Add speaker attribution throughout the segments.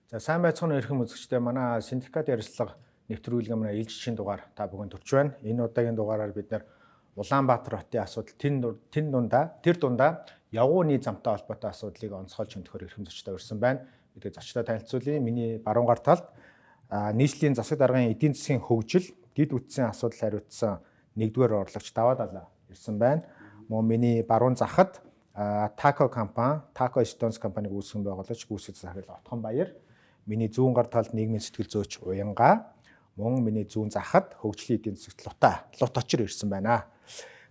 Speaker 1: За сайн байцгаана эрхэм үзэгчдээ манай синдикат ярилцлага нэвтрүүлгийн манай ээлжийн дугаар та бүхэнд хүрч байна. Энэ удаагийн дугаараар бид нэр Улаанбаатар хотын асуудал тэр дундаа явгууны замтай холбоотой асуудлыг онцгойлж хөндлөхөөр эрхэм зочдоо ирсэн байна. Бид зочдоо танилцуулъя. Миний баруун гар талд нийслэлийн засаг даргын эдийн засгийн хөгжил дэд үтсийн асуудал хариуцсан нэгдүгээр орлогч Даваад Алаа ирсэн байна. Мөн миний баруун захад Тако компани, Тако Stones компаниг үүсгэн байгуулагч гүйцэтгэх захирал Отхон Баяр, миний зүүн гар талд нийгмийн сэтгэл зүйч Уянга, мөн миний зүүн захад хөгжлийн эдийн засагт Лут очир ирсэн байна.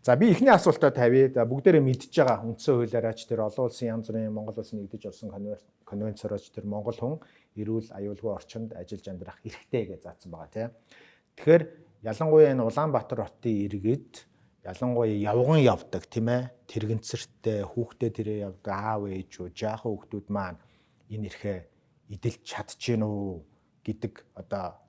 Speaker 1: За би эхний асуултаа тавья. Бүгдээрээ мэдж байгаа үндсэн хуулиараач тэр олон улсын янз бүрийн Монгол улсын нэгдэж олсон конвенцороос тэр Монгол хүн эрүүл аюулгүй орчинд ажиллаж амьдрах эрхтэй гэж заасан байгаа тийм. Тэгэхээр ялангуяа энэ Улаанбаатар хотын иргэд ялангуяа явган явдаг тийм ээ, тэрэгэнцэртэй хүүхдээ тэрээ явдаг аав ээжүүд жаахан хүүхдүүд маань энэ эрхээ эдэлж чадчихэв үү гэдэг одоо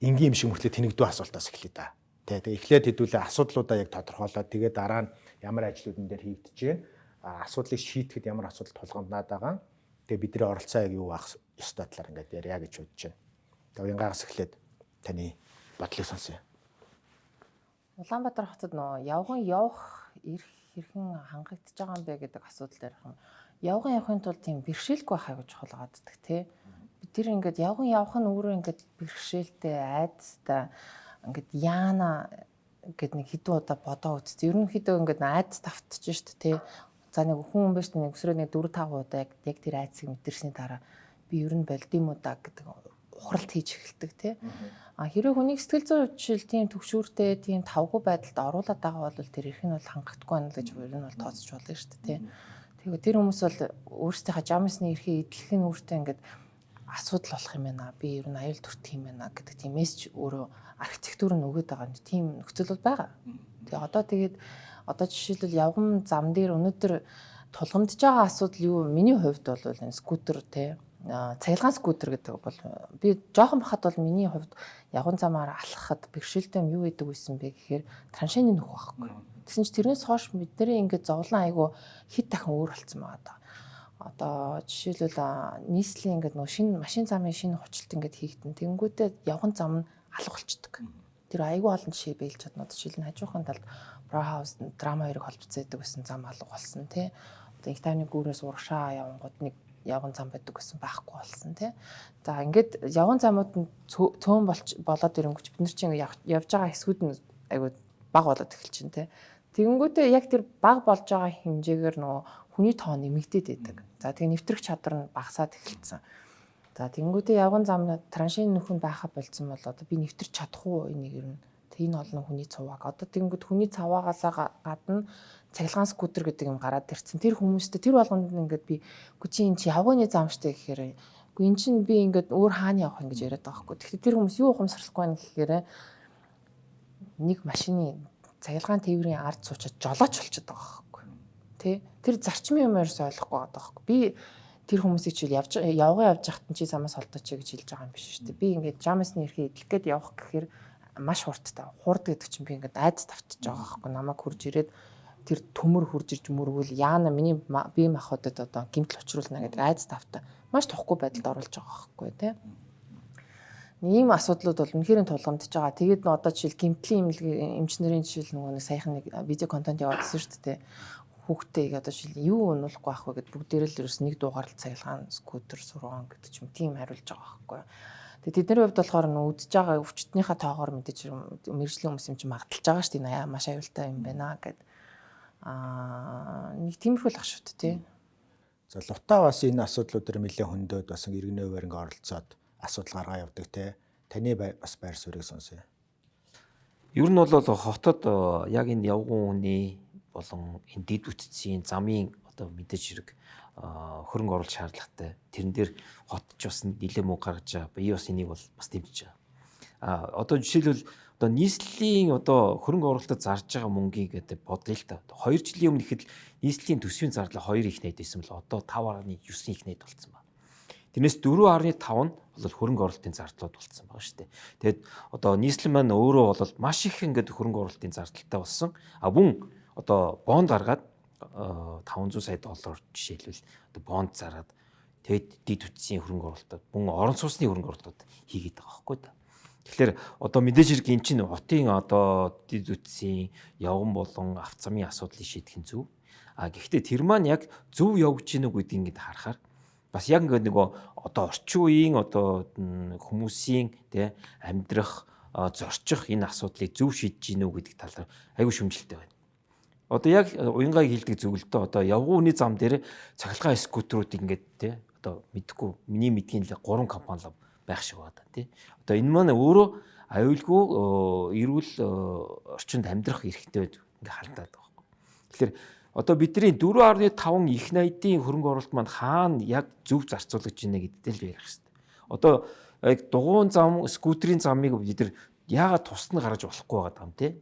Speaker 1: энгийн юм шиг мөртлөө тэнэгдүү асуултаас эхлэе да. Тэгээ эхлээд хэдүүлээ асуудлуудаа яг тодорхойлоод тэгээ дараа нь ямар ажлуудын дээр хийгдэж байна, асуудлыг шийдэхэд ямар асуудал тулгамднаад байгаа. Тэгээ бидний оролцоо яг юу байх ёстой талаар ингээд яриа гэж бодож байна. Тэгээ Уянгаас эхлээд таны бодлыг сонсъё.
Speaker 2: Улаанбаатар хотод нөө явган явах эрх хэрхэн хангагдж байгаа юм бэ гэдэг асуудал дээр явган явахын тулд тийм бэрхшээлгүй байхаа гэж хулгайддаг тий. Бид тэр ингээд явган явах нь өөрөө ингээд бэрхшээлтэй, айдастай ингээд яана гэд нэг хэдэн удаа бодоо үзтээ. Ерөнхийдөө ингээд айдас тавтчих шүү дээ тий. За нэг хүн биш нэг өсрөө нэг 4 5 удаа яг тэр айдсыг мэдэрсний дараа би ер нь болдсон юм уу да гэдэг ухралт хийж эхэлдэг тий. Хэрэв хүний сэтгэл зүйн хувьд тийм төгшүүртэй, тийм тавгүй байдалд оруулаад байгаа бол тэр эрх нь бол хангахгүй байна гэж ер нь бол тооцож болно шүү дээ тий. Тэгээ тэр хүмүүс бол өөрсдийнхээ жамсны эрхээ эдлэх нь өөртөө ингээд асуудал болох юм байна. Би ер нь аюул төртөх юм байна гэдэг тийм мессеж өөрөө архитектур нь өгöd байгаа юм. Тийм нөхцөл бол байгаа. Тэгээд одоо жишээлбэл явган зам дээр өнөөдөр тулгамдж байгаа асуудал юу? Миний хувьд бол энэ скутер тий. Цахилгаан скутер гэдэг бол би жоохон бахад бол миний хувьд явган замаар алхахад бэрхшээлтэй юу гэдэг үйсэн бэ гэхээр траншены нөх байхгүй. Тэгсэн чи тэрнээс хойш бидний ингээд зовлон айгу хэд дахин өөр болсон байгаа даа. Одоо жишээлбэл нийслэлийн ингээд нөө шинэ машин замын шинэ хувьчлалт ингээд хийгдэн. Тэнгүүтээ явган зам нь алга болчдөг. Тэр айгу олон жишээ биелж чадна. Жишээл нь хажуухын талд Браухаус драма хоёрыг холбоцоо өгдөг гэсэн зам алга болсон тий. Одоо их тайвны гүүрээс урагшаа явангууд нэг явган зам байдаг гэсэн байхгүй болсон тий. За ингээд явган замууд нь цөөн болоод ирэнгүүч бид нар чинь явж байгаа хэсгүүд нь айгу бага болоод эхэлж байна тий. Тэгэнгүүтээ яг тэр бага болж байгаа хэмжээгээр нөгөө хүний тоо нэмэгдээд байдаг. За тэгээ нэвтрэх чадвар нь багасаад эхэлсэн. За тэгэнгүүтээ явган зам траншены нөхөнд байхаа болцсон бол одоо би нэвтэрч чадах уу энийг ер нь энэ олон хүний цуваг. Одоо тэгэнгүүт хүний цаваагаас гадна цахилгаан скутер гэдэг юм гараад ирсэн. Тэр хүмүүстэй тэр болгонд ингээд би үгүй чи энэ чи явганы зам штэ гэхээр үгүй эн чинь би ингээд өөр хаана явах ингэж яриад байгаа хгүй. Тэгэхдээ тэр хүмүүс юу ухамсарлахгүй байна гэхээр нэг машины цахилгаан тээврийн ард суучаад жолооч болчиход байгаа хгүй. Тэ? Тэр зарчмын юмарс ойлгохгүй байгаа хгүй. Би тэр хүмүүсийг чил явган явж хахтан чи самаас холдооч гэж хэлж байгаа юм биш шүү дээ. Би ингээд жамсны эрхээ эдлэх гээд явах гэхээр маш хурдтай. Хурд гэдэг чинь би ингээд айдас тавтаж байгаа хгүй. Намайг хурж ирээд тэр төмөр хурж ирж мөргөл яана миний бие махбодод одоо гэмтэл учруулна гэдэг айдас тавтаа маш тухгүй байдалд оруулж байгаа байхгүй тий. Ийм асуудлууд бол үнэхээр тулгамдж байгаа. Тэгээд одоо жишээл гэмтлийн эмчнэрийн жишээл нөгөө нэг саяхан нэг видео контент явуулсан шүү дээ. Хүүхдтэйг одоо жишээл юу унуулахгүй байх вэ гэд бүгдээрээ л ерөөс нэг дугаарл цахилгаан скутер сурган гэдэг ч юм тийм хариулж байгаа байхгүй. Тэгээд тэдний хувьд болохоор үдж байгаа өвчтнийхээ тоогоор мэдээж мэржлийн хүмүүс юм чи магталж байгаа шүү дээ. Маш аюултай юм байна гэд нэг тиймэрхүү л ах шүү дээ тий.
Speaker 1: За Лутаа бас энэ асуудлууд дээр нэлээд хөндөд бас иргэний хувьар ингээ оролцоод асуудал гаргаа явдаг тий. Таны бас байр суурийг сонсъё.
Speaker 3: Ер нь бол хотод яг энэ явган хүний болон энэ дэд үтцийн замын одоо мэдээж хэрэг хөрөнгө оруулалт шаардлагатай. Тэрэн дээр хот ч бас нэлээд мөнгө гаргаж байгаа. Би бас энийг бол бас дэмжиж байгаа. Одоо жишээлбэл одоо нийслэлийн одоо хөрөнгө оруулалтад зарж байгаа мөнгийг гэдэг бодлоо л та. 2 жилийн өмнө ихэд нийслэлийн төсвийн зардал 2 их найд байсан бол одоо 5.9 их найд болсон байна. Тэрнээс 4.5 нь бол хөрөнгө оруулалтын зардлууд болсон байгаа шүү дээ. Тэгээд одоо нийслэл маань өөрөө бол маш их ингээд хөрөнгө оруулалтын зардалтай болсон. Мөн одоо бонд гаргаад $500 сая жишээлбэл одоо бонд зараад тэгээд дид үтсийн хөрөнгө оруулалтууд, мөн орон сууцны хөрөнгө оруулалтууд хийгээд байгаа байхгүй да. Тэгэхээр одоо мэдээж хэрэг эн чинь хотын одоо дид үтсийн явган болон авто замын асуудлыг шийдэх нь зөв. Гэхдээ тэр маань яг зөв явж гин үг гэдгийг ингээд харахаар бас яг ингээд нөгөө одоо орчин үеийн одоо хүмүүсийн тэ амьдрах зорчих энэ асуудлыг зөв шийдэж гин үү гэдэг талаар аюул шүмжлэлтэй байна. Одоо яг уянгааг хэлдэг зөвлөлтөө одоо явган үний зам дээр цахилгаан скутеруудыг ингээд тэ одоо мэдхгүй миний мэдхийн л 3 компани л байх шиг байна тий. Одоо энэ маань өөрөө аюулгүй эрүүл орчинд амьдрах эрхтэй ингээд халдаад байгаа. Тэгэхээр одоо бидний 4.5 их найдын хөрөнгө оруулалт маань хаана яг зөв зарцуулж байна гэдэгт л ярих хэрэгтэй. Одоо яг дугуйн зам, скутерийн замыг бид нар яагаад тусад нь гаргаж болохгүй байгаа юм те?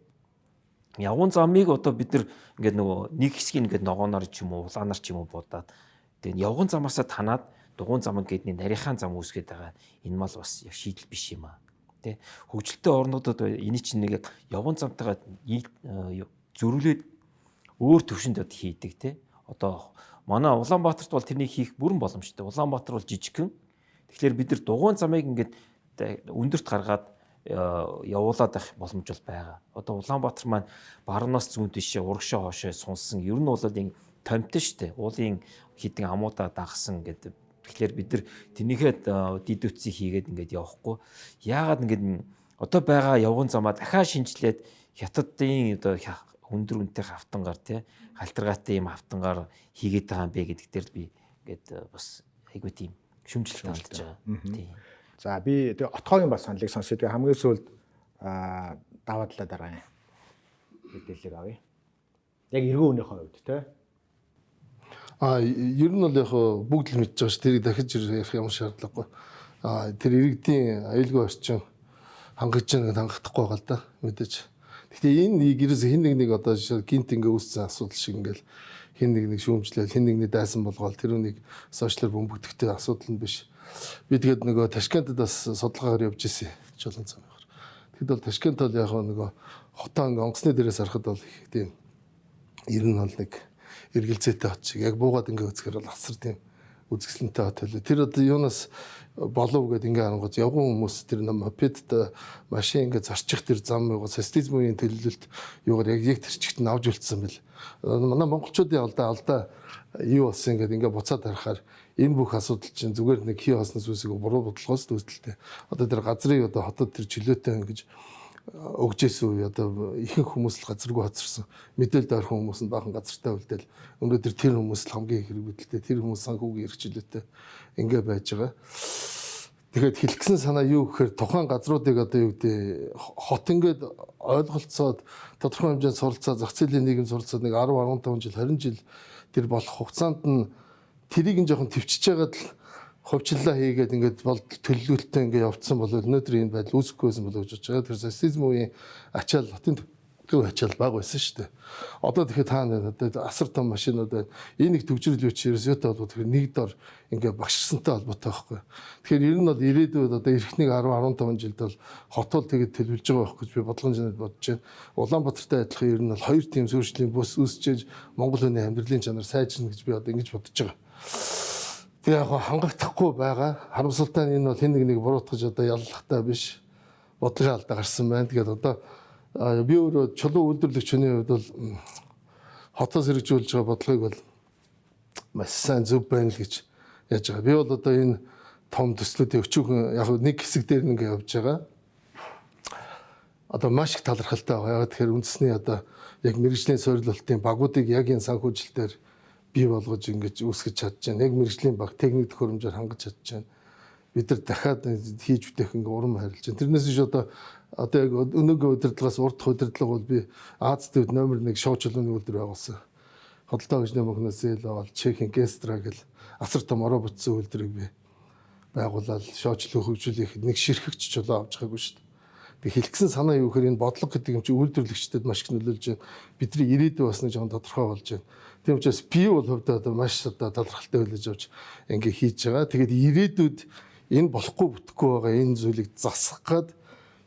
Speaker 3: Явган замыг одоо бид нар ингээд нөгөө нэг хэсгийг ингээд ногооноор ч юм уу, улаанаар ч юм уу будаад тэгээд явган замаасаа танаад дугуйн зам гэдний нарийнхаан зам үүсгээд байгаа. Энэ мал бас шийдэл биш юм аа. Тэ? Хөгжилтэй орнуудад энэ чинь нэг яг явган замтайгаа зөрүүлээд өөр төвшөнд хийдэг те. Одоо манай Улаанбаатарт бол тэрнийг хийх бүрэн боломжтой. Улаанбаатар бол жижигхэн. Тэгэхээр бид нар дугуйн замыг ингээд өндөрт гаргаад явуулаад авах боломж бол байгаа. Одоо Улаанбаатар маань баруунаас зүүн тишээ урагшаа хоошоо сунсан. Ер нь бол энэ томтой штэ. Уулын хідэн амуудаа дагсан гэдэг. Тэгэхээр бид нар тэрнийхээ дид үтсийг хийгээд ингээд явахгүй. Яагаад ингээд одоо байгаа явган замаа дахиад шинжилээд хятадын одоо өндөр үнэтэй хавтангаар тий халтаргаатай юм хавтангаар хийгээд байгаа юм бэ гэдэгт л би ингээд бас айгүй тийм шүмжлэлтэй алдаж байгаа. Тийм.
Speaker 1: За би тэгээ отгоогийн бас саналыг сонсоод хамгийн сүүлд даваадлаа дараа мэдээлэл авъя. Яг эргэн үнийхээ хувьд тий.
Speaker 4: Ер нь бол яг бүгд л мэдж байгаа ш. Тэрийг дахиж ярих юм шаардлагагүй. Тэр иргэдийн аюулгүй орчин хангаж хангахдахгүй байгаа л да мэдээж. Гэхдээ энэ гэрээс хин нэг одоо гинт ингээ үүссэн асуудал шиг ингээл хин нэг шүүмжлэл хин нэгний дайсан болгоол тэр үнийг сошиалар бөмбөгдөхтэй асуудал нь биш. Би тэгээд нөгөө Ташкентад бас судалгаагаар явж исэн чулуун цамгаар. Тэгэд бол Ташкент бол яг нөгөө хотоо ингээ онгоцны дээрээс харахад бол их тийм ер нь бол нэг эргэлзээтэй хот шиг яг буугаад ингээ үзэхээр бол асар тийм үзэсгэлэнтэй хот хэлээ. Тэр одоо юунаас болов гэдэг ингээ харангуй явган хүмүүс тэр мопедд машин ингээ зарчих тэр зам байгаа социализмын төлөвлөлт юугаар яг тэр чигт нь авж үлдсэн бэл. Манай монголчуудын алдаа юу болсон ингээ буцаад харахаар энэ бүх асуудал чинь зүгээр нэг хий хооснос үсэг буруу бодлогоос үүсэлтэй. Одоо тэр газрын одоо хотод тэр чөлөөтэй ингэж өгжсэн үе одоо ихэнх хүмүүс л газаргүй хоцорсон. Мэдээлэл ойрхон хүмүүс нь баахан газартаа үлдээл. Өнөөдөр тэр хүмүүс л хамгийн их хэрэгэлтэй. Тэр хүмүүс санхүүгийн эрхчлөлтэй ингээ байж байгаа. Тэгэхээр хэлгсэн санаа юу гэхээр тухайн газруудыг одоо юу гэдэг хот ингээд ойлголцоод тодорхой хэмжээнд суралцаа зах зээлийн нийгэм суралцаад нэг 10 15 жил 20 жил тэр болох хугацаанд нь тэрийг нь жоохон төвчж байгаад л хувьчлалаа хийгээд ингээд бол төлөвлөлтөй ингээд явцсан бол өнөөдөр энэ байдал үүсэхгүй байсан болов гэж бодож байгаа. Тэр социализм үеийн ачаал хотын төв ачаал баг байсан шүү дээ. Одоо тэгэхээр таана одоо асар том машинууд байна. Энэ их төвчрөл юу ч ерөөсөө холбоо тэгэхээр нэг дор ингээд багшсантай холбоотой байхгүй. Тэгэхээр ер нь бол ирээдүйд одоо ирэх нэг 10 15 жилд бол хотол тэгээд төлөвлөж байгаа байх гэж би бодлогын бодож байна. Улаанбаатартай адилхан ер нь бол хоёр тийм зөрчлийн бус үүсчээж Монгол хүний амьдралын чанар сайжирна гэж би одоо ингэж бодож байгаа. Тэгээ яг хангахдахгүй байгаа. Харамсалтай нь энэ бол хэн нэг буруутгаж одоо яллахтай биш. Бодлогын алдаа гарсан байна. Тэгээд одоо би өөрөө чулуу үйлдвэрлэгч хүний хувьд бол хотоос хэрэгжүүлж байгаа бодлогыг бол маш сайн зөв байна л гэж яаж байгаа. Би бол одоо энэ том төслүүдийн өчүүхэн яг нэг хэсэг дээр нэг явж байгаа. Одоо маш их талархалтай байгаа. Яг тэгэхээр үндэсний одоо яг мэргэжлийн суурилалтын багуудыг яг энэ санхүүжилтээр бий болгож ингэж үүсгэж чадж байна. Яг мэргэжлийн баг техник төхөөрөмжөөр хангаж чадж байна. Бид нар дахиад хийж бүтээх ингээ урам харилж байна. Тэрнээс биш одоо яг өнөөгийн удирдлагаас урд дахь удирдлага бол би Аз төвд номер 1 шоу чулууны үйлдвэр байгуулсан. Хөдөлთა хөгжлийн банкнаас зээл аваад Чехийн Гестра гэл асар том ороо бүтсэн үйлдвэрийг би байгуулаад шоу чулуу хөгжүүлэх нэг ширхэгч чулуу авч байгаагүй шүү дээ. Тэг хэлгсэн санаа юу гэхээр энэ бодлого гэдэг юм чи үйлдвэрлэгчдэд маш их нөлөөлж байна. Бидний ирээдүй бас нэг жоохон тодорхой болж байна. Тийм учраас би бол хувьдаа одоо маш одоо талархалтай байлж авч ингээ хийж байгаа. Тэгээд ирээдүйд энэ болохгүй бүтэхгүй байгаа энэ зүйлийг засах гад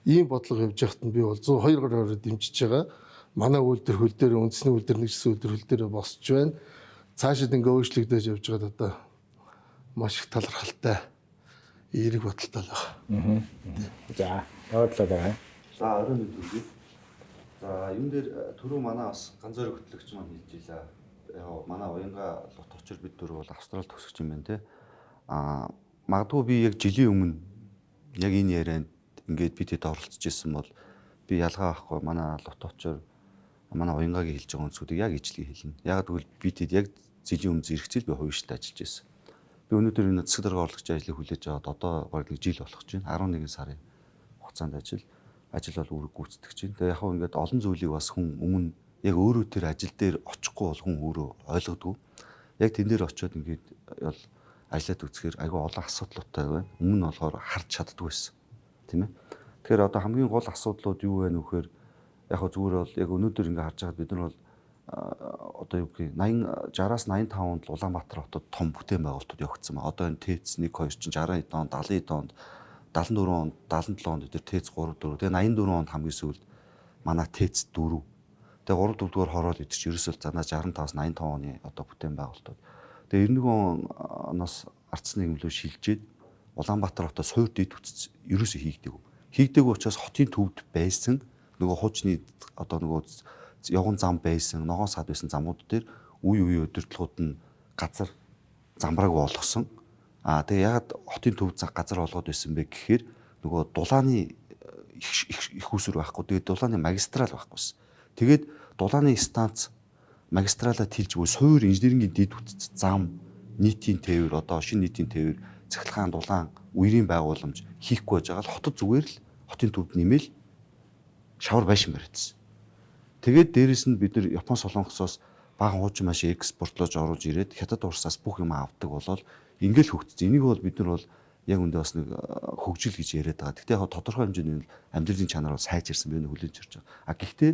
Speaker 4: ийм бодлого явж байхад нь би бол 102 гаруйаар дэмжиж байгаа. Манай үйлдвэр хөл дээр үндэсний үйлдвэр нэгжсэн үйлдвэр хөл дээр босч байна. Цаашид ингээ өөрчлөгдөж явж байгаад одоо маш их талархалтай эерэг бодолтой л байна.
Speaker 1: За, явуулаад байгаа.
Speaker 5: За орой мэдрэлээ. За юм дээр түрүү манай бас ганцаар хөтлөгч маань хэлж илаа. Яг манай уянга лот очор бид дөрөв бол Австралид төгсөж юм байна те. Магадгүй би яг жилийн өмнө яг энэ ярианд ингээд бид хэд оролцож ирсэн бол би ялгаа авахгүй манай лот очор манай уянгагийн хэлж байгаа үнсүүдийг яг ижлэг хэлнэ. Яг тэгвэл бид хэд яг жилийн өмнө зэрэгцэл би хувьштай ажиллаж байсан. Би өнөөдөр энэ засаг дарга орлогчийн ажлыг хүлээж аваад одоо бараг 1 жил болох чинь 11 сарын хугацаанд ажил бол үүрэг гүйцэтгэж чинь. Тэгээ яг хөө ингээд олон зүйлийг бас хүн өмнө яг өөрөө тэр ажил дээр очихгүй бол хүн өөрөө ойлгодгүй. Яг тэн дээр очиод ингээд бол ажиллаад үзэхээр айгүй олон асуудлуудтай байна. Өмнө нь болохоор харж чаддгүй байсан. Тийм ээ. Тэгэхээр одоо хамгийн гол асуудлууд юу вэ нөхөр яг хөө зүгээр бол яг өнөөдөр ингээд харж байгаад бид нар бол одоо юу гэх 80 60-аас 85 онд Улаанбаатар хотод том бүтээн байгуулалтууд явагдсан ба. Одоо энэ ТЭЦ 1 2 чинь 60 онд 70 онд 74 онд 77 онд өдөр ТЭЦ 3 4 тэгээ 84 онд хамгийн сүүлд манай ТЭЦ 4 тэгээ 3 4 дугаар хороод идэж ерөөсөө занаа 65-аас 85 оны одоо бүтээн байгуулалтууд тэгээ 91 оноос ардсан нийгэмлөө шилжээд Улаанбаатар хотод суур дэд үтц ерөөсөө хийгдэггүй учраас хотын төвд байсан нөгөө хуучны одоо нөгөө явган зам байсан ногоон сад байсан замууд дээр үе удирдлагууд нь газар замбрааг болгосон. Тэгээ ягаад хотын төв газар олгоод байсан бэ гэхээр нөгөө дулааны их усүр байхгүй. Тэгээд дулааны магистрал байхгүйсэн. Тэгээд дулааны станц магистралаа тэлж буй суур инженерингийн дэд үтц зам нийтийн тээвэр одоо шинэ нийтийн тээвэр цахилгаан дулаан үерийн байгууламж хийхгүй байж байгаа л хотод зүгээр л хотын төвд нэмэл шавар байшин барьдсан. Тэгээд дээрэс нь бид нар Япон Солонгосоос баахан хуучин маш экспортлож оруулж ирээд хятад урсаас бүх юм авдаг болол ингээл хөгжсөн. Энийг бол бид нар бол яг үндэ бас нэг хөгжил гэж яриад байгаа. Гэхдээ яг тодорхой хэмжээний амьдралын чанар бол сайжирсан би хүлээж авч байгаа. Гэхдээ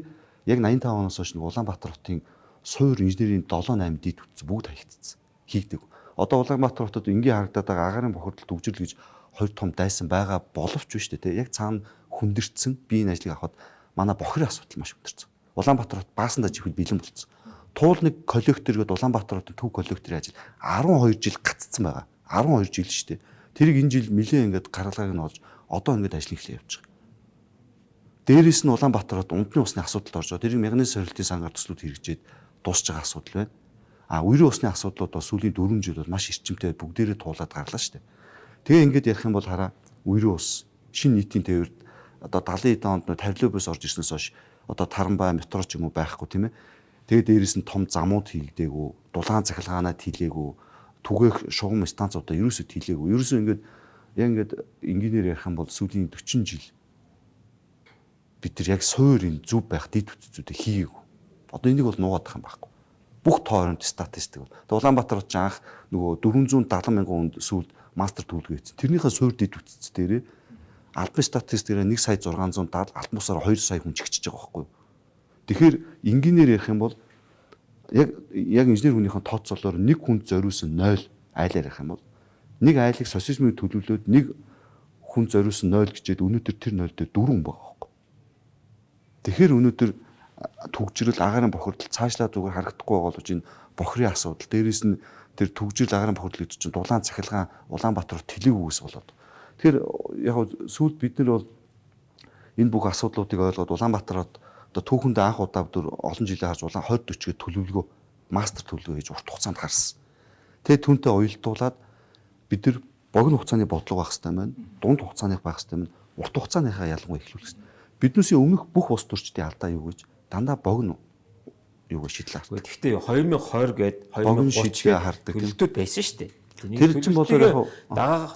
Speaker 5: яг 85 оноос хойш нэг Улаанбаатар хотын суур инженерийн 7 8 дэд үтц бүгд хаягдсан. Хийгдэг. Одоо Улаанбаатар хотод энгийн харагдаад байгаа агаарын бохирдол төгжил гэж хоёр том дайсан байгаа боловч биш үү те. Яг цаана хүндэрсэн би энэ ажлыг авахад манай бохирын асуудал маш өндөрсөн. Улаанбаатар хот баасандаа чихвэл бэлэн болцсон. Туул нэг коллектор гэдэг Улаанбаатар хотын төв коллекторын ажил 12 жил гаццсан байгаа. 12 жил шүү дээ. Тэрийг энэ жил нэлээд ингээд гаргалгааг нь олж одоо ингээд ажил эхлэе явж байгаа. Дээрээс нь Улаанбаатар хот унтны усны асуудалд орж байгаа. Тэрийг мягны сорилтын сангаар төслүүд хэрэгжээд дуусж байгаа асуудал байна. Үерийн усны асуудлууд бас сүүлийн 4 жил бол маш эрчимтэй бүгдээрээ туулаад гарлаа шүү дээ. Тэгээ ингээд ярих юм бол хараа үерийн ус шинэ нийтийн тээвэрд одоо 70 онд тавилобоос орж ирснээс хойш одоо Таранбай метро ч юм уу байхгүй тийм ээ. Тэгээ дээрээс нь том замууд хийгдээгүй, дулаан цахилгаанаа хийлээгүй, түгээх шугам станцуудаа ерөөсөө хийлээгүй. Ерөөсөө ингээд яг ингээд инженеэр ярих юм бол сүүлийн 40 жил бид нар яг суурийн зүв байх дэд үтцүүдээ хийгээгүй. Одоо энийг бол нуугаадах юм байхгүй. Бүх тойронд статистик бол. Тэгээ Улаанбаатар хот анх нөгөө 470 мянган хүнд сүүлд мастер төлгөө хийсэн. Тэрнийхээ суур дэд үтц дээрээ албан статистикээр 1 сая 670 альбомсоор 2 сая хүн чигчиж байгаа байхгүй. Тэгэхээр инженеэр ярих юм бол яг инженер хүнийхэн тооцоолоор нэг хүнд зориулсан 0 айлаар ярих юм бол нэг айлыг социализмын төлөвлөлөөд нэг хүн зориулсан 0 гэжээд өнөөдөр тэр 0 дээр 4 хүн байгаа байхгүй. Тэгэхээр өнөөдөр түгжрэл агаарын бохирдол цаашлаа зүгээр харагдахгүй байгаа болж энэ бохирын асуудал дээрээс нь тэр түгжрэл агаарын бохирдол гэж чинь дулаан цахилгаан Улаанбаатар тэлээгүйс болоод. Тэгэхээр яг сүүлд бид нар бол энэ бүх асуудлуудыг ойлгоод Улаанбаатарт одоо түүхэндээ анх удаа бүр олон жилийн харж 20 40 гээд төлөвлөгөө мастер төлөвлөгөө хийж урт хугацаанд гарсан. Тэгээ түүнтэй уялдуулаад бид нар богино хугацааны бодлого байх хэрэгтэй байна. Дунд хугацааных байх хэрэгтэй байна. Урт хугацааныхаа ялангуяа эхлүүлэх хэрэгтэй. Биднээс өмнөх бүх улс төрчдийн алдаа юу гэж дандаа богино юу гэж шийдлээ хардаг.
Speaker 3: Гэхдээ 2020 гээд 2030 гээд
Speaker 5: хардаг.
Speaker 3: төлөвлөлтөд байсан шүү дээ.
Speaker 5: Тэр чинь бол яг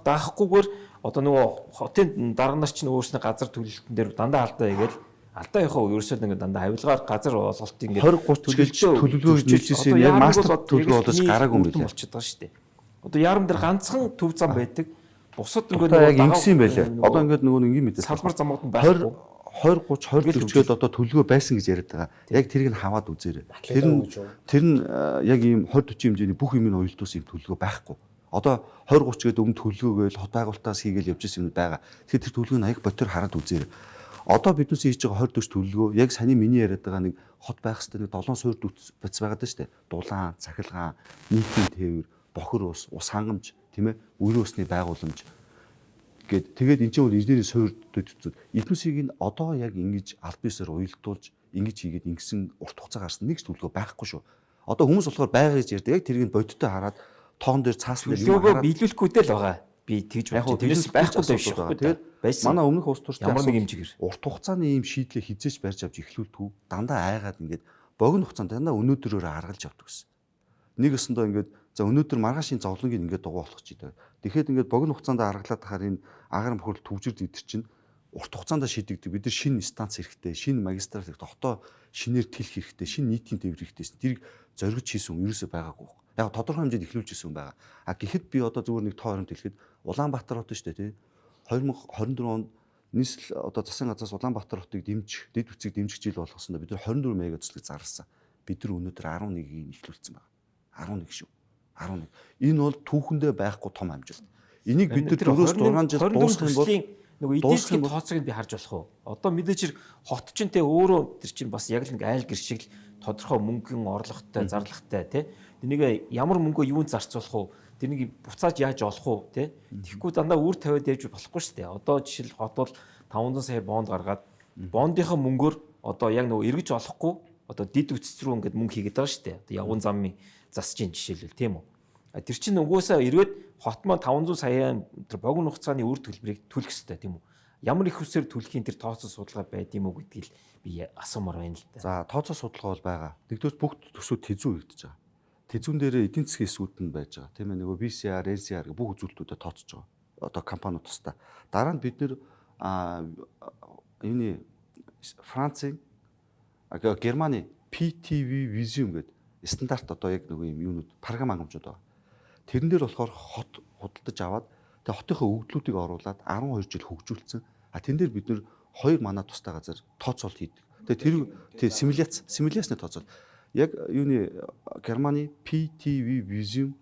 Speaker 3: даахгүйгээр одоо нөгөө хотын дарга нар чинь өөрснөө газар төлөлтөн дээр дандаа алдаа игээл алдаа яхаа ерөөсөө ингээд дандаа авилгаар газар олголт ингээд
Speaker 5: 20 30 гэлж төлөвлөгөө хийжсэн яг мастер төлөвлөгөө болож гараагүй юм билээ.
Speaker 3: Болчиход байгаа шүү дээ. Одоо яарам дээр ганцхан төв зам байдаг. Бусад ингээд
Speaker 5: яг ингэсэн юм байлээ. Одоо ингээд нөгөө ингийн мэдээ.
Speaker 3: Салбар замууд нь байхгүй.
Speaker 5: 20 30 20 40-гээд одоо төлөвлөгөө байсан гэж яриад байгаа. Яг тэрийг нь хаваад үзээрэй. Тэр нь яг ийм 20 40 хэмжээний бүх юм нь уялдуулсан юм төлөвлөгөө байхгүй. Одоо 20 30-гээд өмнө төлөвлөгөө гээл хот байгуулалтаас хийгээл явж ирсэн юм байгаа. Тэгэхээр тэр төлөвлөгөө нь аяг ботор хараад үзээрэй. Одоо биднээс хийж байгаа 20 40 төлөвлөгөө яг саний миний яриад байгаа нэг хот байх хэвээр нэг 7 суур бүц байгаад байна шүү дээ. Дулаан, цахилгаан, нийтийн тээвэр, бохир ус хангамж тийм ээ. Үр өсний байгууламж гээд тэгээд энэ чинь бол инженерийн суурьд төцөд эднүсийг нь одоо яг ингэж аль биесээр уялдуулж ингэж хийгээд ингэсэн урт хугацаа гарсан нэг ч төлөвлөгөө байхгүй шүү. Одоо хүмүүс болохоор байгаа гэж ярьдаг. Яг тэрийг бодиттой хараад тоон дээр цаасан дээр
Speaker 3: төлөвлөгөө биелүүлэхгүйтэй л байгаа. Би тэгж
Speaker 5: яг
Speaker 3: бодож тэрээс байхгүй биш шүү.
Speaker 5: Тэгээд
Speaker 3: байсан.
Speaker 5: манай өмнөх улс төрчид
Speaker 3: ямар нэг хэмжээгээр
Speaker 5: урт хугацааны ийм шийдлийг хизээч барьж авч эхлүүлдэг. Дандаа айгаад ингээд богино хугацаанд дандаа өнөөдрөөр аргалж явдаг гэсэн. Нэг өсөндөө ингээд за өнөөдөр маргаашийн зовлонгийг ингээд дугуйлах ч гэдэг. Тэгэхэд ингээд богино хугацаанд аргалаад тахаар энэ агаар мөхөрл төвжирд идэр чинь урт хугацаанд шийдэгдэг. Бид нар шинэ станц хэрэгтэй, шинэ магистрал хэрэгтэй, хотоо шинээр тэлэх хэрэгтэй, шинэ нийтийн тээвэр хэрэгтэй. Тэрийг зоригж хийсэн хүн ерөөсөй байгаагүй. Яг тодорхой хэмжээнд эхлүүлж ирсэн хүн байгаа. А гэхэд би одоо зүгээр нэг тоо хоримт хэлэхэд Улаанбаатар хот шүү дээ, тий. 2024 онд нийслэл одоо засгийн газраас Улаанбаатар хотыг дэмжих, дэд үцгийг дэмжих жил болгосондоо бид нар 24 мега цэцлэг зарласан. Бид нар өнөөдөр 11-ийг эхлүүлсэн байна. 11 шүү. 11. Энэ бол түүхэндээ байхгүй том амжилт. Энийг бид нар 4-6 жил дуусгах юм бол
Speaker 3: нөгөө эдийн засгийн тооцоог нь би харж болох уу? Одоо мэдээж хэрэг хот ч нэ өөрөө тэр чинь бас яг л нэг айл гэр шиг л тодорхой мөнгөн орлоготой, зарлагтай тий. Тэрнийг ямар мөнгөө юунд зарцуулах уу? Тэрнийг буцааж яаж олох уу тий? Тэгэхгүй дандаа үр тавиад явж болохгүй шүү дээ. Одоо жишээл хот бол 500 сая бонд гаргаад бондынхаа мөнгөөр одоо яг нөгөө эргэж олохгүй одоо дид үтц рүү ингээд мөнгө хийгээд байгаа шүү дээ. Одоо явган замын засчийн жишээлбэл тийм үү? Тэр чинь угсаа эргээд хот маань 500 саяын тэр богино хугацааны үр төлбөрийг төлөх ёстой тийм үү? Ямар их хүсээр төлөхийн тэр тооцоо судалгаа байд юм уу гэдгийг би асуумаар байна л да.
Speaker 5: за тооцоо судалгаа бол байгаа. Нэгдүгээр бүгд төсөв тэзүү хийгдэж байгаа. Тэзүүн дээр эдийн засгийн эсвүүд нь байж байгаа. Тийм ээ нөгөө BCR, NCR гэх бүх үзүүлэлтүүдэд тооцож байгаа. Одоо компаниуд тусдаа. Дараа нь бид нэр юуны Францын Германы PTV Visium гэдэг стандарт одоо яг нөгөө юм юунууд програм хангамжууд байгаа. Тэрэн дээр болохоор хот худалдаж аваад тэгээ хотынхоо өгдлүүдийг оруулаад 12 жил хөгжүүлсэн. Тэн дээр бид нэр 2 манай тустай газар тооцоолт хийдэг. Тэгээ тэр симуляцны тооцоолт. Яг юуны Германы PTV Visium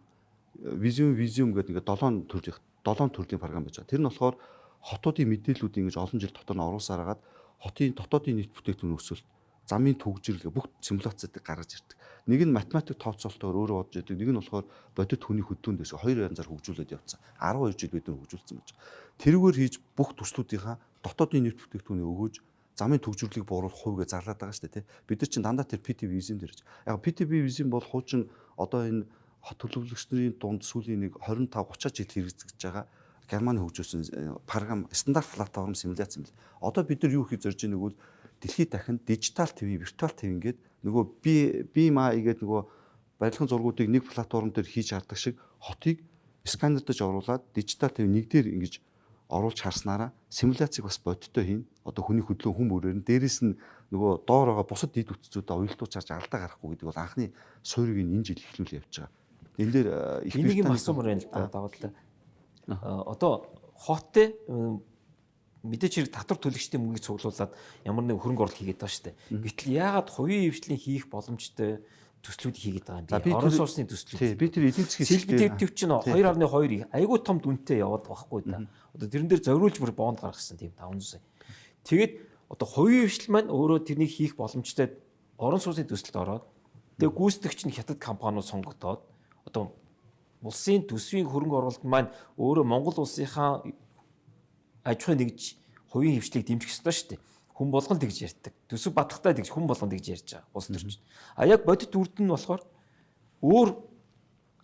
Speaker 5: гэдэг ингээд 7 төрлийн програм байж байгаа. Тэр нь болохоор хотуудын мэдээллүүдийг ингэж олон жил дотор нь оруулсаар хагаад хотын дотоодын нийт бүтээгдэхүүн өсөлт, замын төгжрөл бүх симуляцуудыг гаргаж ирдэг. Нэг нь математик тооцоолтоор өөрөө бодож идэг, нэг нь болохоор бодит хүний хөдөөнд дэс хоёр янзаар хөгжүүлээд явцсан. 12 жил бид нар хөгжүүлсэн байж байгаа. Тэрүүгээр хийж бүх төслүүдийнхаа дотоодын нийт бүтээгдэхүүнийг өгөөж замын төгжрлийг бууруулах хувьгээ зарлаад байгаа шүү дээ, тий. Бид нар чинь дандаа тэр PTV Vision дээр гэж. Яг PTV Vision бол хуучин одоо энэ хот төлөвлөгчдийн дунд сүүлийн нэг 25-30 жил хэрэгжиж байгаа Германы хөгжүүлсэн програм стандарт платформ симуляц юм л. Одоо бид нар юу хийж зорж байгааг бол дэлхийд дахин дижитал ТV, виртуал ТV ингээд нөгөө BMI гэдэг нөгөө барилгын зургуудыг нэг платформ дээр хийж хардаг шиг хотыг сканердаж оруулаад дижитал ТV нэг дээр ингэж оруулж харснараа симуляцийг бас бодиттой хийн. Одоо хүний хөдлөө хүн бүрээр нь дээрэс нь нөгөө доор байгаа бусад дид үтцүүдэд уялдуулж харж алдаа гарахгүй гэдэг бол анхны суурийг энэ жил эхлүүл явж байгаа. Энэ дээр их
Speaker 3: энийг юм асуумаар байна л да даваад. Одоо хоттой мэдээч хэрэг татвар төлөгчдийн мөнгийг цуглуулад ямар нэг хөрөнгө оруулалт хийгээд байгаа шүү дээ. Гэтэл яагаад хувийн хвшлийн хийх боломжтой төслүүд хийгээд байгаа юм бэ? Орон сууцны төслүүд.
Speaker 5: Тий, би тэр эдийн засгийн
Speaker 3: Сэлбэтэв чинь 2.2 айгүй том дүнтэй яваад байхгүй да. Одоо тэрэн дээр зориулж бүр бонд гаргасан тийм 500 сая. Тэгээд одоо хувийн хвшил маань өөрөө тэрнийг хийх боломжтой орон сууцны төсөлд ороод тэгээд гүйцэтгэгч нь хятад компаниуд сонгогдоод одоо улсын төсвийн хөрөнгө оруулалт маань өөрөө Монгол улсынхаа аж ахуйн нэгж хувийн хвшлийг дэмжих ёстой шүү дээ. Хүн болгон тэгж ярьдаг. Төсөв батлагтай тэгж хүн болгон тэгж ярьж байгаа. Улс төрчин. Яг бодит үрд нь болохоор өөр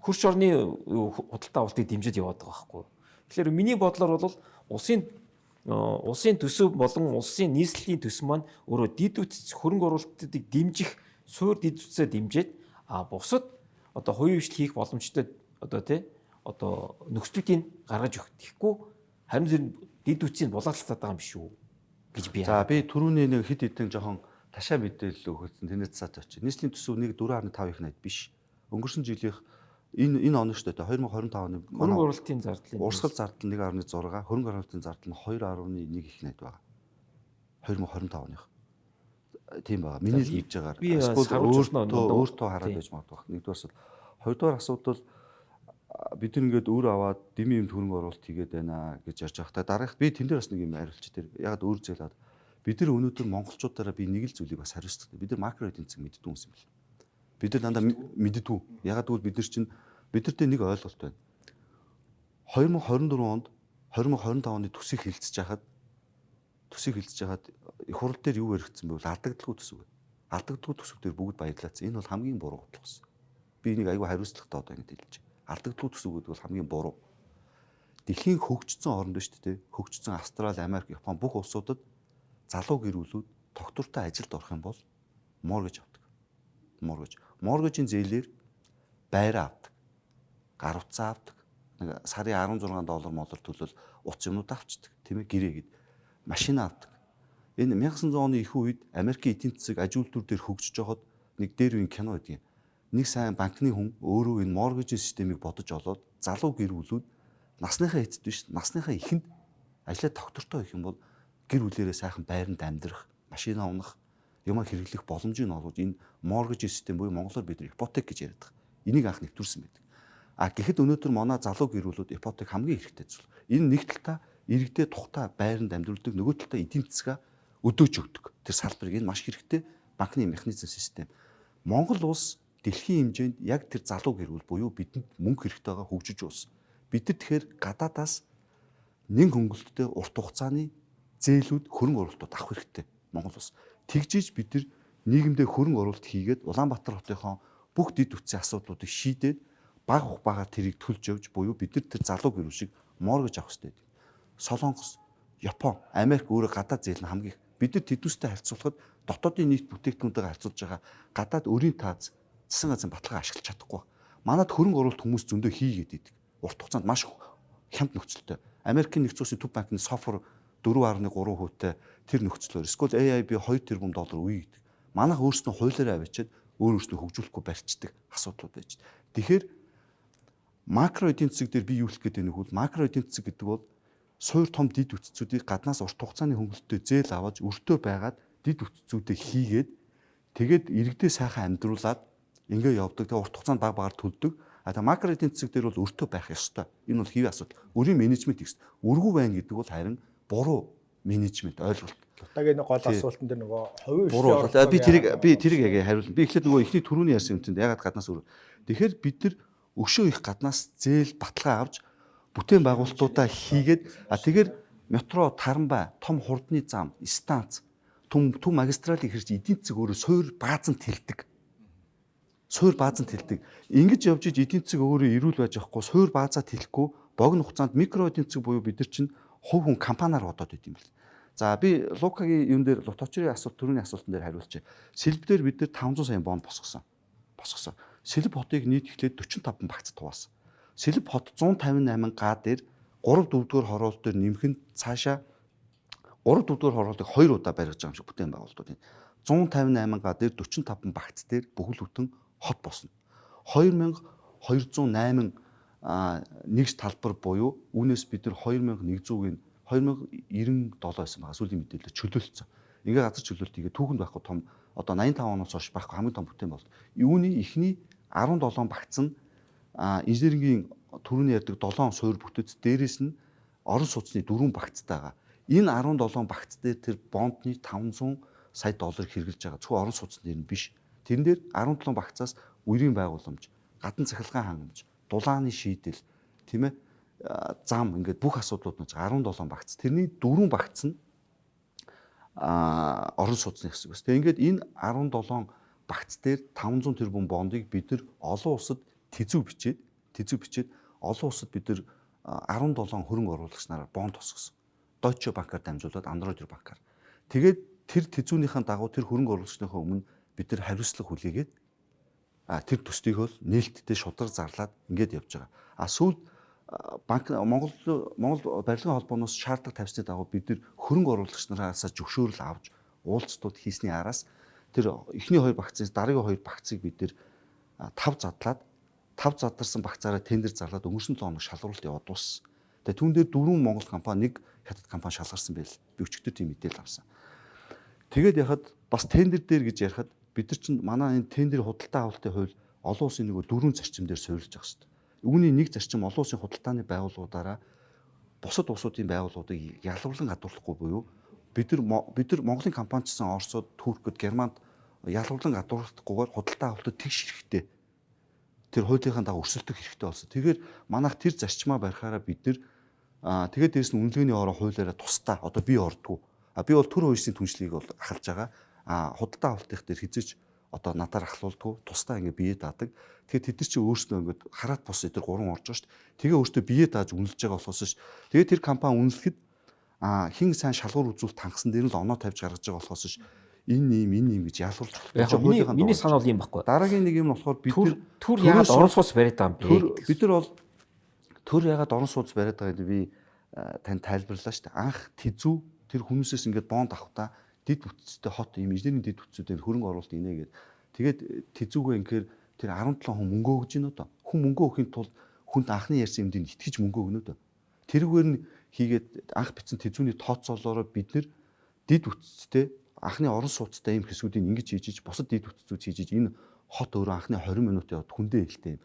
Speaker 3: хөрш орны худалдаа авалтыг дэмжиж яваад байгаа байхгүй. Тэгэхээр миний бодлоор бол улсын төсөв болон улсын нийслэлийн төсөв маань өөрөө дид үтц хөрөнгө оруулалтыг дэмжих суур дид үтцээ дэмжиж бусад одоо хувийн хвшил хийх боломжтой одоо нөхцөлүүдийг гаргаж өгөх. Тэгэхгүй харин тэр дид үтцийг булаацлаад байгаа юм биш үү гэж би.
Speaker 5: За би түрүүний нэг хэд хэдэн жоохон ташаа мэдээлэл өгсөн тэний цаат очив. Нийслэлийн төсөв нэг 4.5 их найд биш. Өнгөрсөн жилийнх энэ он шүү дээ 2025 оны
Speaker 3: хөрөнгө оруулалтын зардлын
Speaker 5: урсгал зардал 1.6, хөрөнгө оруулалтын зардал нь 2.1 их найд байгаа. 2025 оных. Тийм байгаа. Миний л хийж байгаагаар. Өөртөө хараад байж магадгүй. Нэгдүгээр асуудал. Хоёрдугаар асуудал бид нар ингээд өөр аваад дэмий юмд хөрөнгө оруулалт хийгээд байна гэж ярьж байгаа. Дараагт би тэн дээр бас нэг юм хариулчих. Тэр ягаад өөр зээлээд бид нар өнөөдөр монголчуудаараа би нэг л зүйлийг бас хариуцдаг. Бид нар макро эдийн засаг мэддэг хүмүүс юм бэл. Бид нар дандаа мэддэггүй. Ягаад гэвэл бид нар дээр нэг ойлголт байна. 2024 онд 2025 оны төсийг хилцэж хахад их хурл дээр юу яригдсан бэ? Алдагдaltaгүй төсөв. Алдагдaltaгүй төсөв дээр бүгд баярлаацсан. Энэ бол хамгийн буруу бодлого байсан. Би энийг аюу хариуцлагатай одоо ингэж хэлж байна. Алдагдaltaгүй төсөв гэдэг бол хамгийн буруу. Дэлхийн хөгжсөн орнд шүү дээ. Хөгжсөн Австрали, Америк, Япон бүх улсуудад залуу гэр бүлүүд тогтвортой ажилд орох юм бол моргэж авдаг. Моргежийн зээлээр байраа авдаг. Гар утсаа авдаг. Нэг сарын $16 төлөөл утас юмнууд авчдаг. Тийм ээ, гэрээгээд машин авдаг. Энэ 1900 оны их үед Америкийн эдийн засаг аж үйлдвэр дээр хөгжиж байхад нэг дээр үн кино гэдэг юм. Нэг сайн банкны хүн өөрөө энэ моргежийн системийг бодож олоод залуу гэр бүлүүд насныхаа эцэд биш, насныхаа эхэнд ажлаа тогтвортой хийх юм бол гэр бүлээрээ сайхан байранд амьдрах, машина унах, юм хэрэглэх боломжийг олгож энэ моргежийн систем буюу монголоор бид ипотек гэж яриад байгаа. Энийг анх нэвтрүүлсэн байдаг. Гэхэд өнөөдөр манай залуу гэр бүлүүд ипотек хамгийн хэрэгтэй зүйл. Энэ нэг талдаа иргэдээ тухтай байранд амьдруулдаг, нөгөө талдаа эдийн засгаа өдөөж өгдөг. Тэр салбарыг энэ маш хэрэгтэй банкны механизм систем. Монгол улс дэлхийн хэмжээнд яг тэр залуу гэр бүл буюу бидэнд мөнгө хэрэгтэй байгаа хөгжиж улс. Бид нар тэгэхээр гадаадаас нэг хөнгөлөлтөд урт хугацааны зээлүүд хөрөнгө оруулалтууд авах хэрэгтэй Монгол улс. Тэгжиж бид нар нийгэмдээ хөрөнгө оруулалт хийгээд Улаанбаатар хотынхоо бүх дэд үтсийн асуудлуудыг шийдээд баг багаар тэрийг төлж явж буюу бид нар тэр залуу гэр бүл шиг моргэж авах хэрэгтэй. Солонгос, Япон, Америк өөрөө гадаад зээл нь хамгийн их. Бид нар тэдүүстэй харьцуулахад дотоодын нийт бүтээгдэхүүнтэйгээ харьцуулж байгаа гадаад өрийн тааз засаг газрын баталгаа ашиглаж чадахгүй. Манад хөрөнгө оруулалт хүмүүс зөндөө хийгээд идэг. Урт хугацаанд маш хямд нөхцөлтэй. Америкийн нэгдсэн улсын төв банкны SOFR 4.3%-тай тэр нөхцлөөр эсвэл AIB $2 тэрбум үе гэдэг. Манайх өөрснөө хуулиараа авчиад өөрснөө хөгжүүлэхгүй барьцдаг асуудлууд байж. Тэгэхээр макро эдийн засаг дээр би юу хэлэх гээд байна вэ? Макро эдийн засаг гэдэг бол суур том дид үтцүүдийг гаднаас урт хугацааны хөнгөлөлтөд зээл аваад өртөө байгаад дид үтцүүдээ хийгээд тэгээд иргэдээ сайхан амьдруулад ингээ явдаг. Тэгээд урт хугацаанд баг багаар төлдөг. Макро эдийн засаг дээр бол өртөө байх ёстой. Энэ бол хэвийн асуудал. Өрийн менежмент гэсэн. Өргүү байна гэдэг бол харин буруу менежмент ойлголт.
Speaker 1: Лутагийн гол асуултан дээр нөгөө хувийн
Speaker 5: буруу. Би тэрийг яг хариулна. Би эхлээд нөгөө ихний түрүүний ярьсан юмтанд ягаад гаднаас өөр. Тэгэхээр бид нар өшөө их гаднаас зээл баталгаа авч бүтээн байгуулалтуудаа хийгээд тэгэхээр метро, таранбай, том хурдны зам, станц, төв магистралыг хэрж эдийн засаг өөрөө суур баазанд тэлдэг. Ингэж явж иж эдийн засаг өөрөө эрүүл байж байхгүй, суур баазаа тэлэхгүй, богино хугацаанд микро эдийн засаг буюу бид нар чинь хувь хүн компаниар бодоод байт юм бэл. За би Лукагийн юм дээр Луточрын түрүүний асуултан дээр хариулчих. Сэлб дээр бид нар 500 сая бонд босгосон. Сэлб хотыг нийт эхлээд 45 багц тугаасан. Сэлб хот 158 га дээр 3-4 хороолт дээр нэмэх нь цаашаа 3-4 хороолтыг 2 удаа барьж байгаа юм шиг бүтээн байгуулалтууд. 158 га дээр 45 багц дээр бүхэл бүтэн хот босно. 2208 нэгж талбар буюу үүнээс бид нар 2100-ийн 2097 байсан байгаа сүүлийн мэдээлэл чөлөөлсөн. Ингээ газар чөлөөлт хийгээ түүхэнд байхгүй том одоо 85 оноос хойш байхгүй хамгийн том бүтээн бол. Үүний эхний 17 багц нь инженерингийн түрүүний ярьдаг 7 суур бүтэц дээрээс нь орон сууцны 4 багцтай байгаа. Энэ 17 багц дээр тэр бондны $500 сая хэрэгжилж байгаа. Зөвхөн орон сууцны дээр нь биш. Тэрэн дээр 17 багцаас үерийн байгууламж, гадна цахилгаан хангамж, дулааны шийдэл, тийм ээ, зам ингээд бүх асуудлууд нь 17 багц. Тэрний 4 багц нь орон сууцны хэсэг бас. Тэгээ ингээд энэ 17 багц дээр 500 тэрбум бондыг бид нар олон улсад тэзүү бичээд олон улсад бид нар 17 хөрөнгө оруулагч нараар бонд тусгасан. Deutsche Bank-аар дамжуулаад Android банкаар. Тэгээд тэр тэзүүнийхэн дагуу тэр хөрөнгө оруулагчныхаа өмнө бид нар хариуцлага хүлээгээд тэр төстийг бол нээлттэй шударга зарлаад ингээд явж байгаа. Сүүлд банк Монгол барилгын холбооноос шаардлага тавьсны дагуу бид нар хөрөнгө оруулагч нараас зөвшөөрөл авч уулзтууд хийсний араас тэр эхний 2 багцаас дараагийн 2 багцыг бид нар 5 задарсан багцаараа тендер зарлаад өнгөрсөн 7 хоног шалгуулалт яваад дууссан. Тэгээ түүн дээр 4 монгол компани, 1 хятад компани шалгарсан байл. Би өчигдөр тийм мэдээлэл авсан. Тэгээд яхад бас тендер дээр гэж ярихад бид нар чинь манай энэ тендер худалдаа авалтын хууль олон улсын нөгөө 4 зарчим дээр суурилж байгаа шүү дээ. Үүний нэг зарчим олон улсын худалдааны байгууллагуудаараа бусад улсуудын байгууллагуудыг ялгарлан гадуурлахгүй буюу бид нар Монголын компаничсан Оросод, Туркид, Германд ялгарлан гадуурхдахгүйгээр худалдаа авалтад тэгш хэрэгтэй. тэр хуулийнхаа дагуу өрсөлдөх хэрэгтэй болсон. Тэгэхээр манайх тэр зарчмаа барихаараа бид нэр тэгээд дээрэс нь үнэлгээний ороо хуулиараа тусдаа одоо би ордгоо. Би бол төр хувьсийн түншлийг бол ахалж байгаа. Худалдаа авалтынх дээр хизэж одоо надаар ахлуулдгоо тусдаа ингээ бие даадаг. Тэгэхээр тэд нар чи өөрснөө ингээд хараат бус эдэр 3 орж байгаа шүү дээ. Тэгээ өөртөө бие дааж үнэлж байгаа болохоос ш. Тэгээ тэр компани үнэлэхэд хин сайн шалгуур үзүүлэлт хангасан дээр нь л оноо тавьж гаргаж байгаа болохоос ш. Энэ юм гэж ялгуулж
Speaker 3: Яг миний санаа бол юм баггүй.
Speaker 5: Дараагийн нэг юм болохоор бид нар
Speaker 3: төр яагаад орон сууц бариад байгаа юм бэ?
Speaker 5: Бид нар бол төр яагаад орон сууц бариад байгааг би тань тайлбарлаа шүү дээ. Анх тэзүү тэр хүмүүсээс ингээд бонд авахта дид бүтцтэй хот юм инженерийн дид бүтцүүдээр хөрөнгө оруулалт инээ гэдэг. Тэгээд тэзүүгөө инхээр тэр 17 хүн мөнгө өгж гинэ одоо. Хүн мөнгө өгөхийн тулд хүнд анхны ярьсан юмдыг итгэж мөнгө өгнө одоо. Тэрүүгээр нь хийгээд анх бичсэн тэзүүний тооцоолоороо бид нэр дид бүтцтэй анхны орон сууцтай юм хэсгүүдийг ингэж хийж бусад дид бүтцүүд хийж энэ хот өөрөө анхны 20 минут яваад хүндээ хэлтэй юм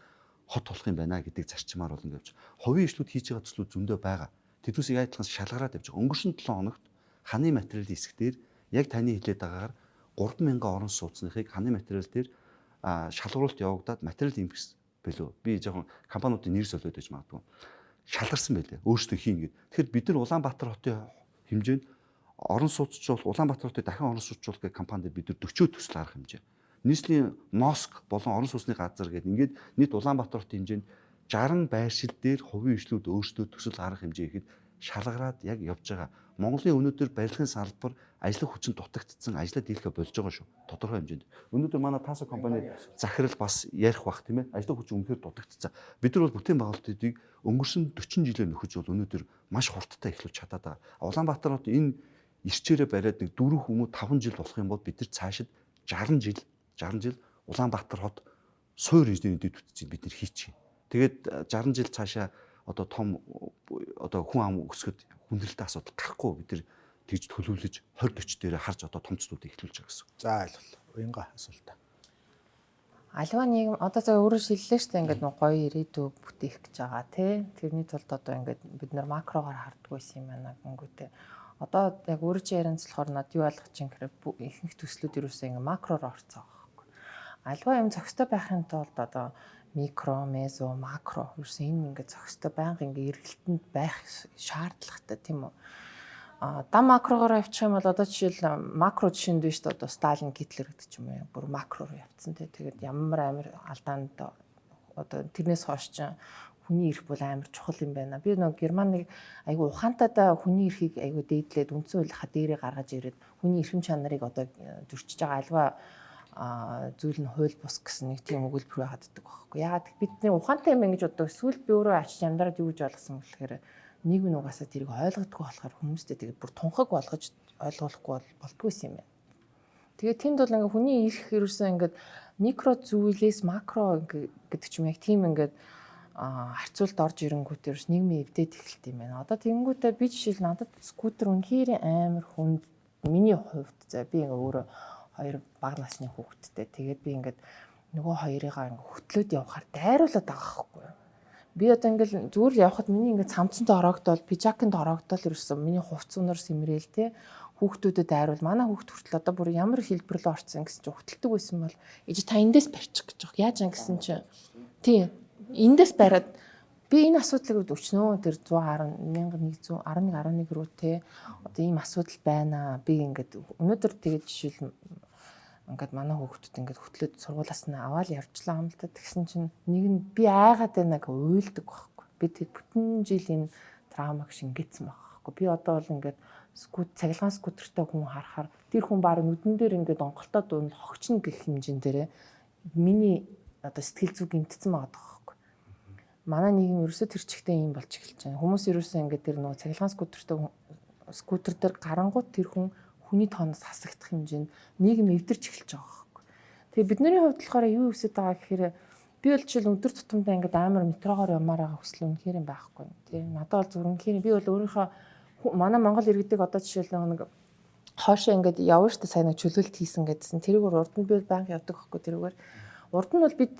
Speaker 5: хот болох юм байна гэдэг зарчмаар бол ингэж хувийн ишлүүд хийж байгаа төслүүд зөндөө байгаа. Тэднээс яадлахаас шалгараад явж байгаа. Өнгөрсөн 7 хоногт ханы материалын хэсэг дээр яг таны хэлээд байгаагаар 3000 орон сууцныхыг ханы материал дээр шалгуулалт явагдаад материал импекс билүү. Би жоохон компаниудын нэр солиод байж магадгүй. Шалгарсан байлээ. Өөрсдөө хийн гэдэг. Тэгэхээр бид нар Улаанбаатар хотын хэмжээнд орон сууцчул Улаанбаатар хотын дахин орон сууцчул гэх компанид бид нар 40 төсөл гарах хэмжээ. Нийслэлийн НОСК болон орон сууцны газар гэдэг ингээд нийт Улаанбаатар хотын хэмжээнд 60 байршил дээр хувийн ишлүүд өөрсдөө төсөл гарах хэмжээ ихэд шалгараад яг явж байгаа. Монголын өнөөдөр барилгын салбар ажлах хүчин дутагдсан, ажлаа дийлхэ болж байгаа шүү. Тодорхой хэмжээнд. Өнөөдөр манай Тасо компани захирал бас ярих бах тийм ээ. Ажлах хүчин үнэхээр дутагдсан. Бид нар бол бүтээн байгуулалтуудыг өнгөрсөн 40 жилээр нөхөж бол өнөөдөр маш хурдтай эхлүүлж чадаад байгаа. Улаанбаатар хот энэ ирчээрээ бариад нэг 4 хүмүүс 5 жил болох юм бол бид нар цаашид 60 жил Улаанбаатар хот суур инженерийн дэд бүтцийг бид нар хийчихье. Тэгээд 60 жил цаашаа одоо том одоо хүн ам өсгөд хүндрэлтэй асуудал гарахгүй бид нар тэгж төлөвлөж 2040 дээр харж одоо томцлуудыг эхлүүлж байгаа гэсэн.
Speaker 1: За ойлголоо. Уянга асуултаа.
Speaker 2: Аливаа нийгэм одоо зөв өөрөөр шиллээ шүү дээ ингээд нэг гоё ирээдүй бүтээх гэж байгаа тий. Тэрний тулд одоо ингээд бид нар макрогоор харддаг байсан юм байна гингүүтэй. Одоо яг өөрөө чи ярианцлахоор над юу ойлгож чинь гэхээр ихэнх төслүүд юусэн ингээд макроор орцоо байгаа байхгүй. Аливаа юм зохистой байхын тулд одоо микро, мезо, макро юусэн энэ ингээд зохистой байнга ингээд эргэлтэнд байх шаардлагатай тийм үү. Дам макрогоор явчих юм бол одоо жишээл макро жишээнд биш одоо Сталин, Гитлер гэдэг ч юм уу бүр макроор явцсан тий. Тэгээд ямар амар алдаанд одоо тэрнээс хойш ч хүний эрх бол амар чухал юм байна. Би нэг Германыг айгу ухаантайдаа хүний эрхийг айгу дээдлээд үндсэн хуулийнхаа дээрээ гаргаж ирээд хүний эрхэм чанарыг одоо зөрчиж байгаа альва зүйл нь хууль бус гэсэн нэг тийм өгүүлбэр хаддаг байхгүй. Яагаад бидний ухаантай юм ингэж боддог. Эсвэл би өөрөө ач чанараад юу гэж ойлгосон гэхээр нийгэм нь угаасаа тэрийг ойлгодгүй болохоор хүмүүстэй тэгээд бүр тунхаг болгож ойлгуулахгүй болдгүй юм байна. Тэгээд тэнд бол ингээ хүний эрх ерөөсөн ингээд микро зүйлээс макро гэдэг ч юм яг тийм ингээд харьцуулт орж ирэнгүүт ерөөс нийгмийн эвдээд эхэлт юм байна. Одоо тэгэнгүүтээ би жишээл надад скутер үнэхээр амар хүнд миний хувьд за би ингээ өөрөө 2 бага насны хүүхэдтэй. Тэгээд би ингээд нөгөө хоёрыгаа ингээ хөтлөөд явахаар дайруулаад байгаа байхгүй юу? Би одоо ингээл зүгээр л явхад миний ингээд цамцанд ороогдвол пижаканд ороогдвол ерөөсөн миний хувц унаар сэмрээл те хүүхдүүдэд дайруул манай хүүхд хүртэл одоо бүр ямар хэлбэрлөө орцсон гэсэн чинь хөтэлдэг байсан бол ээж та эндээс барьчих гэж байгаа. Яаж гэсэн чинь тий эндээс бариад би энэ асуудлыг өчнөө тэр 1111 рүү те одоо ийм асуудал байна. Би ингээд өнөөдөр тэгээд жишээл ингээд манай хүүхдүүд ингээд хөтлөөд сургуулаас нь аваад явжлаа юм л та тэгсэн чинь нэг нь би айгаад байна гэх уйлдаг байхгүй. Би тэр бүтэн жил энэ траумаг шингээсэн байхгүй. Би одоо бол ингээд цахилгаан скутертэй хүн харахаар тэр хүн баг нүдэн дээр ингээд онголтоо дуунал хогчно гэх хэмжээнд дээрээ миний одоо сэтгэл зүг гэмтсэн байгаа байхгүй. Манай нийгэм ерөөсөө тэр чигтээ юм болж эхэлж байна. Хүмүүс ерөөсөө ингээд тэр нөгөө цахилгаан скутер дээр гарангууд тэр хүний тооноос хасагдах хэмжээнд нийгэм эвдэрч эхэлж байгаа байхгүй. Тэгээ бидний хувьд болохоор юу хүсэж байгаа гэхээр би бол жишээл өдөр тутамдаа ингээд амар метрогоор ямаар байгаа хүсэл үнэхээр юм байхгүй. Тий. Надад бол зүрхнхээр би бол өөрийнхөө манай Монгол иргэдэг одоо жишээл нэг хоошоо ингээд явна штэ сайн нэг чөлөөлт хийсэн гэдсэн. Тэрүүгээр урд нь би банк явдаг байхгүй тэрүүгээр. Урд нь бол бид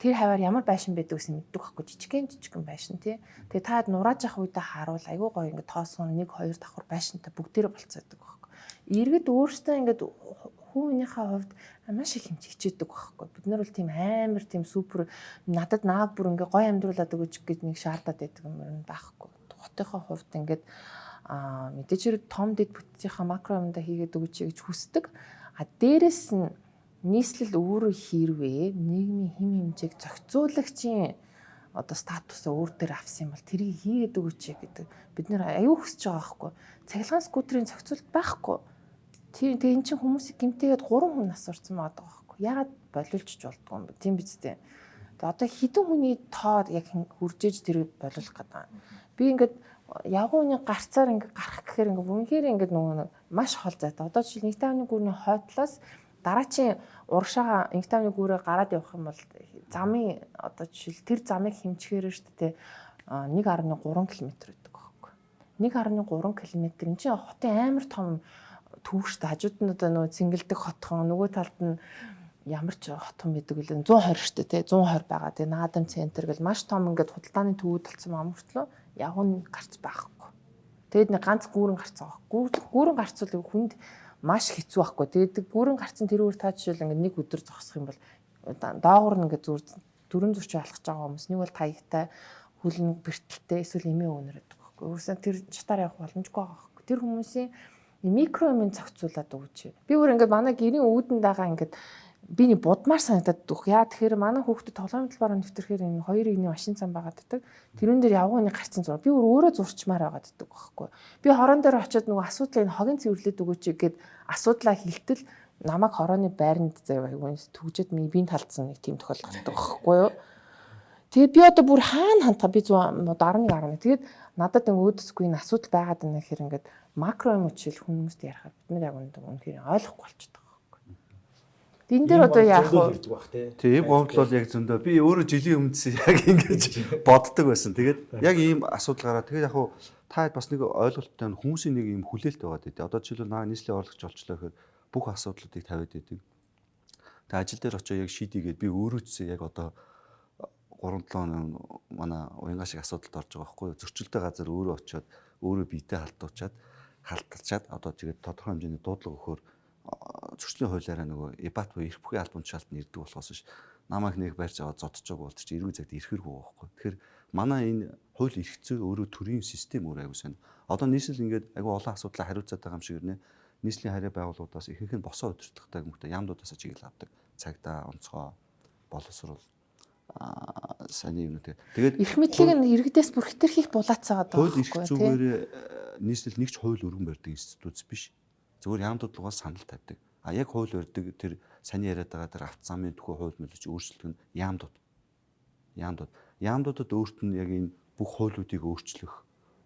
Speaker 2: тэр хаваар ямар байшин байдаг гэсэн мэддэг байхгүй жижигхэн байшин тий. Тэгээ таад нурааж явах үедээ харуул айгүй гоё ингээд тоосгон 1 2 давхар байшинтай бүгдээрээ болцоодаг байхгүй. Иргэд өөрсдөө ингээд Хүүнийхээ хувьд маш их хэмжиж хичээдэг байхгүй. Бид нар бол тийм амар тийм супер надад нааг бүр ингээ гоё амьдруулад өгөөч гэж нэг шаардаад байдаг юм байна байхгүй. Хотынхоо хувьд ингээд мэдээж хэрэг том дэд бүтцийнхаа макро юмдаа хийгээд өгөөч гэж хүсдэг. Дээрэс нь нийслэл өөрөө хэрвээ нийгмийн хэм хэмжээг зохицуулагчийн одоо статусаа өөр төр авсан юм бол тэрийг хийгээд өгөөч гэдэг бид нэр аюу хүсэж байгаа байхгүй. Цахилгаан скутерийн зохицуулт байхгүй. Тэр эн чинь хүмүүсийг гэмтээгээд 3 хүн асуурсан байгаа байхгүй. Ягаад болиулчих болдгоо юм бэ? Тийм биз дээ. Тэгээ одоо хідэн хүний тоо яг хүржээж тэрийг болиулах гэдэг. Би ингээд явган хүний гарцаар ингээд гарах гэхээр ингээд үнэхээр ингээд нөгөө маш хол зайтай. Одоо жишээ нэгтэй амны гүрний хойтлоос дараачийн урагшаага нэгтэй амны гүрээ гараад явах юм бол замын одоо жишээл тэр замыг хэмжихээр шүү дээ 1.3 км гэдэг байхгүй. 1.3 км энэ чинь хотын амар том түүштэй хажууд нь одоо нөгөө цэнгэлдэг хотхон нөгөө талд нь ямар ч хотхон байдаг үлээ 120 штэ тий 120 байгаа. Тэгээ наадам центр гэл маш том ингээд худалдааны төвүүд болсон юм мөртлөө явган гарц байхгүй. Тэгэд нэг ганц гүүрэн гарц байгаа. Гүүрэн гарц бол хүнд маш хэцүү байхгүй. Тэгээд гүүрэн гарцын тэрүүр та жишээл ингээд нэг өдөр зогсох юм бол доогуур нь ингээд зүр дөрөн зурчин алхаж байгаа хүмүүс нэг бол таягтай хүлэн бэртэлтэй эсвэл эмээ өнөр гэдэг байхгүй. Өөрөөсөө тэр чатаар явах боломжгүй байгаа байхгүй. Тэр хүмүүсийн микро юмыг зохицуулаад өгч. Би өөр ингээд манай гэрийн үүдэн дагаа ингээд би нэг будмаар санагдаад дөх. Яа тэгэхээр манай хүүхдэд тоглоомын талбараа нэвтрэхээр энэ 2 игний машин цан байгаа гэдэг. Тэрүүн дээр явганы гарцсан зур. Би өөрөө зурчмаар байгаа гэдэг байхгүй. Би хорон дээр очиод нөгөө асуудлыг энэ хогийн цэвэрлээд өгөөч гэгээд асуудлаа хилтэл намайг хорооны байранд заяа түгжээд биеийн талдсан нэг тийм тохиолдол гардаг байхгүй юу. Тэгээд би одоо бүр хаана хантаа би 11 тэгээд надад нэг өөдөсгүй энэ асуудал байгаад байна гэхээр ингээд макро юм учил хүмүүст ярихад бид нар яг үнэхээр ойлгохгүй болчихдог байхгүй. Энэ дээр одоо яах вэ?
Speaker 5: Тийм гомдол бол яг зөндөө би өөрөө жилийн өмнөс яг ингэж боддог байсан. Тэгээд яг ийм асуудал гараад тэгээд яг хуу та бас нэг ойлголттой хүмүүсийн нэг ийм хүлээлт байгаа гэдэг. Одоо жишээлбэл наа нийслэлийн орлогч болчлоо гэхээр бүх асуудлуудыг тавиад байдаг. Тэгээд ажил дээр очоо яг шийдийгээд би өөрөө ч яг одоо 3-7 хоног манай уянгаа шиг асуудалд орж байгаа байхгүй юу. Зөрчилтэй газар өөрөө очиод өөрөө биетэй халталчаад одоо тэгээд тодорхой хэмжээний дуудлага өгөхөөр зөрчлийн хуулиараа нөгөө ИБАТ буюу эрх бүхий албан тушаалтанд ирдэг болохоос ш намайг нэг барьж аваад зодож байгаа бол чи эрүүл цагт ирэхэрэг байгаа байхгүй. Тэгэхээр манай энэ хууль эрх зүй өөрөө төрийн систем өөр аягүй сайн. Одоо нийслэл ингээд аягүй олон асуудлаа хариуцаад байгаа юм шиг ирнэ. Нийслэлийн харьяа байгууллагуудаас ихэнх нь босоо удирдахтай хүмүүстээ яамдуудаас чиглэл авдаг. Цагдаа, онцгой, боловсрол саний юм үү. Тэгээд
Speaker 2: эрх мэдлийг нь иргэдээс бүр хэтэрхийх булаацаагаад байгаа
Speaker 5: байхгүй. Хууль эрх зүйгээр нийслэл нэг ч хууль өргөн барьдаг институт биш. Зөвхөн яамдуудлаас санал тавьдаг. А яг хууль барьдаг тэр саний яриад байгаа тэр авто замын тухай хууль мөлөж өөрчлөлт нь яамдууд. Яамдуудад өөрт нь яг энэ бүх хуулиудыг өөрчлөх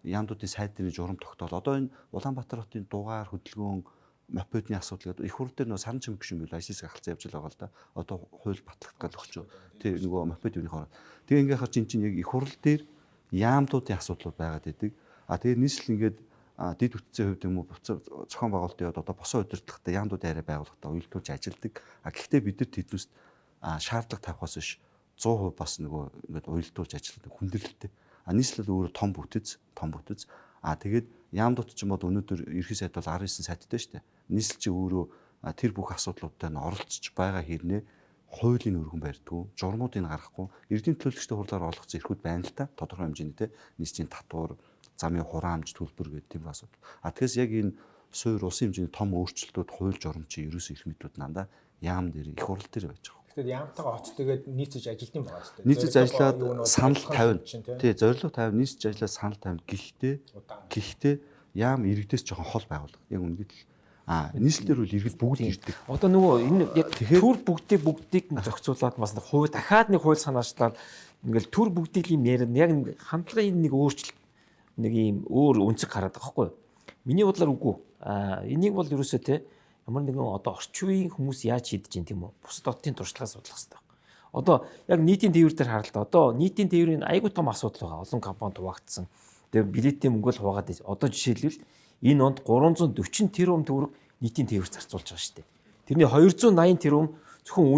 Speaker 5: яамдуудын сайд дээр журам тогтоол. Одоо энэ Улаанбаатар хотын дугаар хөдөлгөөн мопедны асуудал гэдэг их хурд дээр нөө саран чимэг гişүн бил ICC ахалцаа явж байгаа л да. Одоо хууль батлагдах гал өгч. Тэг нөгөө мопед юуны хороо. Тэгээ ингээ хаа чинь яг их хурд дээр яамдуудын асуудлууд байгаад идэг. А тэгээ нийслэл ингээд дид бүтцийн хувьд юм уу зохион байгуулалтын хувьд одоо босоо удирдлагатай яамдуудын арай байгууллагатай уялдуулж ажилладаг. А гэхдээ бид нар тэднээс шаардлага тавихаас биш 100% бас нөгөө ингээд уялдуулж ажилладаг хүндрэлтэй. А нийслэл өөрөө том бүтэц. А тэгээд яамдууд ч юм бол өнөөдөр ерхий сайд бол 19 сайттай шүү дээ. Нийслэл чи өөрөө тэр бүх асуудлуудтай нь оролцож байгаа хэрнээ хуулийн өргөн барьдгүй, журмуудыг гаргахгүй, эрдэнэ төлөөлөгчтэй хурлаар олгоцсон эрхүүд байна л та. Тодорхой хэмжээний те нийслэлийн татвар, замын хураамж, төлбөр гэдэг тийм асуудал. А тэгэхээр яг энэ суур улсын хэмжээний том өөрчлөлтүүд хууль журам чи ерөөсөө эрх мэдлүүд нандаа яам дээр их хурл дээр байж байгаа.
Speaker 1: Тэгэхээр яамтайгаа хоцтойгээд нийцэж ажилтсан байгаа шүү дээ.
Speaker 5: Нийцэж ажиллаад санал тавина. Тий, зорилго тавина, нийцэж ажиллаад санал тавина. Гэхдээ яам иргэдээс жоохон хол байгуулга. Яг үнэгэд л нийслэлээр бол иргэд бүгд ирдэг.
Speaker 3: Одоо нөгөө энэ яг төр бүгдийг зохицуулаад бас хууль дахиад нэг хууль санаачлаад ингээл төр бүгдийг юм яриад яг нэг хандлагын нэг өөрчлөлт нэг юм өөр өнцөг хараад байгаа хгүй. Миний бодлоор үгүй. Энийг бол ерөөсөө те ямар нэгэн одоо орчин үеийн хүмүүс яаж шийдэж чинь тийм үү? Бус дотын туршлагаас судлах хэрэгтэй. Одоо яг нийтийн тээвэр дээр харалтаа. Одоо нийтийн тээврийн айгүй том асуудал байгаа. Олон компанид хуваагдсан. Тэгээ билетийн мөнгө л хуваагаад байна. Одоо жишээлбэл энэ онд 340 тэрбум төгрөг нийтийн тээвэр зарцуулж байгаа шүү дээ. Тэрний 280 тэрбум зөвхөн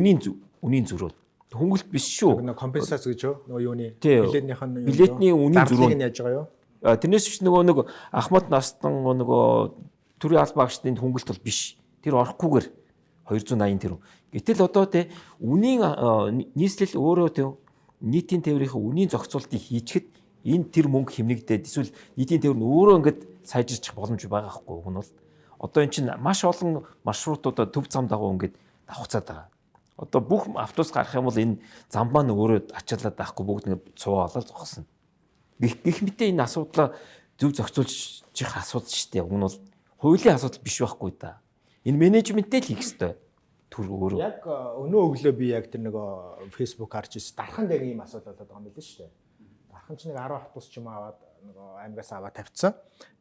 Speaker 3: үнийн зөрөө. Хөнгөлт биш шүү.
Speaker 1: Нөгөө компенсац гэж нөгөө юуны
Speaker 3: билетний үнийн зөрөө
Speaker 1: нь яаж байгаа юу?
Speaker 3: Тэрнээс ч нөгөө нэг Ахмад Настан нөгөө төрийн албаа агчдын хөнгөлт бол биш. Тэр орохгүйгээр 280 тэрбум. Гэтэл одоо тэ үнийн нийслэл өөрөө тэ нийтийн тээврийн үнийн зохицуултыг хийчихэд энэ тэр мөнгө хэмнэгдээд эсвэл нийтийн тээвэр нь өөрөө ингээд сайжирчих боломж байгаа хгүй. Уг нь бол одоо эн чинь маш олон маршрутуудаа төв зам дагуу ингээд давхцаад байгаа. Одоо бүх автобус гарах юм бол энэ зам маань өөрөө ачаалаад байхгүй бүгд ингээд цуваа болоод зогсно. Гэх мэт энэ асуудлаа зөв зохицуулчих асуудал шүү дээ. Уг нь бол хуулийн асуудал биш байхгүй да. Энэ менежменттэй л хийх ёстой. Түр өөрөө.
Speaker 1: Яг өнөө өглөө би яг тэр нөгөө фэйсбુક харж ирсэн. Дархан дээр ийм асуудал болоод байгаа юм билээ шүү дээ. Дархан ч нэг 10 автобус ч юм аваад нөгөө аймагаас аваад тавьцсан.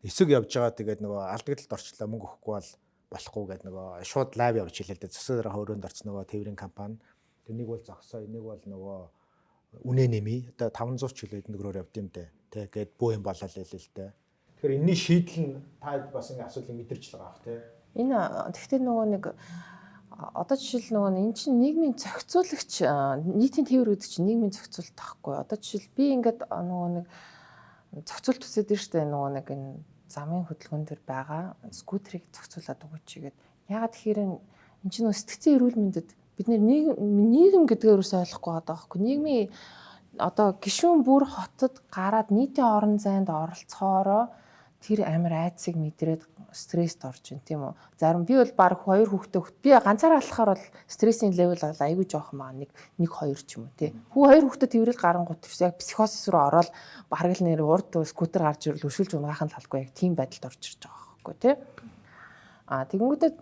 Speaker 1: Эсэг явж байгаа тэгээд нөгөө алдагдлалд орчлоо мөнгө өгөхгүй бол болохгүй гэдэг нөгөө шууд лайв явж хэлээ л дээ. Засаг дарга хөрөөнд орсон нөгөө тээврийн компани. Тэр нэг бол зогсоо, энийг бол нөгөө үнэ нэмий. Одоо 500 ч хөлөөд нөгрөөр явд юм дээ. Тэгээд бөө юм болоо л л дээ. Тэгэхээр энэний шийдэл нь та бас ингэ асуудлыг мэдэрч л байгаа бах тий.
Speaker 2: Энэ тэгтээ нөгөө нэг одоо жишээл нөгөө эн чинь нийгмийн зохицуулагч нийтийн тээвэр гэдэг чинь нийгмийн зохицуулалт таахгүй. Одоо жишээл би ингээд нөгөө нэг зохицуулт үсээд байна штэ нөгөө нэг энэ замын хөдөлгөөн төр байгаа скутерийг зохицуулаад өгөөч гэдэг. Ягаад тэгэхээр эн чинь нөгөө сэтгцэн эрүүл мэндэд бид нийгэм гэдгээр үс ойлгохгүй байгаа байхгүй. Нийгмийн одоо гишүүн бүр хотод гараад нийтийн орон зайд оролцохоороо тэр амар айцыг мэдрээд стресст орж ин тийм үү. Зарим би бол баг 2 хүүхдээ би ганцаараа алхахаар бол стрессийн левел бол айгүй жоохон маа 1 2 ч юм уу тий. Хүү 2 хүүхдээ тэрэл гарангуут яг психоsis руу ороод бараг л нэр урд скутер гарч ирэл өшүүлж унгаахан талгүй яг тийм байдалд орж ирж байгаа байхгүй тий. Тэгэнгүүтээ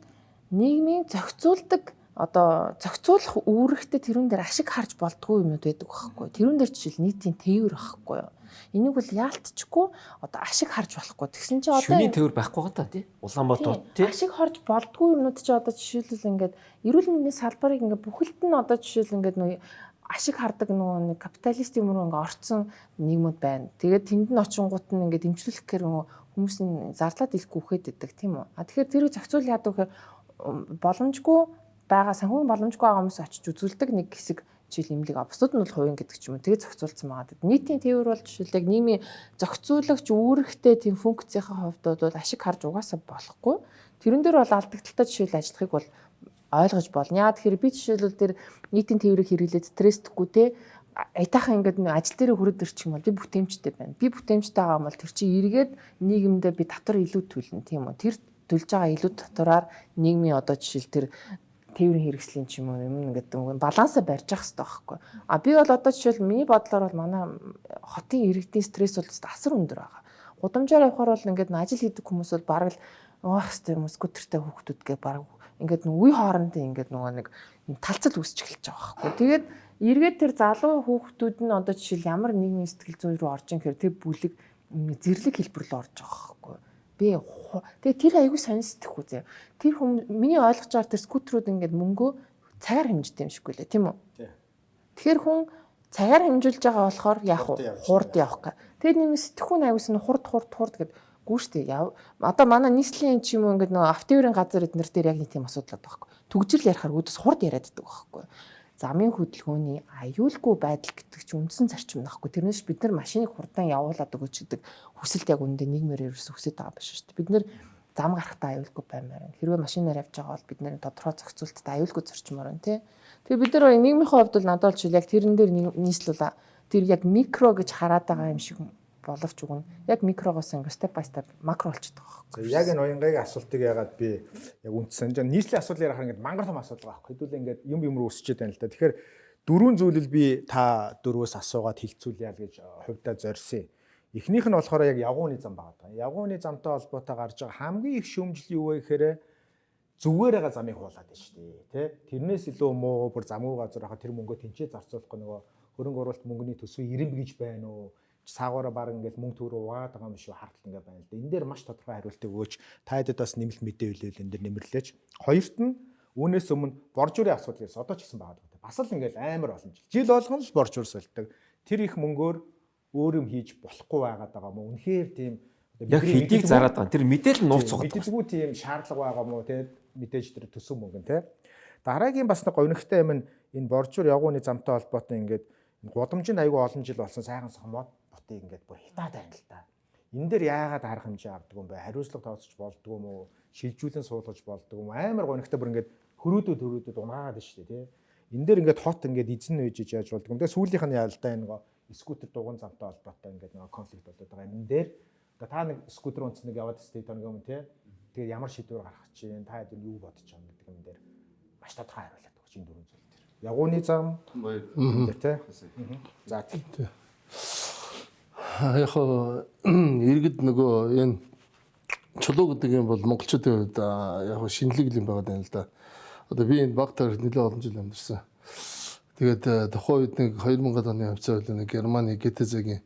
Speaker 2: нийгмийн зохицуулдаг одоо зохицуулах үүрэгтэй тэрүүн дээр ашиг харж болдгоо юмуд байдаг байхгүй. Тэрүүн дээр жишээл нийтийн тээвэр байхгүй юу. Энийг бол яалтчгүй одоо ашиг харж болохгүй. Тэгсэн чинь одоо
Speaker 3: шүний тээвэр байхгүй байгаа та тий. Улаанбаатар тий.
Speaker 2: Ашиг харж болдгоо юмуд чи одоо жишээлбэл ингээд эрүүл мэндийн салбарыг ингээд бүхэлд нь одоо жишээл ингээд нөө ашиг хардаг нөгөө нэг капиталист юм руу ингээд орцсон нийгмүүд байна. Тэгээд тэнд нь очингууд нь ингээд дэмжлүүлэх гэр хүмүүс нь зарлаад илэхгүй үхээд идэг тийм үү. Тэгэхээр тэрийг зохицуул яадаг гэхээр боломжгүй байгаа санхүүгийн боломжгүй байгаа хүмүүс очиж үзүүлдэг нэг хэсэг жишээл имлэг бусдад нь бол хувийн гэдэг ч юм уу тэгээ зохицуулсан байгаа. Нийтийн тээвэр бол жишээл яг нийгмийн зохицуулагч үүрэгтэй тийм функцийнхаа хувьд бол ашиг харж угаасаа болохгүй. Тэрэн дээр бол алдагдaltaй жишээл ажиллахыг бол ойлгож болно. Яа тэгэхээр би жишээлбэл тэр нийтийн тээврийг хэрэглээд стресстгүй те айтаахан ингээд ажил дээр хүрээд ирчих юм бол би бүтээмжтэй байна. Би бүтээмжтэй байгаа юм бол тэр чинь эргээд нийгэмдээ би татвар илүү төлнө тийм үү. Тэр төлж байгаа илүү татвараар нийгмийн одоо жишээл тэр тээврийн хэрэгслийн ч юм уу юм ингээд балансаа барьж явах хэрэгтэй байхгүй. Би бол одоо жишээл миний бодлоор бол манай хотын иргэдийн стресс бол асар өндөр байгаа. Гудамжаар явхаар бол ингээд ажил хийдэг хүмүүс бол бараг л уах хэрэгтэй юм скутертэй хүүхдүүдгээ бараг ингээд үе хоорондын ингээд нөгөө нэг талцал үүсч эхэлж байгаа байхгүй. Тэгээд эргээд тэр залуу хүүхдүүд нь одоо жишээл ямар нийгмийн сэтгэл зүйн рүү орж ирэх тэр бүлэг зэрлэг хэлбэр рүү орж байгаа байхгүй. Тэгээ тэр аягүй сонирсдаггүй зэ. Тэр хүмүүс миний ойлгож байгаа тэр скутерүүд ингээд мөнгөө цагаар хэмждэг юм шиггүй лээ тийм үү? Тэгэхээр хүн цагаар хэмжүүлж байгаа болохоор яах вэ? Хурд явах гэ. Тэгээд нэмээ сэтгхүүн аяgus нь хурд гэдэг гүү штэ. Одоо манай нийслэлийн ч юм уу ингээд нөгөө автовэрийн газар эднэр дээр яг нэг тийм асуудал байгаа байхгүй. Түгжил ярихаар үүдээс хурд яриад байдаг байхгүй. Замын хөдөлгөөний аюулгүй байдал гэдэг чинь үндсэн зарчим нөхгүй. Тэрнээс бид нар машиныг хурдан явуулаад өгөөч гэдэг хүсэлт яг үндэ нийгмээр ерөөсө хүсэж байгаа биш шүү дээ. Бид нэр зам гарахтаа аюулгүй баймаар. Хэрвээ машинаар явж байгаа бол бид нэр тодорхой зохицуултад аюулгүй зарчмаар байна тий. Тэгээ бид нар нийгмийнхээ хувьд бол надад ч яг тэрэн дээр нийслүүлээ. Тэр яг микро гэж хараад байгаа юм шиг боловч үгүй. Яг микрогоос ингээ степ бай степ макро болчиход байгаа байхгүй.
Speaker 1: Яг энэ уянгагийн асуултыг яагаад би яг үндсэн. Нийслэлийн асуудал ярих ингээд мангар том асуудал байгаа байхгүй. Хэдүүл ингээд юм руу өсчихэд байна л да. Тэгэхээр дөрвөн зүйлэл би та дөрвөөс асуугаад хилцүүлъя л гэж хувьдаа зорьсон. Эхнийх нь болохоор яг явгууны зам байгаа. Явгууны замтай холбоотой гарч байгаа хамгийн их шүүмжил юу вэ гэхээр зүгээр байгаа замыг хуулаад байна шүү дээ. Тэ? Тэрнээс илүү муу бүр замгүй газар хаа тэр мөнгөө тэнцээ зарцуулахгүй нөгөө хөрөнгө оруулалт мөнгөний төсвийг ирэмб гэж байна уу? Саагаараа баг ингээд мөнгө төгрөг угаад байгаа юм шиг хартал ингээд байна л да. Энэ дээр маш тодорхой хариултыг өгөөч. Та хэдэд бас нэмэлт мэдээ хэлээл энэ дээр нэмэрлээч. Хоёрт нь үүнээс өмнө боржуурын асуудал гэсэн одоо ч гэсэн байгаа гэдэг. Бас л ингээд амар олон жил болгоно л боржуур сольдог. Тэр их мөнгөөр өөр юм хийж болохгүй байгаад байгаа юм уу? Үнэхээр тийм
Speaker 3: яг хэдийг зараад байгаа. Тэр мэдээлэл нууц сугаад байгаа.
Speaker 1: Мэдээлгүй тийм шаардлага байгаа юм уу те? Мэдээж тэр төсөв мөнгө те. Дараагийн бас нэг гонигтай юм нь энэ боржуур явгууны замтай холбоотой ингээд гудамжинд аягүй олон жил болсон сайхан сохмоод бутыг ингээд бүр хятад байна л та. Энэ дээр яагаад харах хэмжээ авдаг юм бэ? Хариуцлага тооцож болдгоо юм уу? Шилжүүлэн суулгаж болдгоо юм уу? Амар гонигтай бүр ингээд хөрөөдөд унаагаад шүү дээ тий. Энэ дээр ингээд хот ингээд эзэн үйж яаж болдог юм. Тэгээ сүүлийнх нь ялдаа энэ скутер дугуйн замтай холбоотой ингээд нэг конфликт болоод байгаа. Энэ дээр ингээ та нэг скутер унц нэг яваад сте тоног юм тий. Тэгээ ямар шийдвэр гаргах чинь та хэд юу бодож байгаа гэдэг юм дээр маш тодорхой хариулаад өгч энэ дөрвөн зүйл дээр. Ягууны зам баяр тий. За тий.
Speaker 4: Яг иргэд нөгөө энэ чулуу гэдэг юм бол монголчуудын хувьд яг шинэлэг юм байгаа юм л да. Одоо би энэ багтаар нэлээд олон жил амьдарсан. Тэгээд тухайн үед нэг 2000 оны хавцаа үйл нэг Германы ГТЗ-гийн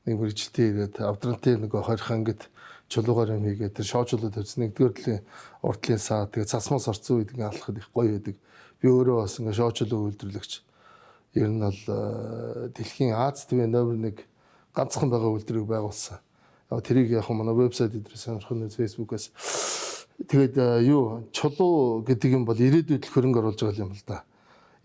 Speaker 4: нэг мэрэгчлээ ирээд авдрантын нөгөө 20 хангад чулуугаар юм хийгээд тэр шоочулууд тавьсан нэгдүгээр төлөв уртлын саа тэгээд цасмаас орцсон үед ингээ алхахад их гоё байдаг. Би өөрөө бас ингээ шоочулуу үйлдвэрлэгч. Ер нь бол дэлхийн Аз твийн номер 1 ганцхан байгаа үйлдвэрийг байгуулсан. Тэрийг яг манай вебсайт дээр сонирхол фэйсбүүкээс тэгээд юу чулуу гэдэг юм бол ирээдүйд хөрөнгө оруулж байгаа юм л да.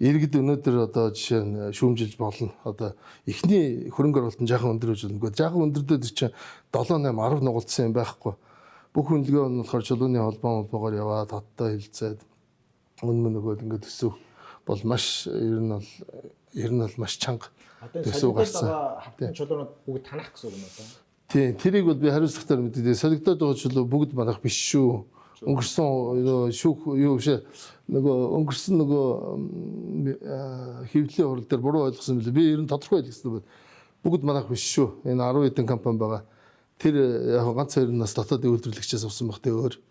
Speaker 4: Иргэд өнөөдөр одоо жишээ нь шүүмжилж болно. Одоо эхний хөрөнгө оруулалт нь жаахан өндөр гэж байна. Жаахан өндөрдөө чинь 7 8 10 нугалдсан юм байхгүй. Бүх үнэлгээ нь болохоор чулууны холбоогоор яваад хоттой хилцээд өнө нөгөөд ингээд төсөв бол маш ер нь бол маш чанга төсөв гарсан.
Speaker 1: Хавтан чулуунууд бүгд танах гэсэн үг юм байна.
Speaker 4: Тийм, тэрийг бол би хариуцлагатаар мэдээ. Солигдоод байгаа чулуу бүгд манайх биш шүү. Өнгөрсөн шүүх юу биш нөгөө өнгөрсөн нөгөө хэвлэлийн хурал дээр буруу ойлгосон билээ. Би ер нь тодорхой ойлгосон байна. Бүгд манайх биш шүү. Энэ 10 хэдэн компани байгаа. Тэр яг ганц хоёр нас дотоод үйлдвэрлэгчээс авсан баг тэ өөр.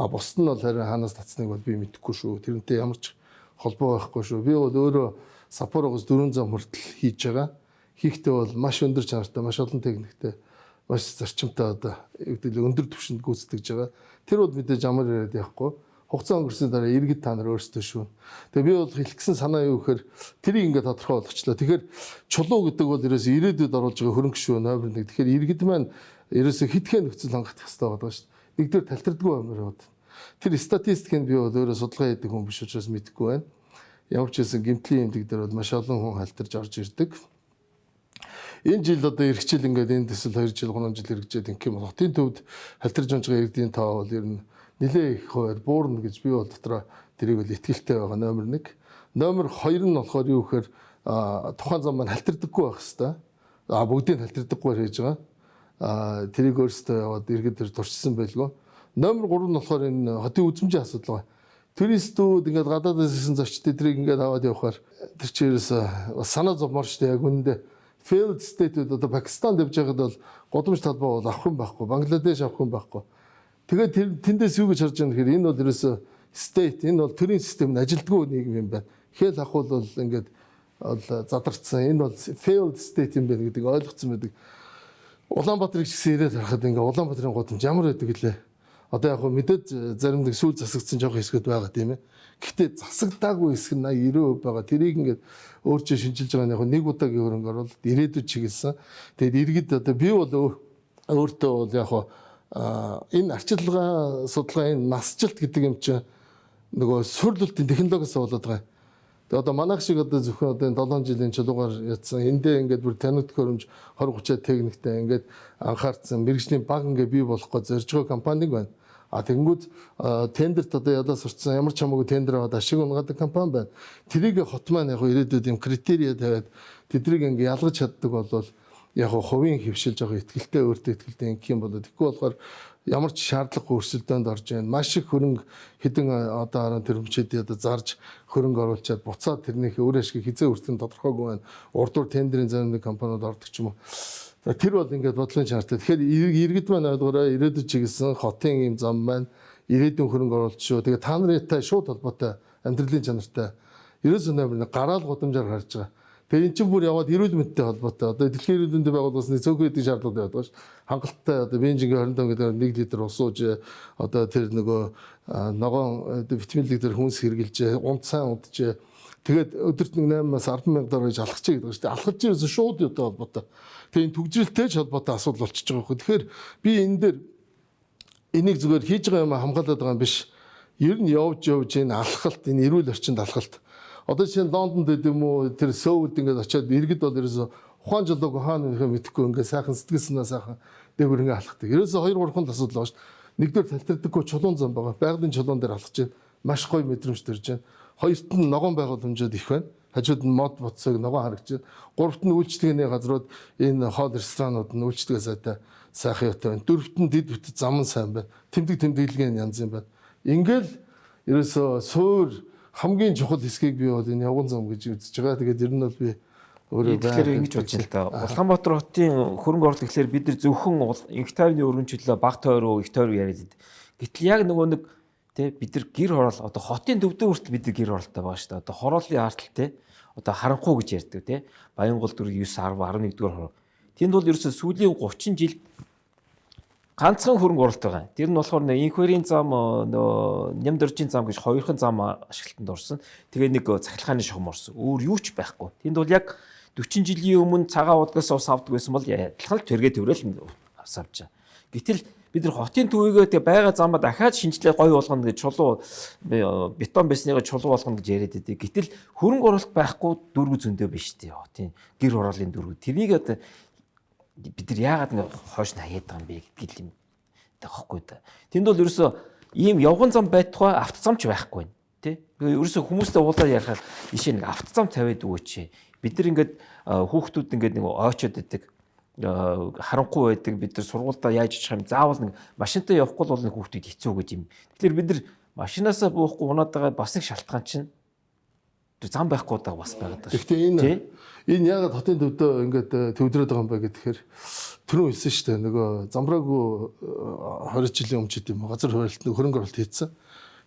Speaker 4: Бусд нь бол харин хаанаас татсныг бол би мэдэхгүй шүү. Тэрнтэй ямар ч холбоо байхгүй шүү. Би бол өөрөө Сапорогоос 4 зам хүртэл хийж байгаа. Хийхдээ бол маш өндөр чанартай, маш олон техниктэй, маш зарчимтай одоо өндөр түвшинд гүйцэтгэж байгаа. Тэр бол мэдээж амар яриад явахгүй. Хугацаа өнгөрсөний дараа иргэд та нар өөрсдөө шүү. Тэгээ би бол хэлэх гэсэн санаа юу гэхээр тэрийг ингээд тодорхой болгочлаа. Тэгэхээр чулуу гэдэг бол ерөөсөө ирээдүйд оруулж байгаа хөрөнгө шүү номер 1. Тэгэхээр иргэд маань ерөөсөө хитгэн нөхцөл хангах хэрэгтэй байгаа шүү. Нэгдүгээр талтардгүй амир яваад. Тэр статистикийг би бол өөрөө судалгаа хийдэг хүн биш учраас мэдэхгүй байна. Ямар ч хэсэн гэмтлийн эмдэг дээр бол маш олон хүн халтарж орж ирдэг. Энэ жил одоо эргэжил ингээд энэ төсөл 2 жил 3 жил эргэжээд ингэх юм бол хотын төвд халтарж онж байгаа иргэдийн тоо бол ер нь нэлээ их хуваар буурна гэж би бол дотроо тэрийг бол итгэлтэй байгаа номер 1. Номер 2 нь болохоор юу гэхээр тухайн зам маань халтардаггүй байх хэвээр. Бүгдийг халтардаггүйгээр хийж байгаа. Тэрийг өөрсдөө яваад иргэд төр туршсан байлгүй. Номер 3 нь болохоор энэ хотын үзмжийн асуудал байна. Туристүүд ингээд гадаадаас ирсэн зочд тэдрийг ингээд аваад явахаар тэр чирээс санаа зовмор штэ яг үнэндээ failed state-үүд одоо Пакистанд явж байгаад бол годомж талбай бол авах юм байхгүй, Бангладеш авах юм байхгүй. Тэгээд тэндээс юу гэж харж байгаа юм гэхээр энэ бол ерөөсөө state, энэ бол төрийн систем нь ажилдгүй нийгэм юм байна. Хэл ахуул бол ингээд задарцсан. Энэ бол failed state юм байна гэдгийг ойлгоцсон байдаг. Улаанбаатарыг ч гэсэн ирээд харахад ингээд Улаанбаатарын годомж ямар байдаг гэлээ. Одоо яг мэдээд зарим нэг сүүл засагдсан жоох хэсгүүд байгаа тийм ээ. Гэхдээ засагдаагүй хэсэг нь 90% байгаа. Тэрийг ингээд өөрчөө шинжилж байгаа нь яг нэг удаагийн хөрөнгө оруулалт ирээдүйд чиглэсэн. Тэгээд иргэд одоо би бол өөртөө бол яг энэ арчилгаа судалгаа энэ насжилт гэдэг юм чинь нөгөө сүрлэлтийн технологиос болоод байгаа. Тэгээд одоо манайх шиг одоо зөвхөн одоо 7 жилийн чулуугаар ядсан эндээ ингээд бүр танигд хөрөмж 20-30 техниктэй ингээд анхаарсан мэрэгжлийн баг ингээд бий болох гэж зорж байгаа компани байна. Тэгэнгүүт тендерт одоо ядаа сурцсан ямар ч хамаагүй тендер аваад ашиг унгадаг компани байна. Тэрийг хот маань яг ирээдүйд юм критерий тавиад тэдрийг ингээд ялгаж чаддаг бол яг хувийн хөвшил жоохон ихтгэлтэй өөртөө ихтгэлтэй ингэх юм болоо тэгэхгүй болохоор ямар ч шаардлагагүй өрсөлдөөнд орж байна. Маш их хөрөнгө хэдэн одоо 10 тэрбумчид одоо зарж хөрөнгө оруулчаад буцаад тэрнийхээ үр ашиг хизээ өртөн тодорхойгүй байна. Урдуур тендерийн зарим нэг компаниуд ордог ч юм уу. Тэр бол ингээд бодлогын чанартай. Тэгэхээр иргэд маань ойлгоорой ирээдүйд чиглэсэн хотын юм зам маань ирээдүйн хөрөнгө оруулалт шүү. Тэгээ та нартай шууд холбоотой амьдралын чанартай. Ерөөсөө нэмэр гараал гудамжаар гарч байгаа. Тэгээ эн чинь бүр яваад эрүүл мэндтэй холбоотой. Одоо дэлхийн эрүүл мэндийн байгууллагаас цөөхөн эдийн шаардлага байдаг шүү. Хангалттай одоо бензингийн 25 гэдэг 1 литр ус ууж одоо тэр нөгөө ногоон витаминлэг дээр хүнс хэрглэж, унт сайн унтж тэгээд өдөрт нэг 8-аас 10,000 доллар гэж алхаж байгаа гэдэг шүү. Алхаж ирсэн шууд өдөө холбоотой. Тэгээ энэ түгжрэлтэй ч холбоотой асуудал болчихж байгаа хөө. Тэгэхээр би энэ дээр энийг зүгээр хийж байгаа юм хамгаалаад байгаа юм биш. Ер нь явж энэ алхалт, энэ эрүүл орчинд алхалт. Одоо чинь Лондонд гэдэг юм уу тэр Сөүлд ингээд очиод иргэд бол ерөөсө ухаан жолоог хаана нөхөө мэдхгүй ингээд сайхан сэтгэл санаа сайхан дээгүүр ингээд алхдаг. Ерөөсө 2 3 асуудал байгаа шүү. Нэгдүгээр талтардаггүй чулуун зам байгаа. Байгалийн чулуун дээр алхаж байна. маш гоё мэдрэмж төрж байна. Хоёрт нь ногоон байгууламжууд их байна. Хажууд нь мод боцсог ногоон харагдж байна. Гуравт нь үйлчлэгээний газрууд энэ хоол ресторанууд нь үйлчлэгээ сайтай сайхан юутай байна. Дөрөвт нь дэд бүтэц зам нь сайн байна. Тэмдэг тэмдэглэгийн янз юм байна. Ингээл ерөөсөө суур хамгийн чухал хэсгийг би бол энэ явган зам гэж үзэж байгаа. Тэгээд ер нь бол би өөрөө
Speaker 3: Тэгэхээр ингэж бодож байна л да. Улаанбаатар хотын хөрөнгө оруулалт гэхэлэр бид нар зөвхөн инх тойрны өргөнчлөө баг тойроо их тойроо яриад байд. Гэтэл яг нөгөө нэг тий бид нар гэр хороол одоо хотын төвдөө хүртэл бид нар гэр хороолтой байгаа шүү дээ. Одоо хорооллын артал тий одоо харанхуй гэж ярьдаг тий Баянгол дүр 9 10 11 дугаар хороо. Тэнд бол ерөөсөө сүүлийн 30 жил ганцхан хөрөнгө оруулалт байгаа. Тэр нь болохоор инхвэрийн зам нямдоржийн зам гэж хоёрхан зам ашиглалтанд орсон. Тэгээ нэг цахилгааны шугам орсон. Өөр юу ч байхгүй. Тэнд бол яг 40 жилийн өмнө цагаан удгаас ус авдаг байсан бол адилхан л тэргээ тэрэл авч байгаа. Гэтэл бид нар хотын төвийгөө тэгээ байгаа замаа дахиад шинжилээ гоё болгоно гэж чулуу бетон байсныгаа чулуу болгоно гэж яриад байдаг. Гэтэл хөрөнгө оруулалт байхгүй дөрвө зөндөө биш тий хотын гэр хорооллын дөрвө. Тэрийг одоо бид нар яагаад ингэ хойш нь хаяад байгаа юм бэ гэдэг юм таахгүй да. Тэнд бол ерөөсөө ийм явган зам байтугай автозам ч байхгүй байна тий. Ерөөсөө хүмүүстэй уулзаад ярихаар жишээ нэг автозам тавиад өгөөч. Бид нар ингээд хүүхдүүд ингээд нэг ойчод идэг харанхуй байдаг бид нар сургуультай яаж очих юм заавал нэг машинтай явахгүй бол нэг хүүхдүүд хэцүү гэж юм. Тэгэхээр бид нар машинаасаа буухгүй унаад байгаа бас нэг шалтгаан чинь зам байхгүй даа бас байгаад байна.
Speaker 4: Гэхдээ энэ яагаад хотын төвдөө ингээд төвдрээд байгаа юм бэ гэхээр түрүү хэлсэн шүү дээ. Нөгөө замбраагүй 20 жилийн өмнө ч гэдэм газар хуваарлт хөрөнгө оруулалт хийцэн.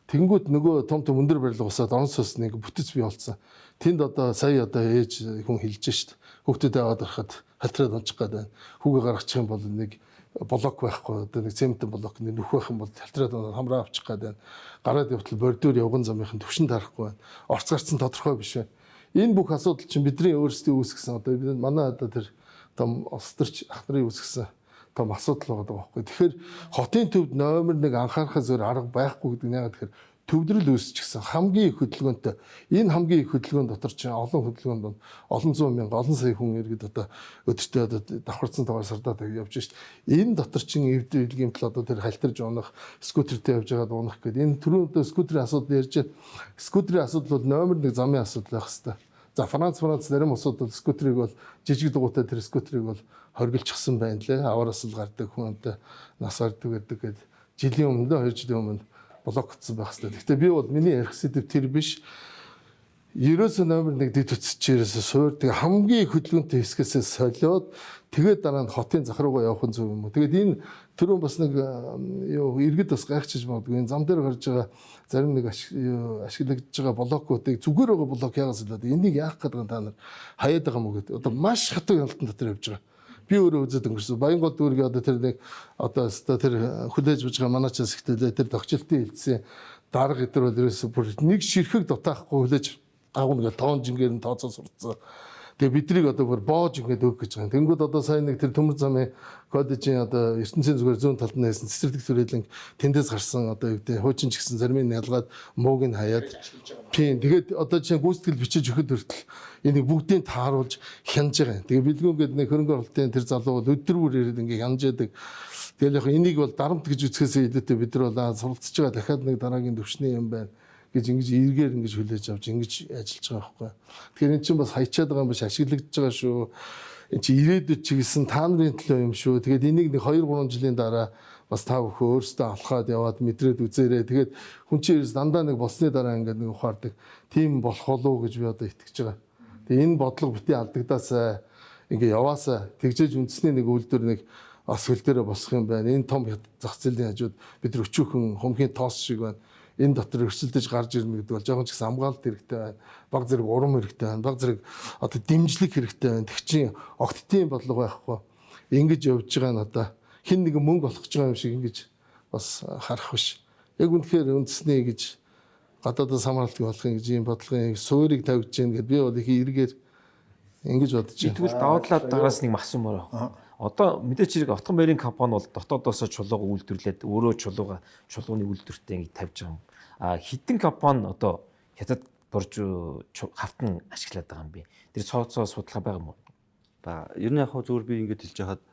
Speaker 4: Тэнгүүд нөгөө том том өндөр барилга усаад орон сууц нэг бүтэц бий болсон. Тэнд одоо сая одоо ээж хүн хэлж шүү дээ. Хүүхдүүд аваад ороход халтраад унчих гээд байна. Хүүгээ гаргачих юм бол нэг блок байхгүй одоо нэг цементэн блок нэг нөх байх юм бол халтраад хамраа авчих гээд байна. Гараад явтал бордоор явган замынхын төвшин тарахгүй байна. Орц гарцсан тодорхой биш байна. Энэ бүх асуудал чинь бидний өөрсдөө үүсгэсэн одоо манай одоо тэр том олстөрч ах нарын үүсгэсэн том асуудал байгаа байхгүй. Тэгэхээр хотын төвд номер 1 анхаарахаас өөр арга байхгүй гэдэг нь яагаад тэгэхээр төвдрөл үүсчихсэн хамгийн их хөдөлгөөнтэй энэ хамгийн их хөдөлгөөн дотор чинь олон хөдөлгөөнд олон зуун мянга олон сая хүн иргэд одоо өдөртөө одоо давхарцсан таваар сардаад явж шít. Энэ дотор чинь эвдэлгийн тал одоо тэр халтарж унах скутертэй явж байгаад унах гэдэг энэ түрүүн скутерийн асуудал ярьж байна. Скутерийн асуудал бол номер 1 замын асуудал байх хэвээр. За Франц зарим улсууд бол скутерийг бол жижиг дугуйтай тэр скутерийг бол хоригдчихсан байна лээ. Аваараас л гардаг хүн амтай нас гардаг гэдэг гээд жилийн өмнө 2 жилийн өмнө блокцсон байх хэрэгтэй. Гэхдээ би бол миний ярих сэдв тэр биш. Ерөөсөө номер 1 дэд үтсчээрээс суур тэг хамгийн их хөдөлгөөнтэй хэсгээсээ солиод тэгээд дараа нь хотын зах руугаа явах нь зөв юм уу. Тэгээд энэ түрүүн бас нэг иргэд бас гайхчихж магадгүй. Энэ зам дээр гарч байгаа зарим нэг ашиглагдж байгаа блокуудыг зүгээр байгаа блок ягаас л энийг яах гэдэг нь та нар хаяад байгаа юм уу гэдэг. Одоо маш хатуу ялтан дотор явж байгаа. Би өөрөө үзээд өнгөрсөн. Баянгол дүүргийн одоо тэр нэг одоо тэр хүлээж бэж байгаа манайчаас ихтэй тэр тогтчлтын хэлсэн дарга гэдэр бол ерөөсөө бүр нэг ширхэг дутаахгүй хүлээж агуунгаа тоон жингээр нь тооцоо сурцсан. Тэгээ бидрийг одоо бүр боож ингээд өг гэж байгаа. Тэнгүүд одоо сайн нэг тэр төмөр замын коллежийн одоо ертөнцийн зүгээр зүүн талд нь байсан цэцэрлэг төрөлн тэндээс гарсан одоо юу гэдэг хуучин ч гэсэн зарим нь ялгаад мууг нь хаяад тийм тэгээд одоо чинь гүйцэтгэл бичиж өгөхөд хүртэл энийг бүгдийг тааруулж хянаж байгаа. Тэгээ бэлгүүгээд нэг хөрөнгө оруулалтын тэр залуу бол өдөр бүр ирээд ингээд хянаж яадаг. Тэгэл яг энийг бол дарамт гэж үзэхээс илүүтэй бид нар бол суралцж байгаа дахиад нэг дараагийн төвшний юм байна гэж ингэж эргээр ингэж хүлээж авч ингэж ажиллаж байгаа байхгүй. Тэгэхээр эн чинь бас хайчаад байгаа юм биш ашиглагдж байгаа шүү. Эн чинь ирээдүйд чиглэсэн та нарын төлөө юм шүү. Тэгээд энийг нэг 2 3 жилийн дараа бас та бүхэн өөрсдөө алхаад яваад мэдрээд үзээрэй. Тэгээд хүн чинь дандаа нэг болсны дараа ингээд нэг ухаардаг. Тийм болох болов гэж би одоо итгэж байгаа. Тэгээд энэ бодлого бити алдагдаасаа ингээд яваасаа тэгжээж үндэсний нэг үйлдвэр нэг бас хөл дээрээ босох юм байна. Энэ том зах зээлийн хажууд бид нар өчүүхэн хумхийн тоос шиг байна. Энэ дотор өрсөлдөж гарч ирнэ гэдэг бол жоохон ч гэсэн хамгаалалт хэрэгтэй байна. Баг зэрэг урам хэрэгтэй байна. Баг зэрэг одоо дэмжлэг хэрэгтэй байна. Тэг чинь огтдын бодлого байхгүй. Ингэж явж байгаа нь одоо хин нэгэн мөнгө олох гэж байгаа юм шиг ингэж бас харах биш. Яг үнэхээр үндэсний гэж гадаадаас хамгаалалт болохын гэж ийм бодлогын суурийг тавьж гин гэд би бол их эргээр ингэж бодож байна.
Speaker 3: Тэгвэл даваадлаад дараас нэг масан мөр байна. Одоо мэдээч хэрэг отгон байрын компани бол дотоодоос чулууга үйлдвэрлээд өөрөө чулууны үйлдвэртэй ингэ тавьж байгаа юм. Хэдэн компани одоо хятад борж хавтан ашиглаад байгаа юм бэ? Тэр цооцоо судалгаа байгаа юм уу?
Speaker 5: Ер нь яг зүгээр би ингэж хэлж хахад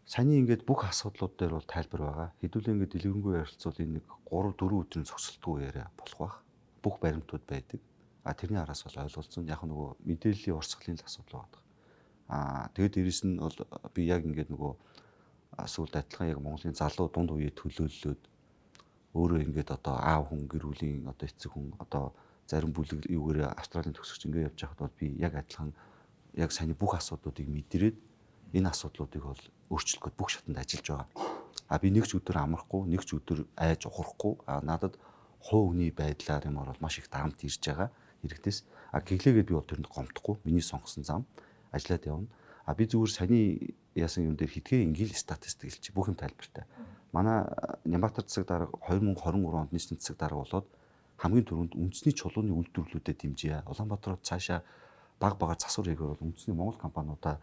Speaker 5: Саний ингээд бүх асуудлууд дээр бол тайлбар байгаа. Хэдүүлээ ингээд дэлгэрэнгүй ярилцвал энэ нэг 3-4 өдрийн зогсолтгүй яриа болох байх. Бүх баримтууд байдаг. Тэрний араас бол ойлгуулсан. Яг нөгөө мэдээллийн урсгалын л асуудал байгаа. Тэгээд дээрэс нь бол би яг ингээд нөгөө сүүлд адилхан яг Монголын залуу дунд үеэ төлөөллөөд өөрөө ингээд одоо аав хүн гэр бүлийн одоо эцэг хүн одоо зарим бүлэг юугээр Австралийн төгсөгч ингээд явж байхад бол би яг адилхан яг саний бүх асуудлуудыг мэдрээд энэ асуудлуудыг бол өөрчлөх гээд бүх шатанд ажиллаж байгаа. Би нэг ч өдөр амрахгүй, нэг ч өдөр айж ухрахгүй. Надад хувь хүний байдлаар юм орол маш их даамт ирж байгаа хэрэгтээс. Гэглээгээд би бол тэрэнд гомдохгүй. Миний сонгосон зам ажиллаад явна. Би зүгээр саний яасан юм дээр хитгэн ингээл статистик хэлчих бүх юм тайлбартай. Манай Нямбатар засаг дарга 2023 онд нийслэлийн засаг дарга болоод хамгийн түрүүнд үндэсний чулууны үйлдвэрлэлүүдэд дэмжийе. Улаанбаатар хотод цаашаа баг багаар засвар хийгээр бол үндэсний Монгол компаниудаа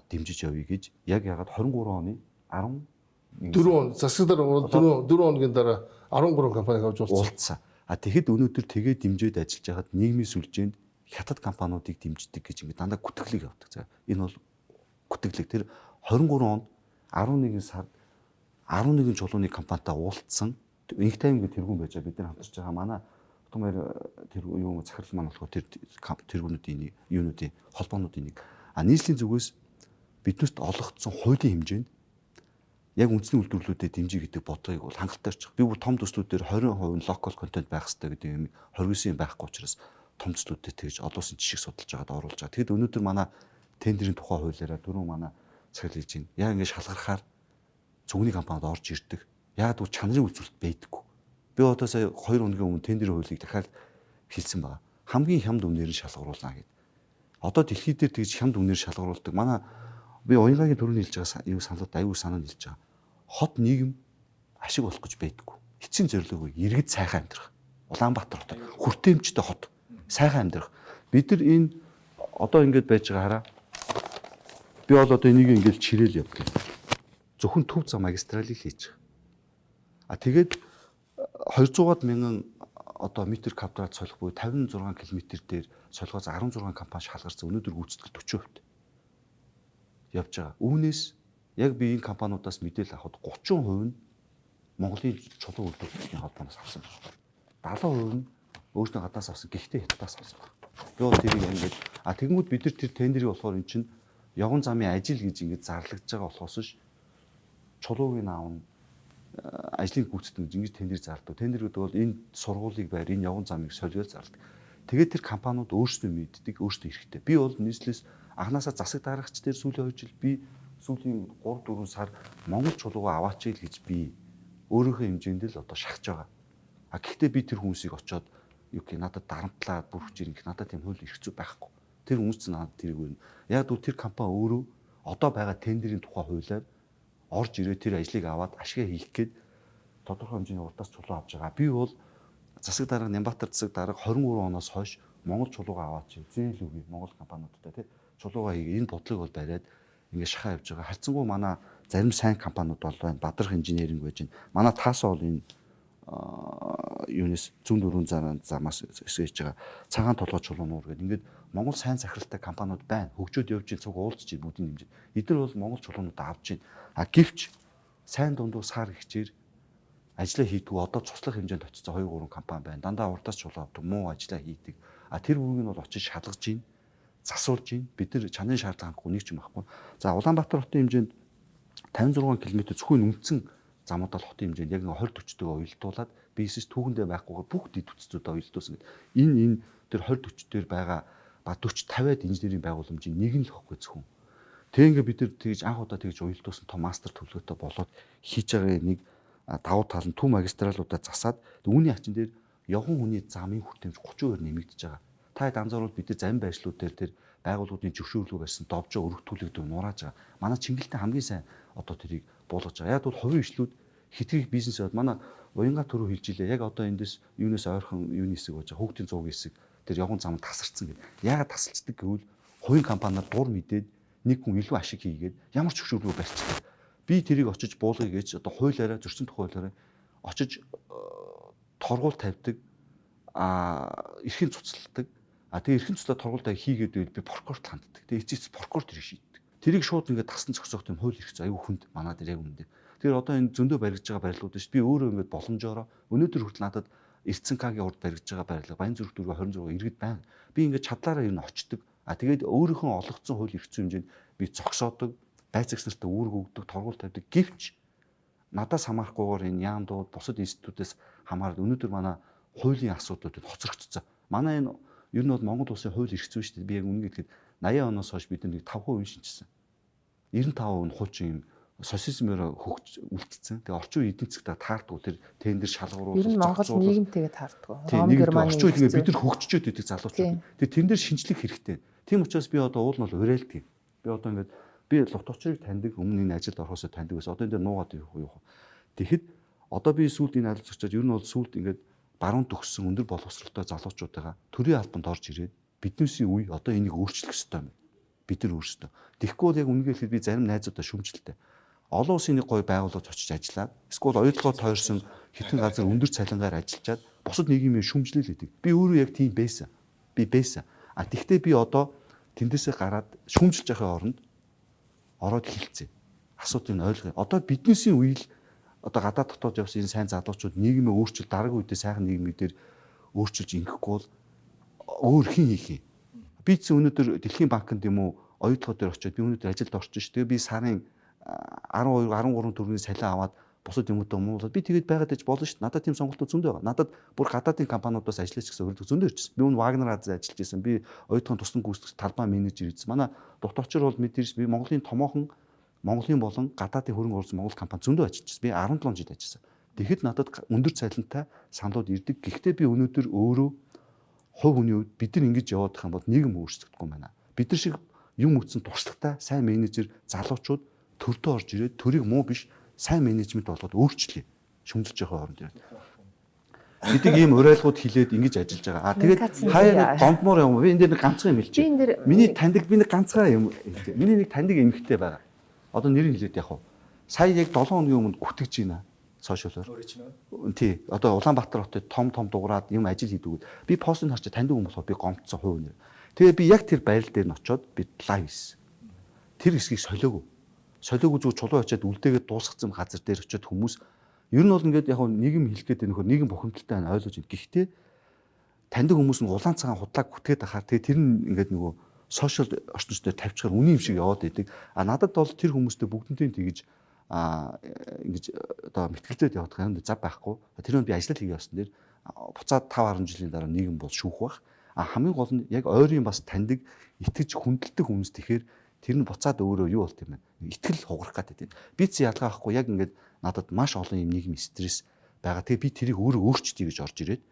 Speaker 5: дэмжиж явъя гэж яг ягаад 23 оны
Speaker 4: 4 он засаг дарга 4 хоногийн дараа 13 компаниг авч
Speaker 5: уулзсан. Тэгэхэд өнөөдөр тэгээд дэмжиж ажиллаж байхад нийгмийн сүлжээнд хятад компаниудыг дэмждэг гэж ингээд дандаа гүтгэлэг явдаг. Энэ бол гүтгэлэг. Тэр 23 онд 11 сард 11 чулууны компанитай уулзсан. Инх тайм гэдэг тэргүүн байж бид нар хамтарч байгаа. Манай Утгамаар тэр юу захирал маань болохоор тэр тэргүүнүүдийн юунуудын холбоонуудын нэг. Нийслэлийн зүгээс биднэрт олгогдсон хуулийн хэмжээнд яг үндэсний үйлдвэрлэлүүдэд дэмжиж гэдэг бодлогыг бол хангалттай очих. Би бүр том төслүүдээр 20% локал контент байх хэрэгтэй гэдэг юм 29 байхгүй учраас том төслүүдэд тэгж олон улсын жишг судалж байгаад оруулж байгаа. Тэгэд өнөөдөр манай тендерийн тухай хуулиараа дөрөв манай цаглал хийж байна. Яг ингэ шалгарахаар цүгний компанид орж ирдэг. Яг бол чанарын үзүүлэлт байдаггүй. Би одоо сая 2 хоногийн өмнө тендерийн хуулийг дахиад хэлсэн байгаа. Хамгийн хямд үнээр нь шалгаруулна гэдэг. Одоо дэлхий дээр тэгж хямд үнээр шалгаруулдаг. Манай би уянгагийн төрөний хэлж байгаа юу саналд аюул санаанд хэлж байгаа. Хот нийгэм ашиг болох гэж байдаггүй. Эцсийн зорилго иргэд сайхан амьдрах. Улаанбаатар хот хүртээмжтэй хот. Сайхан амьдрах. Бид нар энэ одоо ингэж байж байгаа хараа. Би бол одоо энийг ингэж чирээл явдаг. Зөвхөн төв зам магистралыг хийж байгаа. Тэгээд 200-аад мянган одоо метр квадрат солих буюу 56 км дээр солихоос 16 компани шалгарсан. Өнөөдөр гүйцэтгэл 40% явж байгаа. Үүнээс яг би энэ компаниудаас мэдээлэл авахд 30% нь Монголын чулуу үйлдвэрлэлийн холбооноос авсан байна. 70% нь өөрсдөө гаднаас авсан. Гэхдээ хятадаас авсан байна. Би бол тэрийг ингэж тэгмүүд бид нар тэр тендерийг болохоор эн чинь явган замын ажил гэж ингэж зарлагдж байгаа болохоос ш чулуугийн аавн ажлыг гүйцэтгэж ингэж тендер зардаг. Тендер гэдэг бол энэ сургуулийг байр, энэ явган замыг солиод зардаг. Тэгээд тэр компаниуд өөрсдөө мэддэг, өөрсдөө эрэхтэй. Би бол нийслэлээс анханасаа засаг дарагч дээр сүүлийн 2 жил би сүүлийн 3-4 сар Монгол чулуугаа аваач ил гэж би өөрийнхөө хэмжээнд л одоо шахаж байгаа. Гэхдээ би тэр хүмүүсийг очиод юу гэх надад дарамтлаад бүрхэж ирэх надад тийм хууль эрх зүй байхгүй. Тэр хүмүүс ч надад тэрийг өгнө. Яг л тэр компани өөрөө одоо байгаа тендерийн тухай хуулиар орж ирээ тэр ажлыг аваад ашигаа хийх гээд тодорхой хэмжээний урдаас чулуу авч байгаа. Би бол засаг дарга Нямбатар засаг дарга 23 оноос хойш Монгол чулуугаа аваач зээл үгүй Монгол компаниудтай тий чулуугаа хийгээ энэ бодлыг бол бариад ингээд шахаа явж байгаа. Харцангуй манай зарим сайн компаниуд бол байна. Бадрах инженеринг байж байна. Манай таасаа бол энэ юунес зүүн дөрвөн замаас эсэж байгаа. Цагаан толгой чулуунуур гэдэг ингээд Монгол сайн захиралтай компаниуд байна. Хөгжөөд явж ийн цуг уулзч ийн бүгдийн хэмжээ. Эдгээр бол Монгол чулуунууд авч ийн. Гэвч сайн дундуур сар хичээр ажиллаа хийдгүү одоо цуслах хэмжээнд очсон 2-3 компани байна. Дандаа урдаас чулуу авдаг, муу ажиллаа хийдэг. Тэр бүгийг нь бол очиж шалгаж ийн, засуулж ийн. Бид нар чанарын шаардлага хангахгүй нэг ч юм ахгүй. За Улаанбаатар хотын хэмжээнд 56 км зөвхөн үндсэн замуудаа хотын хэмжээнд яг 20-40-төг уялдуулаад бизнес түүхэндээ байхгүйгээр бүх дэд үтцүүдээ уялдуулсан гэдэг. Энэ тэр 20-40 дээр байгаа ба 40-50-аад инженерийн байгууламжийн нэг нь л ихгүй зөвхөн. Тэгээ ингээд бид нар тэгж анх удаа тэгж уялдуулсан том мастер төлөвлөгөөтэй болоод хийж байгаа нэг давуу тал нь төв магистралуудаа засаад үүний хачин дээр явган хүний замын хүртээмж 30% нэмэгдэж байгаа. Та хэд анзааруул бид нар зарим байршлууд дээр тэр байгууллагын зөвшөөрлөг барьсан довжоо өргөтүүлэгдүү нурааж байгаа. Манай Чингэлтэй хамгийн сайн одоо тэрийг буулгаж байгаа. Яг бол хувийн ишлүүд хитрхи бизнес яваад манай уянга төрөө хэлж илээ. Яг одоо эндээс юунаас ойрхон юуны хэсэг болж байгаа. Хүүхдийн зуугийн хэсэг тэр явган замд тасарцсан гэдэг. Яагаад тасалцдаг гэвэл хувийн компаниар дур мэдээд нэг хүн илүү ашиг хийгээд ямар ч зөвшөөрлөг барьчихдаг. Би тэрийг очиж буулгая гэж одоо хуулиараа зөрчил тухай хуулиараа очиж торгуул тавьдаг эрхийн цуцалдаг. Тэгээ эрхийн цуцлаа торгуултаа хийгээд байвал би прокурорт ханддаг. Тэгээ эцэст прокурор тэрийг шийддэг. Тэрийг шууд ингээд тассан зогсоох юм хууль эрх зүйн аюу хүнд манай дээр яг үнэндээ. Тэгэхээр одоо энэ зөндөө баригдаж байгаа барилгууд шүү. Би өөрөө ингээд боломжоор өнөөдөр хүртэл надад Эрдэнэ К-гийн урд баригдаж байгаа барилга Баянзүрх дүүрэг 26 иргэд байна. Би ингээд чадлаараа юу н очдөг. Тэгээд өөрийнхөө олгогдсон хууль эрх зүйн хэмжээнд би зогсоодог, байцаагч нартаа үүрэг өгдөг, торгуул тавьдаг. Гэвч надаас хамаарахгүйгээр энэ яамдууд бусад институтээс хамаарал өнөөдөр манай хуулийн асуудлуудад хоцрогдсон. Манай энэ ер нь бол Монгол улсын хууль эрх зүйн шүү дээ. Би яг үнэ гэдгээд 80 оноос хойш бид нэг 5% шинжилсэн. 95% нь хуучин юм социализмээр хөгж үлдсэн. Тэгээ орчин үеийн эдийн засгт таардгүй тэр тендер шалгууруулах.
Speaker 2: Ер нь Монгол нийгэмтэйгээ таардгүй.
Speaker 5: Ром Германы орчин үед бид нар хөгжчөөд байдаг залуучууд. Тэгээ тэн дээр шинжлэх хэрэгтэй. Тийм учраас би одоо уул нь бол уриалдаг. Би одоо ингээд би лоточрыг таньдаг, өмнө энэ ажилд орохосоо таньдаг байсан. Одоо энэ дээр нуугаад юу. Тэгэхэд одоо би сүүлд энэ ажил зочоод ер нь бол сүүлд ингээд баруун төгссөн өндөр боловсролтой залуучуудаа төрийн албанд орж ирээд биднээсийн үе одоо энийг өөрчлөх ёстой юм. Бид нар өөрсдөө. Тэгэхгүй бол яг үнэхээр хэлбэл би зарим найзуудаа шүмжилтэй. Олон улсын нэг гоё байгууллагад очиж ажиллаад эсвэл оюутлогоо тойрсон хитэн газар өндөр цалингаар ажиллаад бусад нийгмийн шүмжлэл хийдэг. Би өөрөө яг тийм байсан. Би байсан. А тэгвэл би одоо тэндээсээ гараад шүмжилж байхын оронд ороод хилцээ. Асуудыг нь ойлгоё. Одоо биднээсийн үеийг одоо гадаад дотоод явсан энэ сайн залуучууд нийгмээ өөрчил дараагийн үедээ сайхан нийгмүүдээр өөрчилж ингэхгүй бол өөр хин хийх юм. Би ч өнөөдөр Дэлхийн банкнд юм уу оюутлогоо дээр очиод би өнөөдөр ажилд орчих ш. Тэгээ би сарын 12 13 төгрөгийн салин аваад бусад юмудаа муулаад би тэгээд байгаад иж болно ш. Надад тийм сонголтууд зөндөө байгаа. Надад бүр гадаадын компаниудаас ажиллаж гэсэн өрлөг зөндөө ирчихсэн. Би өмнө Вагнер Азад ажиллаж байсан. Би оюутлогын тусдан гүйцэтгэгч талбай менежер байсан. Манай дутагчир бол мэдээж би Монголын томоохон Монголын болон гадаадын хөрөнгө оруулсан Монгол компани зөндөө ажиллаж байсан. Би 17 жил ажилласан. Тэгэхэд надад өндөр цалинтай саналууд ирдэг. Гэхдээ би өнөөдөр өөрөө хувь хүний үед бид нар ингэж яваад байгаа юм бол нийгэм өөрчлөгдөхгүй юм байна. Бид нар шиг юм үтсэн туршлагатай сайн менежер залуучууд төрдөө орж ирээд төрийг муу биш сайн менежмент болгоод өөрчлөе. Шүмжилж байгаа хооронд ирээд. Бидний ийм уриалгууд хилээд ингэж ажиллаж байгаа. Аа тэгээд хаяа гомдмоор юм. Би энэ дээр ганцхан юм хэлчихэ. Миний таньдаг би нэг ганцхан юм. Миний нэг таньдаг эмэгтэй байгаа. Одоо нэрийг хэлээд яг уу. Сая яг 7 хоногийн өмнө гүтгэж байна. Сошиалор. Тий. Одоо Улаанбаатар хотод том дуурайд юм ажил хийдэгүүд. Би постыг харж таньдаг хүн болохоор би гомдсон хувь нэр. Тэгээ би яг тэр байрал дээр нь очиод би лайв хийсэн. Тэр хэсгийг солиогүй. Солиогүй зүг чулуу очиод үлдээгээд дуусгацсан газар дээр очиод хүмүүс ер нь бол ингээд яг нийгэм хэлгээд энэ нөхөр нийгэм бухимдалтай байна ойлгож байна. Гэхдээ таньдаг хүмүүс нь улаан цагаан худлааг гүтгээд ахаар тэгээ тэр нь ингээд нөгөө сошиал орчноч дээр тавьчихаар үний юм шиг яваад идэг. А надад бол тэр хүмүүстэй бүгднтэй тэгж ингэж одоо мэтгэлзээд явах юм зав байхгүй. Тэр нь би ажиллал хийгээ явсан дээр буцаад 5 10 жилийн дараа нийгэм бол шүүх бах. А хамгийн гол нь яг ойрын бас таньдаг итгэж хүндэлдэг хүмүүс тэгэхээр тэр нь буцаад өөрөө юу болт юм бэ? Итгэл хугарах гэдэг. Би ч ялгаа авахгүй яг ингээд надад маш олон юм нийгмийн стресс байгаа. Тэгээ би тэрийг өөрөө өөрчилье гэж орж ирээд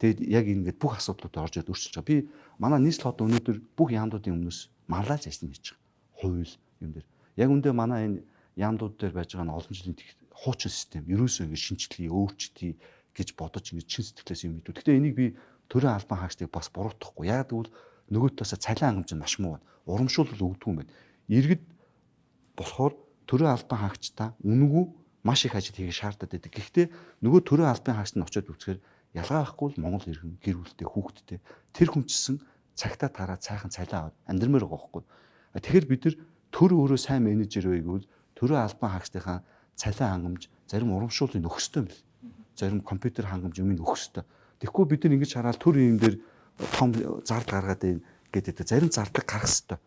Speaker 5: тэгээд яг ингээд бүх асуудлуудад орж ирээд өөрчилж байгаа. Би манай нийслэл одоо өнөөдөр бүх яамдуудын өмнөөс марлаж ажиллана гэж байгаа. Хууль юм дээр. Яг үндэ манай энэ яамдууд дээр байж байгаа нь олон жилийн хуучин систем. Ерөөсөө ингээд шинжлэхий, өөрчлөлтий гэж бодож ингээд чин сэтгэлээс юм мэдүү. Гэхдээ энийг би төрийн албан хаагчдыг бас буруутгахгүй. Яг тэгвэл нөгөө талаас цалин хангамж нь маш муу байна. Урамшуулал өгдөг юм байна. Иргэд болохоор төрийн албан хаагчдаа үнэгүй маш их ажил хийх шаардаад байдаг. Гэхдээ нөгөө төрийн албан хаагчд нь очиод үзэхээр ялгаа байхгүй л Монгол иргэн гэр бүлтэй хүүхэдтэй тэр хүнчсэн цагтаа тараад сайхан цалин аваад амьдрмаар байгаа байхгүй. Тэгэхээр бид нар төр өөрөө сайн менежер байвал төрийн албан хаагчдынхаа цалин хангамж зарим урамшууллыг өгөх ёстой юм бэл. Зарим компьютер хангамж юм өгөх ёстой. Тэгэхгүй бид нар ингэж хараад төр юм дээр том зард гаргаад ийн гэдэг зарим зардаг гарах ёстой.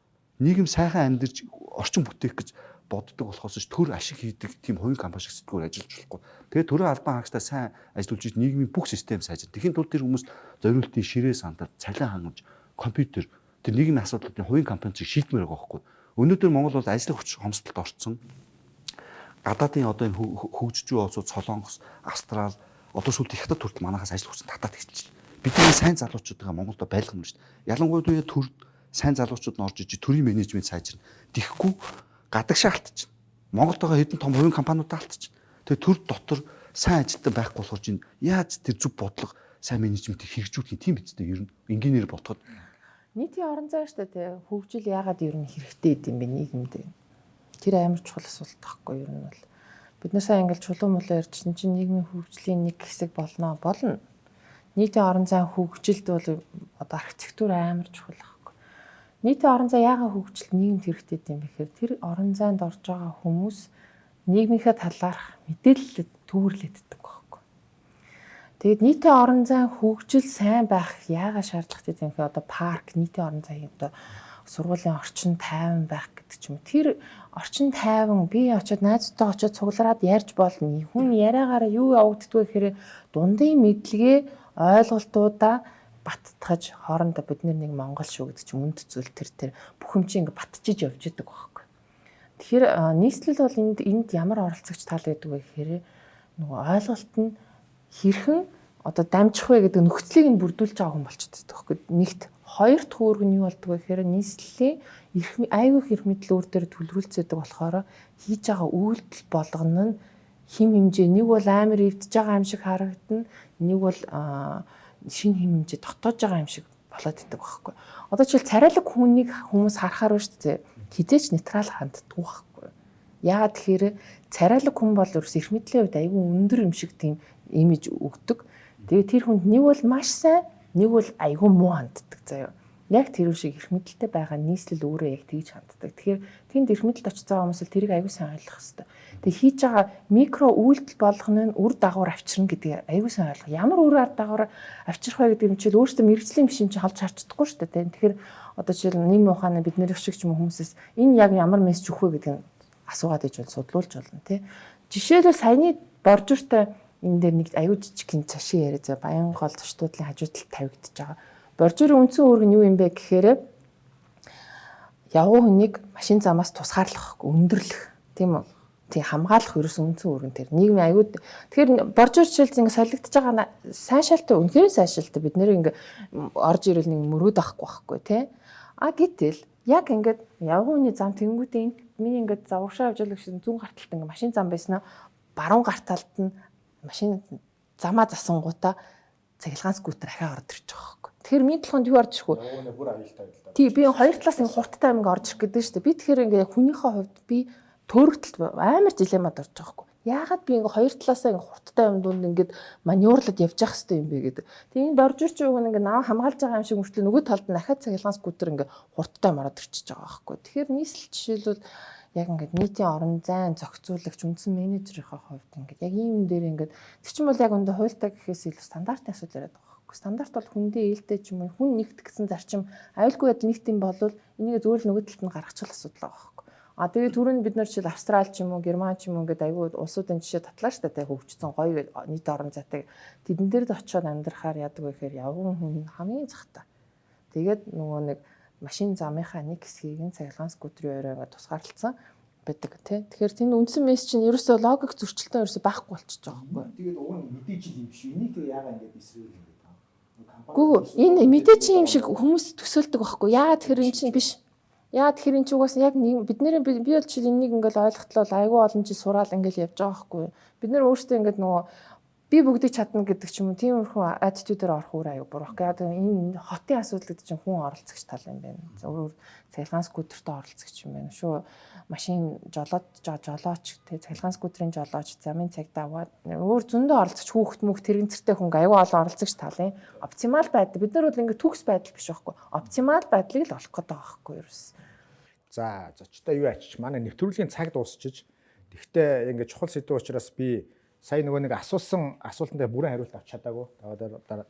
Speaker 5: Нийгэм сайхан амьдарч орчин бүтээх гэж боддог болохоос ч төр ашиг хийдэг тийм хувийн компани шиг сэтгүүр ажиллаж болохгүй. Тэгээд төрийн албан хаагчдаа сайн ажиллуулж иж нийгмийн бүх систем сайжир. Тэхийн тулд тэр хүмүүс зориултын ширээ сандар, цалин хангамж, компьютер тэр нийгмийн асуудлуудын хувийн компани шиг шийдмээр байгаа байхгүй. Өнөөдөр Монгол бол ажлын хүч хомсдолд орцсон. Гадаадын одоо энэ хөгжиж буй улсууд Солонгос, Австрал одоо сүүлд их хятад хүртэл манахаас ажил хүч татаад эхэлчихлээ. Бидний сайн залуучуудаа Монголд байлгамж шүү дээ. Ялангуяа төр сайн залуучууд нь орж иж төрийн менежмент сайжирна. Тэгэхгүй гадагшаа алдчихна. Монголд байгаа хэдэн том хувийн компаниудаа алдчихна. Тэгээ төр дотор сайн ажилтан байхгүй болохоор чинь яаж тэр зөв бодлого сайн менежментийг хэрэгжүүлэх тийм бидтэй ер нь инженеэр бодоход
Speaker 2: нийтийн орон зай шүү дээ. Хөгжил яагаад ер нь хэрэгтэй гэдэм бэ нийгэмд? Тэр амар чухал асуулт таахгүй ер нь бол. Бид нар сайн ингээл чулуун мулаа ярьчихсан чинь нийгмийн хөгжлийн нэг хэсэг болно. Нийтийн орон зайн хөгжилд бол одоо архитектур амар чухал байхгүй. нийтийн орон зай яагаад хөгжил нийгэмд хэрэгтэй юм бэ гэхээр тэр орон зайд орж байгаа хүмүүс нийгмийнхээ талаарх мэдээлэлд төвөрлөгддөг байхгүй. Тэгээд нийтийн орон зайн хөгжил сайн байх яагаад шаардлагатай юм бэ? Одоо парк, нийтийн орон зай одоо сургуулийн орчин тайван байх гэдэг ч юм. Тэр орчин тайван би очиод найзтайгаа очиод цуглараад ярьж болно. Хүн яриагаараа юу явагддгүй гэхээр дундын мэдлэгээ ойлголтуудаа баттгаж хоорондоо бид нэг Монгол шүү гэдэг чинь үнд зүйл тэр бүх юм чинь ингээ батжиж явж идэг байхгүй. Тэгэхээр нийслэл бол энд ямар оролцогч тал байдаг вэ гэхээр нөгөө ойлголт нь хэрхэн одоо дамжих вэ гэдэг нөхцөлийг нь бүрдүүлж байгаа хүн болчиход байдаг байхгүй. Нэгт хоёр дахь үүрэг нь юу болдог вэ гэхээр нийслэлийн айгүй их мэдлэл өөр дээр төлөвлөлцөдөг болохоор хийж байгаа үйлдэл болгоно нь хим хэмжээ нэг бол амар эвдэж байгаа юм шиг харагдана, нэг бол шин хэмжээ дотоож байгаа юм шиг болоод идэг байхгүй. Одоо жишээл царайлаг хүнийг хүмүүс харахаар ба шүү дээ. Хизээч нейтрал ханддаг байхгүй. Яагаад тэгэхээр царайлаг хүн бол ерөөс их мэдлийн хувьд айгүй өндөр юм шиг тийм имиж өгдөг. Тэгээ тэр хүнд нэг бол маш сайн, нэг бол айгүй муу ханддаг заяа. Яг тэр шиг их мэдэлтэй байгаа нийслэл өөрөө яг тэгж ханддаг. Тэгэхээр тэнд их мэдэлд очиж байгаа хүмүүс л тэрийг айгүй сайн ойлгох хэрэгтэй. Тэгээ хийж байгаа микро үйлдэл болгоно нь үр дагавар авчирна гэдгийг айгүй сайн ойлгох. Ямар үр дагавар авчрах вэ гэдэг юм чинь өөрөөсөө мэрэгжлийн биш юм чинь халж харцдаггүй шүү дээ. Тэгэхээр одоо жишээл нийгмийн ухааны бид нэр шиг ч юм уу хүмүүсээс энэ яг ямар мессеж өгөх вэ гэдгийг асуугаад иж бол судлуулж болно тий. Жишээлбэл саяны боржиртай энэ дээр нэг аюу жижигхэн цашин яриа за Баянгол зочдуудлын хажуу талд тавигдчихж байгаа. Боржирын үндсэн үүрэг нь юу юм бэ гэхээр явган хүнийг машин замаас тусгаарлах, өндөрлөх тийм үү? Тийм хамгаалах ерөөс үндсэн үүрэг нь тэр. Нийгмийн аюу тэгэхээр боржир жишээл ингэ солигдож байгаа сайн шалтай үнэхээр сайн шалтай бид нэр ингэ орж ирэл нэг мөрөөд авахгүй байхгүй тий. А гэтэл яг ингээд явган хүний зам тэнгүүтээ энд миний ингээд завгшаа авч явах гэсэн зүүн гарталт ингээд машин зам байснаа баруун гарталт нь машин замаа засангуудаа цахилгаан скутер ахаа орж ирж байгаа байхгүй. Тэгэхээр миний толгойд юу орж ирэх вэ?
Speaker 1: Явганы бүр аюултай байлаа.
Speaker 2: Тий би хоёр талаас ингээд хурдтай амиг орж ирэх гэдэг шүү дээ. Би тэгэхээр ингээд хүнийхээ хувьд би төөрөгтөл амар дилеммад орж байгаа байхгүй. Яагаад би ингээд хоёр талаасаа ингээд хурдтай юм дунд ингээд маневрлаад явж явах хэрэгтэй юм бэ гэдэг. Тэгээ энэ боржирч юу гэнэ ингээд нав хамгаалж байгаа юм шиг мөртлөө нөгөө талд нь дахиад цахилгаан скутер ингээд хурдтай мараад ирчихэж байгаа байхгүй. Тэгэхээр нийслэл жишээлбэл яг ингээд нийтийн орон зайн зохицуулагч үндсэн менежерийнхээ хувьд ингээд яг ийм юм дээр ингээд тэр чинь бол яг өндөө хуультай гэхээс илүү стандартын асуудал яриад байгаа байхгүй. Стандарт бол хүндээ ээлтэй ч юм уу хүн нэгт гэсэн зарчим аюулгүй байдал нийт юм болвол энийг зөвхөн нөгөө талд нь гаргачих асуудал байгаа байхгүй. А тэгээ түрүүнд бид нар жишээл Австрал ч юм уу Герман ч юм уу гэдэг аюул улсуудын жишээ татлаа шүү дээ хөгжсөн гоё нийт орон зайтай тэдэн дээр л очиод амьдрахаар яадаг вэ гэхээр явган хүн хамгийн захтай. Тэгээд нөгөө нэг машин замынхаа нэг хэсгийг нь цахилгаан скутерийн өрөөгөө тусгаарлалцсан байдаг тий. Тэгэхээр энэ үндсэн мессеж чинь ерөөсөө логик зөрчилтөө ерөөсөө байхгүй болчихж байгаа байхгүй.
Speaker 1: Тэгээд уг нь мэдээж юм биш. Энийг тэг яагаад ингэж эсрэг юм бэ?
Speaker 2: Гүү энэ мэдээж юм шиг хүмүүс төсөөлдөг байхгүй. Яагаад тэр энэ чинь биш. Яагаад тэр энэ ч угаас яг бид нэр би бол жишээ энийг ингээл ойлгохлоо айгүй олон жил сураал ингээл явж байгаа байхгүй. Бид нэр өөрсдөө ингээд нөгөө би бүгдийг чадна гэдэг ч юм уу тиймэрхүү attitude-ээр орох үр аюу буруу. Яг энэ хотын асуудал гэдэг чинь хүн оролцогч тал юм байна. Өөр цахилгаан скутертэй оролцогч юм байна шүү. Машин жолооч тий цахилгаан скутерийн жолооч замын цагт аваад өөр зөндөө оролцогч хүүхэд мөх тэрэгцэртэй хүн аюу олон оролцогч талын оптимал байдал бид нар бол ингээд төгс байдал биш байхгүй. Оптимал байдлыг л олох гэдэг байгаа байхгүй юу?
Speaker 1: За зочтой юу ачиж манай нэвтрүүлгийн цаг дуусчиж тэгтээ ингээд чухал сэдв учраас би сая нөгөө нэг асуусан асуултанд бүрэн хариулт авч чадаагүй.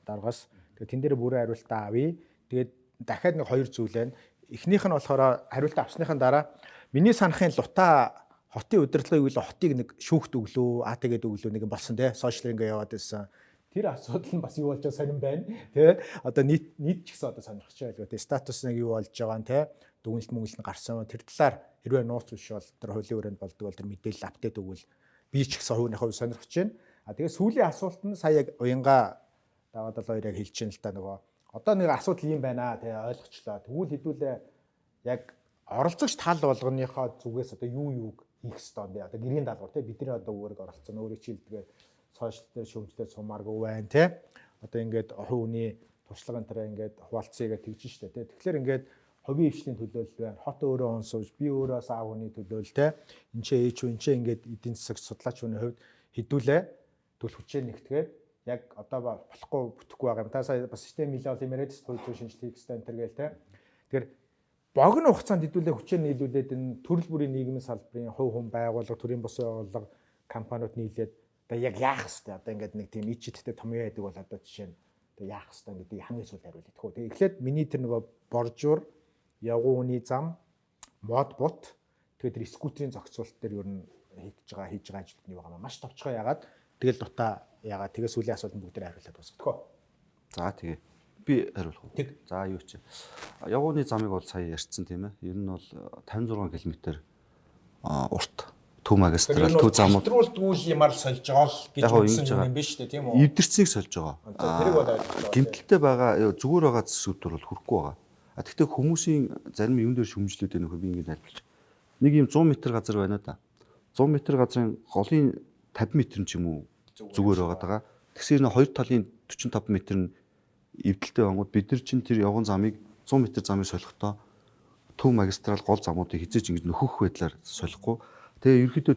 Speaker 1: Дараагаас тэгээ тэн дээр бүрэн хариулт авъя. Тэгээд дахиад нэг хоёр зүйл байна. Эхнийх нь болохоор хариулт авсныхан дараа миний санахын лута хотын удирдлагын үйл хотыг нэг шүүхт өглөө, тэгээд өглөө нэг болсон те сошиал ингээ яваад байсан. Тэр асуудал нь бас юу болж байгаа сонирн байна. Тэ одоо нийт ч гэсэн одоо сонирхож байгаа л те статус нэг юу болж байгаа нь те дүгнэлт мөнгөлт нь гарсан. Тэр талаар хэрвээ нууц биш бол тэр хуулийн өрөөнд болдог бол тэр мэдээлэл апдейт өгвөл би ч гэсэн хувийнхаа хувь сонирхож байна. А тэгээ сүүлийн асуулт нь сая яг уянга даваад л хоёр яг хэлж чинь л та нөгөө одоо нэг асуудал юм байна тий ойлгочлаа. Тэгвэл хэдүүлээ яг оролцогч тал болгоныхоо зүгээс одоо юу юуг хийх ёстой юм бэ? Одоо гэрийн даалгавар тий бидний одоо өөрөг оролцсон өөрөө чийлдгээ сошиал дээр шүүмжлээ сумааргүй байна тий. Одоо ингээд хувийн туршлагын дараа ингээд хуваалцъя гэж тэгж штэ тий. Тэгэхээр ингээд хувийн хвшлийн төлөөлөл байна. Хот өөрөө онсовж, би өөрөө саа хүний төлөөлөл те. Энд ч ээж үү, энд ч ингээд эдийн засаг судлаач хүний хувьд хэдүүлээ төл хүчээ нэгтгээд яг одоо болохгүй бүтэхгүй байгаа юм. Та сая бас систем нэлээд олон яриад төлөв шинжилгээ хийх хэрэгтэй энэ төр гээл те. Тэгэхээр богино хугацаанд хэдүүлээ хүчээр нийлүүлээд энэ төрөл бүрийн нийгмийн салбарын хувь хүн байгууллага, төрийн бус байгууллага, компаниуд нийлээд одоо яг яах хэвээр одоо ингээд нэг тийм ичэттэй том яадаг бол одоо жишээ нь одоо яах хэвээр гэдгийг хамгийн сүүлд хариулъя. Тэгээ эхлээд миний тэр нөгөө боржуур, явган хүний зам, мод бут тэгээд тэр скутерийн зохицуулалт дээр ер нь хийж байгаа ажлууд нь юу байгаа маш товчгоо ягаад тэгэл дутаа ягаад тэгээ сүүлийн асуултанд бүгд хариулаад дуусгах.
Speaker 5: За тэгээ би хариулах уу? За юу ч. Явгууны замыг бол сая ярьсан тийм ээ. Ер нь бол 56 км урт төв магистрал төв замууд
Speaker 1: хэтрүүлдгүүл юмар сольж байгаа л гэж үзсэн юм биш үү тийм үү?
Speaker 5: эвдэрцгийг сольж байгаа.
Speaker 1: Тэрийг бол ойлгох.
Speaker 5: Гэмтэлтэй байгаа зүгээр байгаа зүйлсүүд бол хүрэхгүй байгаа. Тэгэхдээ хүмүүсийн зарим юм дээр шүмжлээд байна нөхөр би ингэ тайлбарч. Нэг юм 100 м газар байна да. 100 м газрын голын 50 м ч юм уу зүгээр байгаа. Тэгсээр нэ хоёр талын 45 м нь эвдэлтэй бангууд бид нар чинь тэр явган замыг 100 м замыг солихдоо төв магистрал гол замуудыг хизээч ингэж нөхөх байдлаар солихгүй. Тэгээ ерөөхдөө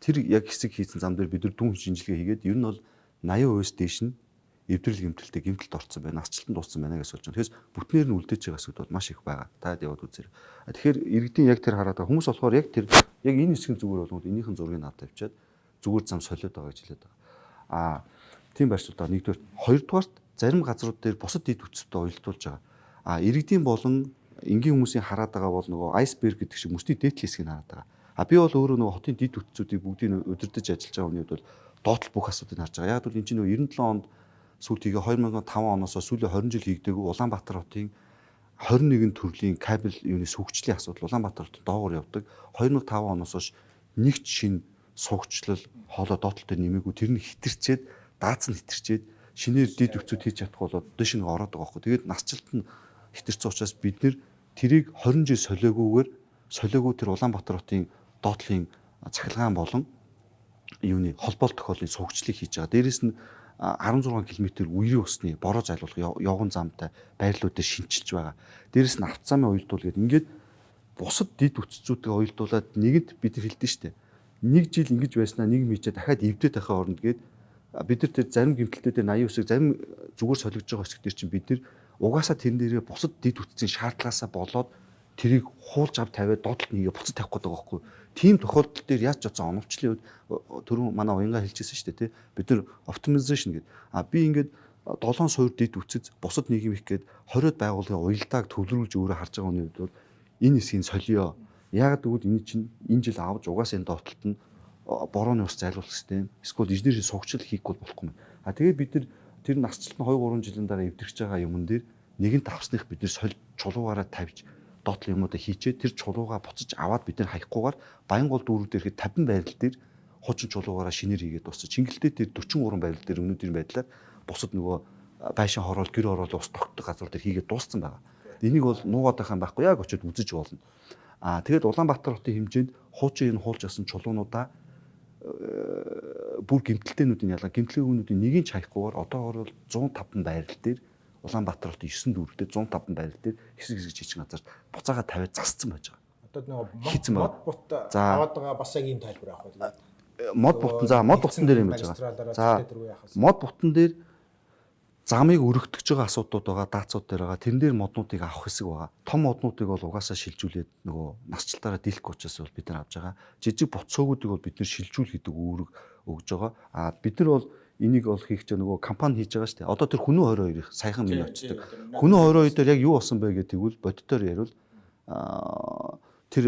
Speaker 5: тэр яг хэсэг хийсэн зам дээр бид нар дүн шинжилгээ хийгээд ер нь бол 80% дээш нь эвдрэл гэмтэлтэй гэмтэлд орсон байна. Насжилтанд дууссан байна гэж болж байна. Тэгэхээр бүтнээр нь үлдээж байгаа асуудал маш их байгаа. Таад яваад үзээрэй. Тэгэхээр иргэдийн яг тэр хараад байгаа хүмүүс болохоор яг энэ хэсгийн зүгээр болгоод энийхэн зургийг над тавьчаад зүгээр зам солиод байгаа гэж хэлээд байгаа. Тийм байршуултаа нэгдүгээр, хоёрдугаарт зарим газрууд дээр бусад дид үтстэй уялдуулж байгаа. Иргэдийн болон энгийн хүмүүсийн хараад байгаа бол нөгөө айсберг гэдэг шиг мөсний дээдл хэсгийг хараад байгаа. Би бол өөрөө нөгөө хотын дид үтсүүдийг бүгдийг удирдах ажиллаж байгаа хүний хувьд бол доотл бүх асуудыг харж байгаа. Яг бол энэ чинь нөгөө 97 онд сүүлд хийгээ 2005 оноос сүүлийн 20 жил хийгдээгүй Улаанбаатар хотын 21 төрлийн кабель юуны сүүгчлийн асуудал Улаанбаатар хотод доогуур явдаг. 2005 оноос хойш нэг шинэ суугчлал хоолой доотл дээр нэмээгүй тэр нь хитэрчээд даацсан хитэрчээд шинээр дид өвцөд хийж чадахгүй болоод дэш нэг ороод байгаа байхгүй. Тэгээд насжилт нь хитэрсэн учраас бид нэр тэрийг 20 жил солиогүй тэр Улаанбаатар хотын доотлын цахилгаан болон юуны холбоол тохиолын суугчлыг хийж байгаа. Дээрээс нь 16 км үерийн усны бороо зайлуулах явган замтай байрлалууд дээр шинчилж байгаа. Дээрээс нь автозамын уялдуул гэдэг ингээд бусад дид үтцүүдээ уялдуулаад нэгэнд бид нар хэлдэж штэ. Нэг жил ингэж байснаа нэг мичээ дахиад эвдээд ахаа орно гээд бид нар тэр зарим гэмтэлтүүд дээр 80%-ийг зарим зүгээр солигдож байгаа хэсэг дээр чинь бид нар угаасаа тэрэн дээрээ бусад дид үтцийн шаардлагаасаа болоод тэрийг хуулж ав тавиад доотлолт нэгээ буцаж тавих гэдэг байгаа байхгүй. Тийм тохиолдол дээр яаж ч оцсон оновчлын үед түрүүн манай уянга хэлчихсэн шүү дээ тий. Бид нар оптимизашн гэдэг. Би ингээд 7 суур дид үтцэд бусад нийгэм их гээд 20-од байгууллагын уялдааг төвлөрүүлж өөрөө харж байгаа хүний хувьд бол энэ хэсгийг солио. Яг тэгвэл энэ чинь энэ жил авч угаасаа энэ доотлолт нь борооны ус зайлуулах систем эсвэл инженерийн сургууль хийхгүй болохгүй юм. Тэгээд бид нар тэр насжилт нь 2-3 жилийн дараа эвдэрч байгаа юмн дээр нэгэнт авсных бид нар соль чулуугаараа тавьж доотлол юмудаа хийчээ тэр чулуугаа буцаж аваад бид нар хаяггүйгээр Баянгол дүүрүүд ирэхэд 50 байрал дээр хуучин чулуугаараа шинээр хийгээд дууссан. Чингэлтэй тэр 43 байрал дээр өнөөдрийн байдлаар бусад нөгөө байшин хороол гэр ороол ус тогтдог газар дээр хийгээд дууссан байгаа. Энийг бол нуугаад байх юм байхгүй яг очиод үзэж болно. Тэгээд Улаанбаатар хотын хэмжээнд хуучин энэ хуулж асан чулуунуудаа бүр гэмтэлтэйнүүдийн ялгаа гэмтлэгүүнүүдийн нэгийг хаяггүйгээр одоогоор бол 105 байрал дээр Улаанбаатар хотын 9 дүүрэгтэй 105 байрал дээр хэсэг жижиг газар буцаага тавиад засцсан байж байгаа.
Speaker 1: Одоо нөгөө мод бут аваад байгаа бас яг ийм тайлбар авах байх.
Speaker 5: Мод бутан дээр юм байж байгаа. За мод бутан дээр замыг өргөтгөж байгаа асуудлууд байгаа, даацууд дээр байгаа. Тэрэн дээр моднуудыг авах хэсэг байгаа. Том моднуудыг бол угаасаа шилжүүлээд нөгөө насжилтаараа дийлэхгүй учраас бол бид нар авж байгаа. Жижиг буцаагуудыг бол бид нар шилжүүл гэдэг үүрэг өгж байгаа. Бид нар бол энийг бол хийх чинь нөгөө компани хийж байгаа шүү дээ. Одоо тэр Хүнүү 22-ыг саяхан миний очдог. Хүнүү 22 дээр яг юу болсон бэ гэдэг тэгвэл бодитоор ярил тэр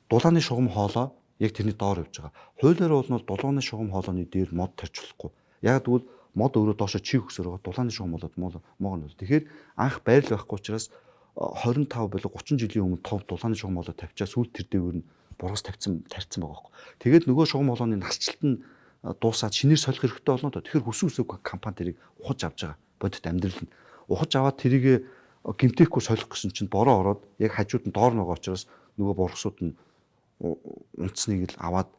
Speaker 5: дулааны шугам хоолой яг тэрний доор явж байгаа. Хуулиараа бол дулааны шугам хоолойны дээр мод тарьж болохгүй. Яг тэгвэл мод өөрөө доошо чих өсөр байгаа дулааны шугам болоод моогно. Тэгэхээр анх байрал байхгүй учраас 25 болоо 30 жилийн өмнө тов дулааны шугам хоолой тавьчаа сүүл тэр дээр нь бургас тарьцсан байгаа байхгүй. Тэгээд нөгөө шугам хоолойны насжилт нь дуусаад шинээр солих хэрэгтэй болно доо. Тэгэхээр хүсүүсээ компани тэрийг ухаж авч байгаа. Бодит амьдрал нь ухаж аваад тэрийг гимтэхгүй солих гэсэн чинь бороо ороод яг хажууд нь доор байгаа учраас нөгөө бургасууд нь унтсныг л аваад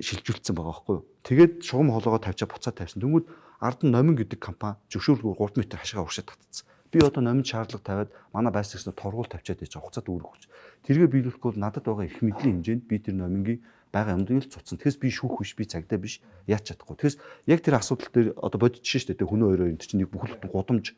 Speaker 5: шилжүүлсэн байгаа байхгүй юу. Тэгээд шугам хоолойгоо тавьчаа буцаад тавьсан. Тэнгүүд ард нь номин гэдэг компани зөвшөөрөлгөөр 3 м хашгаа уршаад татцсан. Би одоо номин шаардлага тавиад манай байсагчнаа торгуул тавьчаад яж хугацаад үүрэх. Тэргээ биелүүлэхгүй надад байгаа их мэдлийн хэмжээнд би тэр номингийн байгаа юмдыг л цуцсан. Тэгээс би шүүх биш, би цагдаа биш, яаж чадахгүй. Тэгээс яг тэр асуудал дээр одоо бодож чинь шүү дээ. Хүнөө 22 энэ чинь нэг бүхэл гудамж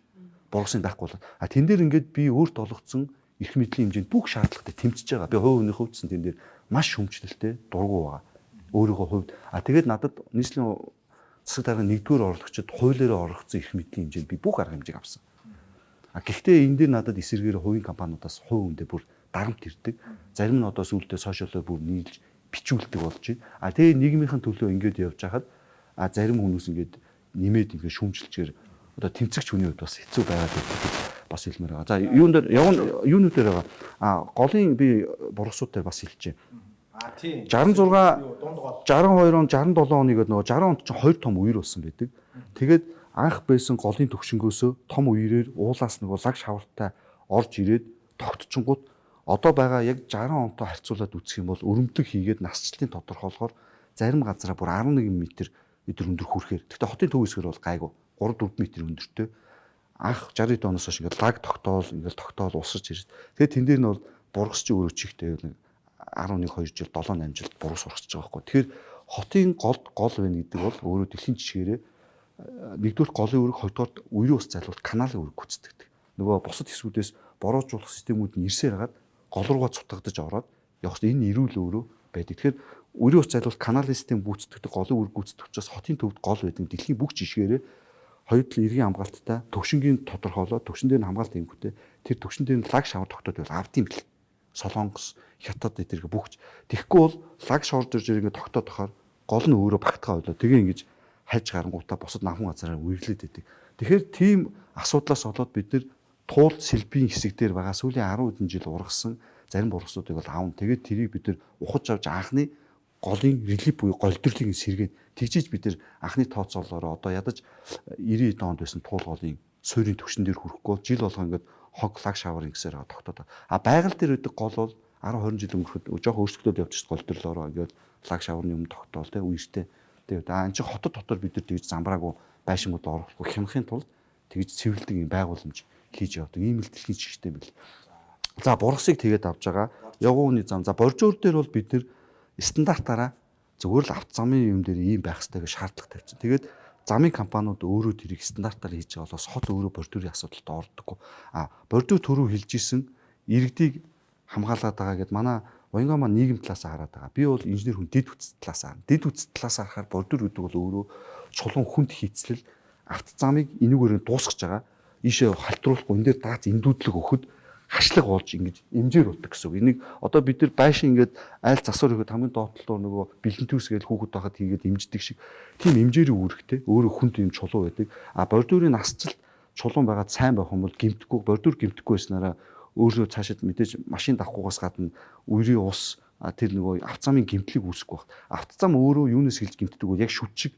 Speaker 5: боргосын байхгүй бол. Тэн дээр ингээд би өөрт олгоцсон эрх мэдлийн хэмжээнд бүх шаардлагатай тэмцэж байгаа. Би хувь хүний хувьдсан тэн дээр маш шүмжлэлтэй дургу байгаа. Өөрийнхөө хувьд тэгээд надад нийслэлийн засаг дарганы нэгдүгээр орлогчид хуулиараа орогдсон эрх мэдлийн хэмжээнд би бүх арга хэмжээг авсан. Гэхдээ энэ дээр надад эсэргээр хувийн компаниудаас хувь хүндээ бүр дарамт ирдэг. Зарим нь одоо сүүлдээ сошиалоор бүр нийлж бичүүлдэг болж байна. Тэгээ нийгмийнхэн төлөө ингэж явж хахад зарим хүмүүс ингэж нэмээд ингэ шүүмжилчээр одоо тэмцэгч хүний хувьд бас хэцүү байгаад байдаг бас хэлмээр байгаа. За юунд дээр юунууд дээр байгаа. Голын би бургасууд дээр бас хэлчихэ.
Speaker 1: Тийм.
Speaker 5: 66 62 он 67 оны гээд нөгөө 60 онд ч хоёр том үер болсон байдаг. Тэгээд анх байсан голын төвшнгөөсөө том үерээр уулаас нөгөө лаг шавартай орж ирээд тогтчингууд одоо байгаа яг 60 онтой харьцуулаад үзэх юм бол өрөмтлөг хийгээд насчлалын тодорхойлохоор зарим газараа бүр 11 м өдөр өндөр хүрэхээр. Гэхдээ хотын төв хэсгэр бол гайгүй 3-4 м өндөртэй. Анх 60 оноос хойш ингээд лаг тогтоол усарч ирж. Тэгээд тэн дээр нь бол бургас чи өөрөө чихтэй нэг 11-2 жил 7-8 жил бургас урагч байгаа байхгүй. Тэгэхээр хотын гол байна гэдэг бол өөрөө дэлхийн жишгээрээ нэгдүгээр голын үүрэг, хоёрдугаар үерийн ус зайлуулалт каналын үүрэг гүйцэтгэдэг. Нөгөө бусад хэсгүүдээс бороожуулах системүүд нь ирсээр хагаад гол руугаа цутгагдаж ороод явах энэ эрүүл өөрөө байдаг. Тэгэхээр үерийн ус зайлуулалт каналын систем гүйцэтгэдэг, голын үүрэг гүйцэтгэх учраас хотын төвд гол байдаг. Дэлхийн бүх жишгээрээ хоёр талын иргэн хамгаалттай төвшингийн тодорхойлоод төвшин дээр нь хамгаалт хийнгүүтээ тэр төвшин дээр нь лаг шавар тогтоод байвал авдсан бэл. Солонгос, Хятад эдэрэг бүгч. Тэгэхгүй бол лаг шавар дээр ингэ тогтоод тахаар гол нь өөрөө багтгаа ойлоо. Тэгээ ингэж хайж гарангуудаа бусад намхан газараар үерлээд байдаг. Тэгэхээр тийм асуудлаас болоод бид нэр туул сэлбийн хэсэг дээр байгаа сүүлийн 10 хэдэн жил ургасан зарим бургасуудыг бол аавн. Тэгээд тэрийг бид нэр ухаж авч анхны голын релип буюу голдөрлөгийн сэргээд тэгжиж бид нэр анхны тооцоололоор одоо ядаж 90 онд байсан туул голын суурийн түвшин дээр хүрэхгүй жил болгоо ингээд хог лаг шавар ингэсээр тогтоод. Байгаль дээр үүдэг гол бол 10-20 жил өнгөрөхөд жоохон өөрчлөлтөд явж голдөрлөөрөө ингээд лаг шаварны юм тогтоол тэ үертэй. Тэгээд энэ чинь хотод дотор бид нар тэгж замбраагүй байшингууд орохгүй хямхын тулд тэгж цэвэрлдэг юм байгууламж хийж явдаг. Ийм л дэлхийн жишгтэй мэл. За бургасыг тэгээд авж байгаа. Явгууны зам. За боржуур дээр бол бид нэр стандартаараа зөвхөн л авто замын юм дээр ийм байх хэрэгтэй гэж шаардлага тавьчихсан. Тэгээд замын компаниуд өөрөө тэрийг стандартаар хийж байгаа болохоос хот өөрөө бордюрын асуудалд ордоггүй. Бордюр төрөө хэлж исэн иргэдийг хамгаалаад байгаа гэд манай Уянган маань нийгэм талаас хараад байгаа. Би бол инженер хүн дэд үтс талаас харна. Дэд үтс талаас харахаар бордюр гэдэг бол өөрөө чулуун хүнд хийцлэл авто замыг энүүгээр дуусгаж байгаа. Ийшээ халтруулахгүй энэ дээр дац эндүүдлэг өгөхөд хашлаг болж ингэж эмзээр болдог гэсэн үг. Энийг одоо бид нар байшин ингээд айл засвар өгöd хамгийн доотлолоор нөгөө бэлэн төс гээл хүүхэд байхад хийгээд эмждэг шиг тийм эмзээрийн үүрэгтэй өөрөө хүнд юм чулуу байдаг. Бордюрын насцалт чулуун байгаад сайн байх юм бол гэмтэхгүй бордюр гэмтэхгүй байснараа өөрөө цаашид мэдээж машин давхгүйгаас гадна үерийн ус тэр нөгөө автозамын гэмтлийг үүсэхгүй баг. Автозам өөрөө юунаас хэлж гэмтдэг вэ? Яг шүт шиг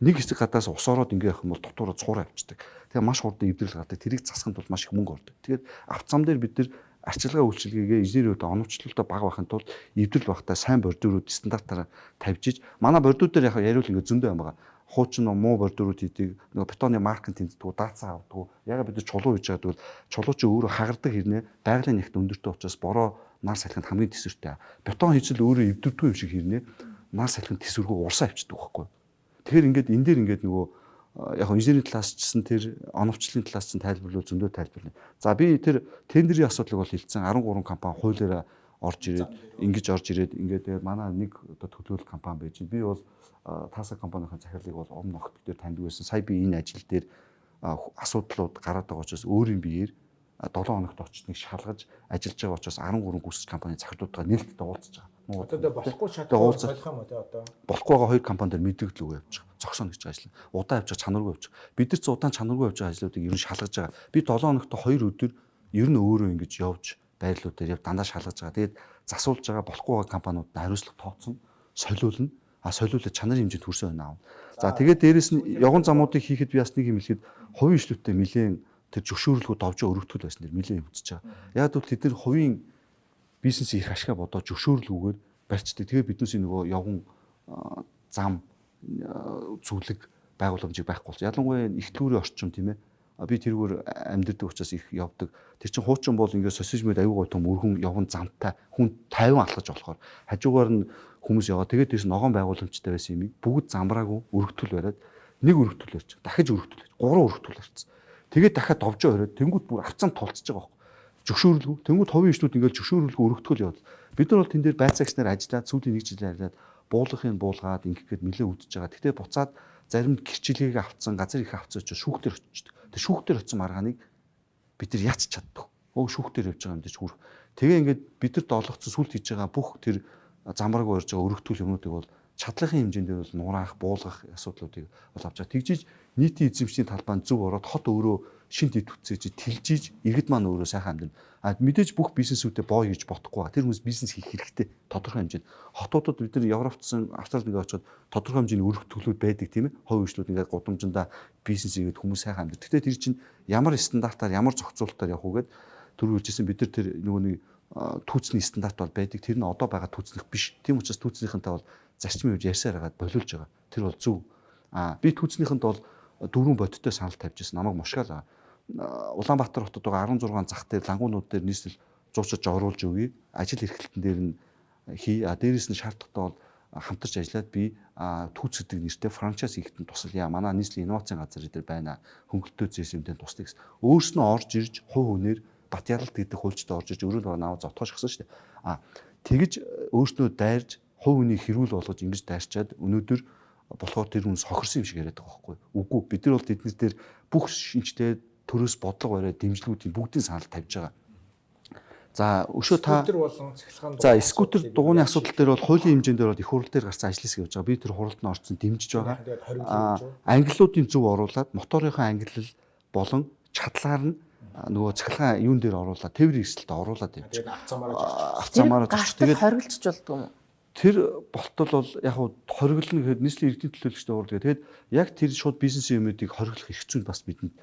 Speaker 5: нэг хэсэг гадаас ус ороод ингэ явах юм бол дотоороо цуураа авчдаг. Тэгээ маш хурдан эвдрэл гардаг. Тэрийг засахын тулд маш их мөнгө ордог. Тэгээд автозам дээр бид нар арчилгаа үйлчилгээгээ инженерийн хувьд оновчлолтой бага байхын тулд эвдрэл багтаа сайн бордюрууд стандартаараа тавьжиж манай бордюр дээр яг яриул ингэ зөндөө юм байгаа. Хуучин муу бордюрууд хийдэг нөгөө бетоны маркын тэмцдэг даацаа авдаг. Яг бид нар чулуу хийж байгаа гэвэл чулуу чи өөрөө хагардаг хэрнээ байгалийн нэгт өндөртэй учраас бороо нар салхинд хамгийн төсвөртэй. Бетон хийцэл өөрөө эвдэрдгүй юм шиг хэрнээ нар салхинд төсвөргөө урсаа авчдаг байхгүй. Тэгэхээр ингээд энэ дээр ингээд нөгөө яг инженерийн талаас чсэн тэр оновчлолын талаас чинь тайлбарлуу зөндөө тайлбарлана. За би тэр тендерийн асуудлыг бол хэлсэн 13 компани хуулиараа орж ирээд ингэж орж ирээд ингээд манай нэг одоо төлөөлөл компани байж байна. Би бол Таса компанийн захирлыг бол өмнө огт дээр таньдаг байсан. Сая би энэ ажил дээр асуудлууд гараад байгаа учраас өөрийн биеэр 7 хоногт очсныг шалгаж ажиллаж байгаа учраас 13 гүйцэтгэгч компани захирлуудаа нээлттэй уулзаж байгаа.
Speaker 1: Одоо болохгүй шатгаа болох юм уу те одоо?
Speaker 5: Болохгүй байгаа хоёр компани дээр мэдээлэл өгөө явж байгаа. Зогсооно гэж ажиллана. Удаан явж байгаа чанаргүй явж байгаа. Бид нар ч удаан чанаргүй явж байгаа ажлуудыг ер нь шалгаж байгаа. Би 7 хоногт 2 өдөр ер нь өөрөө ингэж явж байрлууд дээр дандаа шалгаж байгаа. Тэгээд засуулж байгаа болохгүй байгаа компаниуд хариуцлага тооцсон, солиулна. Солиулаад чанарын хэмжээнд хүрсэн байна аав. За тэгээд дээрэс нь явган замуудыг хийхэд би бас нэг юм хэлэхэд хувийн ишлүүтэй нэлээд тэр зөвшөөрлөгөө давж өргөтгөл байсан дэр нэлээд хөвдөж байгаа. Яг бол тэд нар хувийн бизнес их ашгаа бодоод зөвшөөрлөгөөр барьцдаг. Тэгээд биднээс нөгөө явган зам зүйлэг байгууламжийг байхгүй болсон. Ялангуяа ихтлүүрийн орчим тийм ээ. Би тэрүүгээр амьдэрдэг учраас их явдаг. Тэр чинь хуучин бол ингээд сосиж мэд аюу гой том өргөн явган замтай хүн 50 алхаж болохоор хажуугаар нь хүмүүс яваа. Тэгээд тэрс ногоон байгууламжтай байсан юм. Бүгд замбраагүй өргөтгөл бариад нэг өргөтгөл барьж, дахиж өргөтгөл барьж, 3 өргөтгөл барьсан. Тэгээд дахиад довжоо өрөөд тэнгууд бүр авцам тулцж байгаа байхгүй. зөвшөөрлгүй. Тэнгүүд хувийн ичнүүд ингээд зөвшөөрлгүй өргөтгөл яваад. Бид нар бол тэн дээр байцаагч нар ажиллаад сүүлийн 1 жилээр ажиллаад буулгахыг буулгаад ингээд мэлээ үдчихэж байгаа. Гэхдээ буцаад заримд гэрчлэгийг авцсан, газар их авцсан ч шүүхтэр очиж. Тэг шүүхтэр очсон маргааныг бид нар яц чаддаг. Шүүхтэр явж байгаа юм дэж хүрх. Тэгээ ингээд бид нарт олгоцсон сүлд хийж байгаа бүх тэр замбараг барьж байгаа өргөтгөл юмнуудыг бол чадлахын хэмжээндээ бол нураах, буулгах асуудлуудыг бол авч байгаа. Тэгжиж нийтийн эзэмшлийн талбайд зөв ороод хот өөрөө шин дэд үтсэж тэлжиж иргэд маань өөрөө сайхан амьдрна. Мэдээж бүх бизнесүүдэд боо хийж бодохгүй байгаа. Тэр хүмүүс бизнес хийх хэрэгтэй тодорхой хэмжээнд. Хотуудад бид нар Европцсан Австралид ингээд очиод тодорхой хэмжээний өргөтгөлүүд байдаг тийм ээ. Хувь үйлчлүүд ингээд гудамжиндаа бизнес хийгээд хүмүүс сайхан амьдрна. Гэхдээ тэр чинь ямар стандартаар, ямар зохицуулалтаар явах үгээд түрүү хэлжсэн бид нар тэр нөгөө нэг түүцний стандарт бол байдаг. Тэр нь одоо байгаа түүцнийх биш. Тийм учраас түүцнийхэнтэй бол зарчмын үед ярьсаар хагаад болиулж байгаа. Тэр бол зөв. Би түүцнийхэнд бол дөрвөн бодиттой санал тавьж ирсэн. Намайг мушгаал. Улаанбаатар хотод байгаа 16 зах дээр лангуунууд дээр нийслэл зуучиж оруулж өгье. Ажил эрхлэлтэн дээр нь хий. Дээрээс нь шаардлагатай бол хамтарч ажиллаад би түүц гэдэг нэртэй франчайз хийхэд тусалъя. Манай нийслэлийн инновацийн газар дээр байна. Хөнгөлөлтөө зэсэмдэн туслая гэсэн. Өөрснөө орж ирж хувь хүнээр бат яралт гэдэг хуульчтай орж ирж өрөөнд байгаа наваа зовтгоош гсэн шүү дээ. Тэгж өөрснөө дайрж хувь хүнийг хэрүүл болгож ингэж дайрчаад өнөөдөр болохоор тэр хүнс хохирсон юм шиг яриад байгаа байхгүй. Үгүй бид нар бол тэднэр дээр бүх шинжтэй төрөөс бодлого бариад дэмжлэгүүдийн бүгдийн санал тавьж байгаа. За өшөө та за скутер дугууны асуудал дээр бол хуулийн хэмжээндээр бол их хурал дээр гарсан ажил хэсэг явж байгаа. Би тэр хуралд нь орцсон дэмжиж байгаа. Ангиллуудын зөв оруулаад моторынхаа ангиллал болон чадлаар нь нөгөө цахилгаан юун дээр оруулаад тээврийн эсэлтэд оруулаад явж байгаа. Авцамаараа
Speaker 2: тэгээд хориглож болдгоо юм.
Speaker 5: Тэр болтол бол яг хуу хориглоно гэхэд нийслэлийн эрдэнэ төлөөлөгчтэй уурлаа. Тэгээд яг тэр шууд бизнесийн юмнуудыг хориглох хэрэгцээ бас бидэнд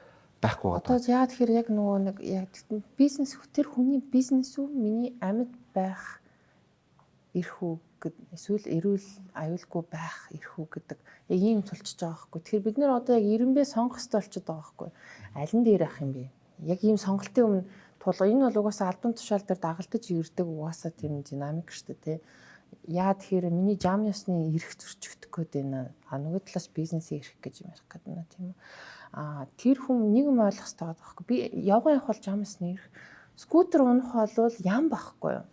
Speaker 5: байхгүй байгаа.
Speaker 2: Одоо яа тэгэхээр яг нөгөө нэг яг бизнес тэр хүний бизнес үү миний амьд байх эрх үү гэд эсвэл эрүүл аюулгүй байх эрх үү гэдэг яг ийм тулчж байгаа байхгүй. Тэгэхээр бид нар одоо яг ирэмбэ сонгох хэрэгтэй болчиход байгаа байхгүй. Аль нь дээр ах юм бэ? Яг ийм сонголтын өмнө тулга энэ бол угаасаа албан тушаал дээр дагалдаж ирдэг угаасаа тийм динамик шүү дээ тий. Яа тэгэхээр миний жам ёсны эрх зөрчигдөх гээд байна. Нөгөө талаас бизнесийн эрх гэж юм ярих гэдэг нь тийм үү. Тэр хүн нэг юм ойлгох хэрэгтэй байгаа байхгүй. Би явган явах бол жам ёсны эрх. Скутер унах бол ям байхгүй юу.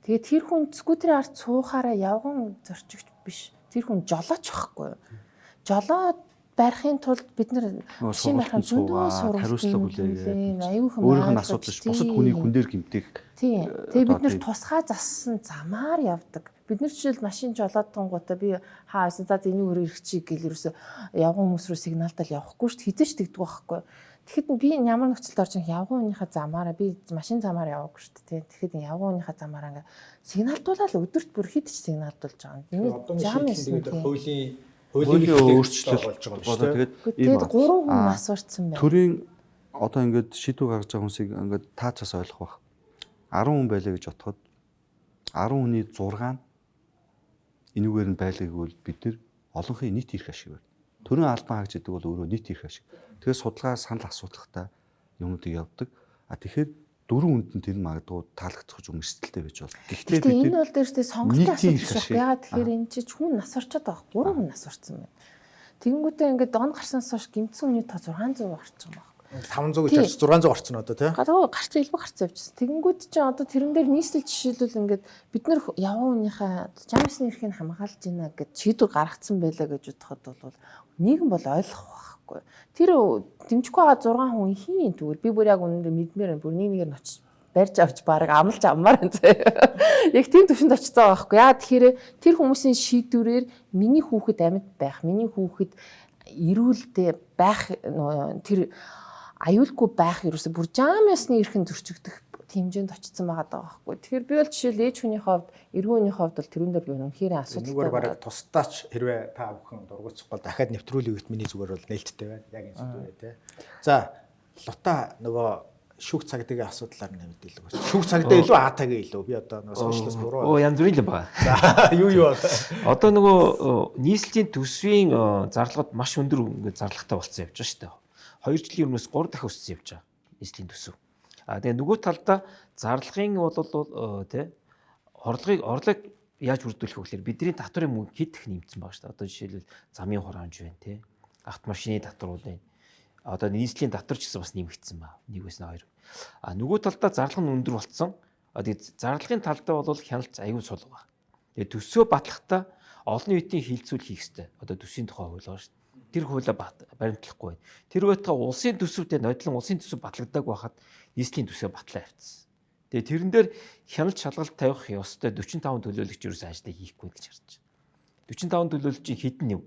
Speaker 2: Тэгээд тэр хүн скутерийн ард суухаараа явган зорчигч биш. Тэр хүн жолооч байхгүй юу. Жолоо барихын тулд бид нар шин байхын зөндөө сургууль
Speaker 5: хариуцлага хүлээгээд
Speaker 2: аюухан
Speaker 5: өөрийнх нь асуудал ш бусад хүний хүн дээр гимтэх.
Speaker 2: Тийм. Тэгээ бид нар тусгай зассан замаар явдаг. Бид нар жишээл машин жолоодгонгуудаа би хаасан за энийг өөр ирэх гэл ерөөсө явган хүмүүс рүү сигналдал явахгүй шүү дээ. Хизээч тэгдэг байхгүй. Тэгэхэд би ямар нөхцөлд орж явган хүнийхээ замаараа би машин замаар яваагүй шүү дээ. Тэгэхэд явган хүнийхээ замаараа ингээ сигналдуулаад өдөрт бүр хэд ч сигналдуулж байгаа юм. Жам юм.
Speaker 5: Хуулийн өөрчлөлт болж байгаа юм шүү дээ.
Speaker 2: Тэгээд 3 хүн нас урцсан байна.
Speaker 5: Төрийн одоо ингээд шийдвэр гаргаж байгаа хүмүүсийг ингээд таачаас ойлгох байх. 10 хүн байлаа гэж бодоход 10 хүний 6 нь энүүгээр нь байлаа гэвэл бид нар олонхын нийт эрх ашиг байна. Төрийн албан хаагч гэдэг бол өөрөө нийт эрх ашиг. Тэгэхээр судалгаа санал асуулгатай юмнуудыг явдаг. Тэгэхээр 4 хүнд нь тэр магадгүй таалагдах юм эрсдэлтэй байж болно.
Speaker 2: Гэхдээ энэ бол дээрээ сонголтын асуудал шүү. Яагаад тэгэхээр энэ чинь хүн нас орчод байгаа. 3 хүн нас орсон байна. Тэгэнгүүтээ ингээд дон гарснаас хойш гимтсэн хүний тоо 600 орсон байна.
Speaker 1: 500 гэж 600 орсон одоо тий.
Speaker 2: Гадаа гарцсан илбэг гарцсан явчихсан. Тэгэнгүүт чинь одоо тэрэн дээр нийслэл жишээлбэл ингээд бид нар явган хүнийхээ жамсны эрхийг хамгаалж гинэ гэж шийдвэр гаргацсан байлаа гэж бодоход бол нийгэм бол ойлгох байхгүй. Тэр дэмжихгүй байгаа 6 хүн хийн тэгвэл би бүр яг үнэндээ мэдмээр бүр нэгээр нь очиж барьж авч бараг амлж аммаар энэ. Яг тийм төвшөнд очиж байгаа байхгүй. Яа тэгэхээр тэр хүмүүсийн шийдвэрээр миний хүүхэд амьд байх, миний хүүхэд эрүүлдэ байх тэр аюулгүй байх ерөөсө бүр жам ясны эрхэн зөрчигдөх хэмжээнд очсон байгаа даа байхгүй. Тэгэхээр би бол жишээл ээж хүний хувьд, эргэн хүний хувьд бол тэрүүн дээр би үнэхээр асуудалтай.
Speaker 1: Нүгээр бараг тусдаач хэрвээ та бүхэн дургуцахгүй дахиад нэвтрүүлэх үед миний зүгээр бол нээлттэй байна. Яг энэ зүйл тий. За, лута нөгөө шүүх цагдаагийн асуудлаар нэмэд илүү байна. Шүүх цагдаа илүү аатагийн илүү. Би одоо нөгөө сошиалист буруу.
Speaker 3: Оо янз бүрийн юм байна.
Speaker 1: За, юу
Speaker 3: одоо нөгөө нийслэлийн төсвийн зарлагууд маш өндөр ингээд зарлагтай болцсон явж байгаа шүү дээ. 2 жилийн өмнөөс 3 дахин өссөн явж байгаа нийслэлийн төсөв. Тэгээ нөгөө талдаа зарлагын бол тий орлогыг яаж бүрдүүлэх вэ гэхээр бидний татварын мөнгө хэд их нэмсэн байгаа шүү дээ. Одоо жишээлбэл замын хураамж байна тий. Автомашины татвар байна. Одоо нийслэлийн татвар ч гэсэн бас нэмэгдсэн ба. Нэг байсан хоёр. А нөгөө талдаа зарлага нь өндөр болсон. Тэгээд зарлагын талдаа бол хяналт аюул сул байгаа. Тэгээд төсөө батлахдаа олон нийтийн хилцүүл хийх хэрэгтэй. Одоо төсвийн тухай хууль байгаа шүү дээ. Тэр хуулиа баримтлахгүй байна. Тэр байтугай улсын төсөвтэй нодлон улсын төсөв батлагдаагүй байхад нийслэлийн төсөө батлаа явцсан. Тэгээд тэрэн дээр хяналт шалгалт тавих ёстой 45 төлөөлөгч ерөөсөө ажлыг хийхгүй гэж харж байна. 45 төлөөлөгчийн хэдэн нэв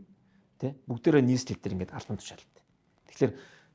Speaker 3: тий бүгдээрээ нийслэл дээр ингээд албан тушаалтай. Тэгэхээр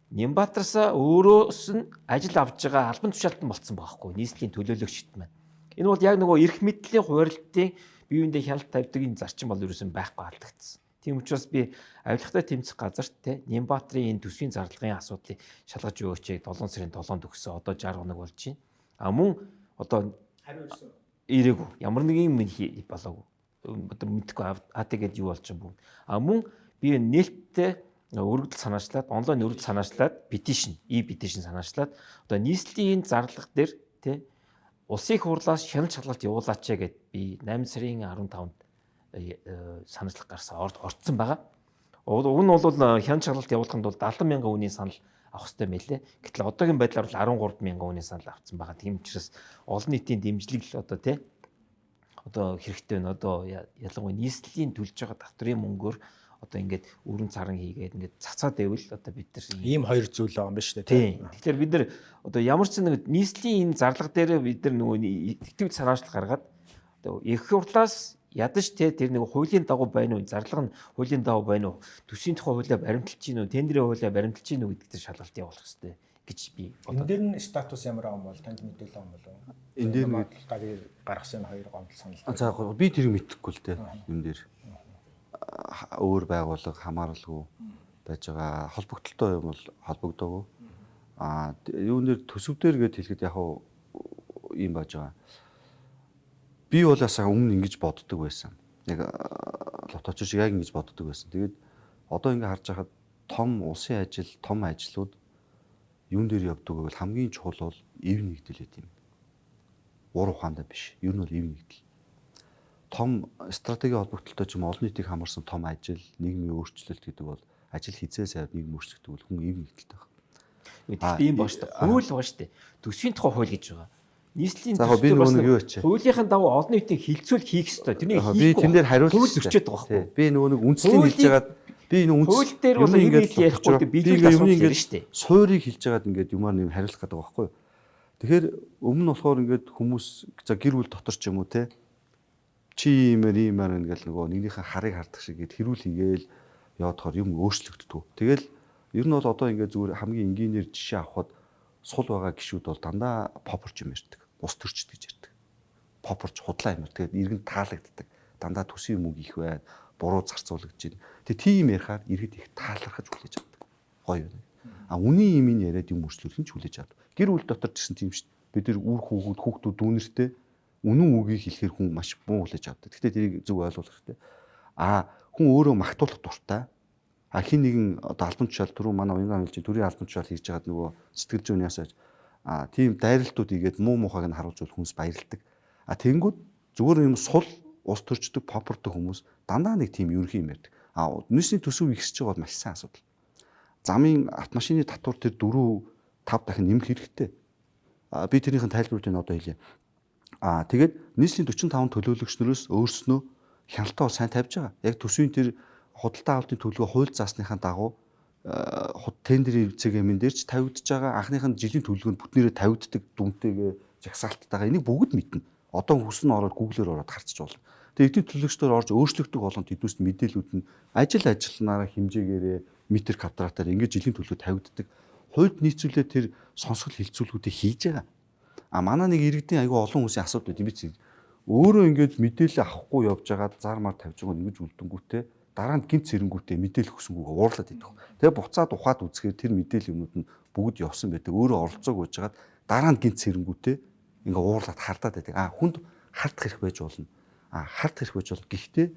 Speaker 3: Нямбатараасаа өөрөөс нь ажил авж байгаа албан тушаалтан болцсон байхгүй нийслэлийн төлөөлөгчд маань. Энэ бол яг нөгөө эрх мэдлийн хуваарлтын бие биендээ хяналт тавьдаг энэ зарчим бол ерөөсөн байхгүй алдагдсан. Тийм учраас би авилгатай тэмцэх газарт те Нямбатарын энэ төсвийн зарлагын асуудлыг шалгаж өгөөч 7 сарын 7-нд өгсөн. Одоо 60 хоног болж байна. А мөн одоо
Speaker 1: хариу ирсэн.
Speaker 3: ирээгүй. Ямар нэг юм болоогүй. Одоо мэдхгүй АТ-гээд юу болж байгаа юм. А мөн би нээлттэй өргөдөл санаачлаад онлайн өргөдөл санаачлаад петишн санаачлаад одоо нийслэлийн зарлага дээр тий улсын их хурлаас хяналт шалгалт явуулаач гэд би 8 сарын 15-нд санаачлах гарсан орцсон байгаа. Уг нь бол хяналт шалгалт явуулахад бол 70 мянган үнийн санал авах хэрэгтэй мэлээ. Гэтэл одоогийн байдлаар бол 13 мянган үнийн санал авсан байгаа. Тийм учраас олон нийтийн дэмжлэг л одоо тий одоо хэрэгтэй байна. Одоо ялангуяа нийслэлийн төлж байгаа татврын мөнгөөр одоо ингээд өрн царан хийгээд ингээд цацаад байвал одоо бид нар
Speaker 1: Ийм хоёр зүйл байгаа юм ба шүү дээ.
Speaker 3: тийм. Тэгэхээр бид нар одоо ямар ч нэг нийслэлийн энэ зарлага дээр бид нар нөгөө итгэв санаачлал гаргаад одоо их хурлаас ядаж тэр нэг хуулийн дагуу байна уу, зарлага нь хуулийн дагуу байна уу, төсвийн тухай хуулиа баримталж гин үү, тендерийн хуулиа баримталж гин үү гэдэг дээр шалгалт явуулах хэрэгтэй гэж би
Speaker 1: Энэ дээр нь статус ямар байгаа юм бол танд мэдээлэл байгаа юм болов уу?
Speaker 5: Энэ дээр
Speaker 1: гарыг гаргасан хоёр гомдол санал.
Speaker 5: За би тэрийг мэдэхгүй л дээ. Юм дээр өөр байгууллага хамааралгүй байж байгаа холбогдолтой юм бол холбогдоогүй. Юун дээр төсөв дээр гээд хэлэхэд яг юм байж байгаа. Би бол ясаа өмнө ингэж боддог байсан. Яг лоточ шиг яг ингэж боддог байсан. Тэгээд одоо ингэ харж байхад том улсын ажил, том ажлууд юун дээр явдаг вэ? Хамгийн чухал бол эв нэгдэл гэдэг юм. Уур ухаандаа биш. Ер нь бол эв нэгдэл. Том стратеги холбогдолтой ч юм олон нийтийг хамарсан том ажил, нийгмийн өөрчлөлт гэдэг бол ажил хизээ сайд нийгэм өөрчлөгдөв бол хүн эв нэгдэлтэй байна.
Speaker 3: ийм баа шүү дээ. Хууль байгаа шүү дээ. Төсвийн тухай хууль гэж байгаа. Нийслэлийн
Speaker 5: би
Speaker 3: төсвийн хуулийнхаа дагуу олон нийтийн хилцүүл хийх ёстой. Тэрнийг
Speaker 5: би тэн дээр хариулт
Speaker 3: зөрчөөд байгаа байхгүй.
Speaker 5: Би нөгөө нэг үндсийг хэлж байгаад би нөгөө
Speaker 3: хууль дээр бол ингэж ярихгүй биелүүлэх асуудал байна шүү дээ.
Speaker 5: Суурийг хэлж байгаад ингээд юмар нэм хариулах гэдэг байгаа байхгүй. Тэгэхээр өмнө нь болохоор ингээд хүмүүс за гэр бүл дотор ч юм уу те чи иймэр ингээл нөгөө нэгнийхээ харыг хардах шиг гээд хэрүүл хийгээл яваадахаар юм өөрчлөгддөг. Тэгэл ер нь бол одоо ингээд зүгээр хамгийн энгийнээр жишээ авахад сул байгаа гişүүд бол дандаа попорч юм ярьдаг. Ус төрчд гэж ярьдаг. Попорч худлаа юм. Тэгээд иргэн таалагддаг. Дандаа төсвийн мөнгө их байна. Буруу зарцуулагдж байна. Тэгээд тийм ярихаар иргэд их таалархаж хүлээж авдаг. Гоё юм. Үнийн юм яриад юм өөрчлөх нь ч хүлээж авдаг. Гэр бүл дотор ч гэсэн тийм шүү дээ. Бид нар үр хүүхдүүд дүүнэртэй үнэн үгийг хэлэхээр хүн маш муу хүлээж авдаг. Гэхдээ тэрийг зөв ойлгох хэрэгтэй. Хүн өөрөө магтуулах дуртай. Хин нэгэн одоо албан тушаал түрүү манай уянган хэлж төрийн албан тушаал хийж байгаад нөгөө сэтгэл зүйн ясаж тийм дайралтууд игээд муу мухайг нь харуулж хүмүүс баярлдаг. Тэнгүүд зүгээр юм сул ус төрчдөг попордог хүмүүс дандаа нэг тийм ерөнхий юм ярьдаг. Нийслэлийн төсөв ихсэж байгаа бол маш сайн асуудал. Замын автомашины татвар тэр 4-5 дахин нэмэх хэрэгтэй. Би тэрийнхэн тайлбаруудыг одоо хэлье. Тэгээд нийслэлийн 45 төлөөлөгчнөөс өөрснөө хяналтаа сайн тавьж байгаа. Яг төсвийн тэр худалдаа авалтын төлөвөө хууль заасныхаа дагуу тендерийн цэгийн дээр ч тавигдж байгаа. Анхных нь жилийн төлөвлөгөөнд бүтнээрээ тавигддаг дүнтэйгээ жагсаалттайгаа энийг бүгд мэднэ. Одоо хүснэ ороод Google-оор ороод харчих болно. Тэгээд эдийн төлөөлөгчдөр орж өөрчлөгдөх болгонд тэднээс мэдээлүүд нь ажилнараа хэмжээгээрээ метр квадратаар ингээд жилийн төлөв тавигддаг. Хуульд нийцүүлээд тэр сонсгол хилцүүлгүүдийг хийж байгаа. Манай нэг иргэдийн айгүй олон хүмүүсийн асуудал үүд юм би өөрөө ингээд мэдээлэл авахгүй явж байгаа зар мар тавьж байгаа ингэж үлдэнгүүтээ дараа нь гинт сэрэнгүүтээ мэдээлэл өгсөнгүүгээ уурлаад идэх. Тэгээ буцаад ухаад үзэхээр тэр мэдээлэл юмнууд нь бүгд явсан байдаг. Өөрөө оролцоог байж хагаад дараа нь гинт сэрэнгүүтээ ингээ уурлаад хардаад байдаг. Хүнд хардах хэрэг байж болно. Хардах хэрэг байж болно. Гэхдээ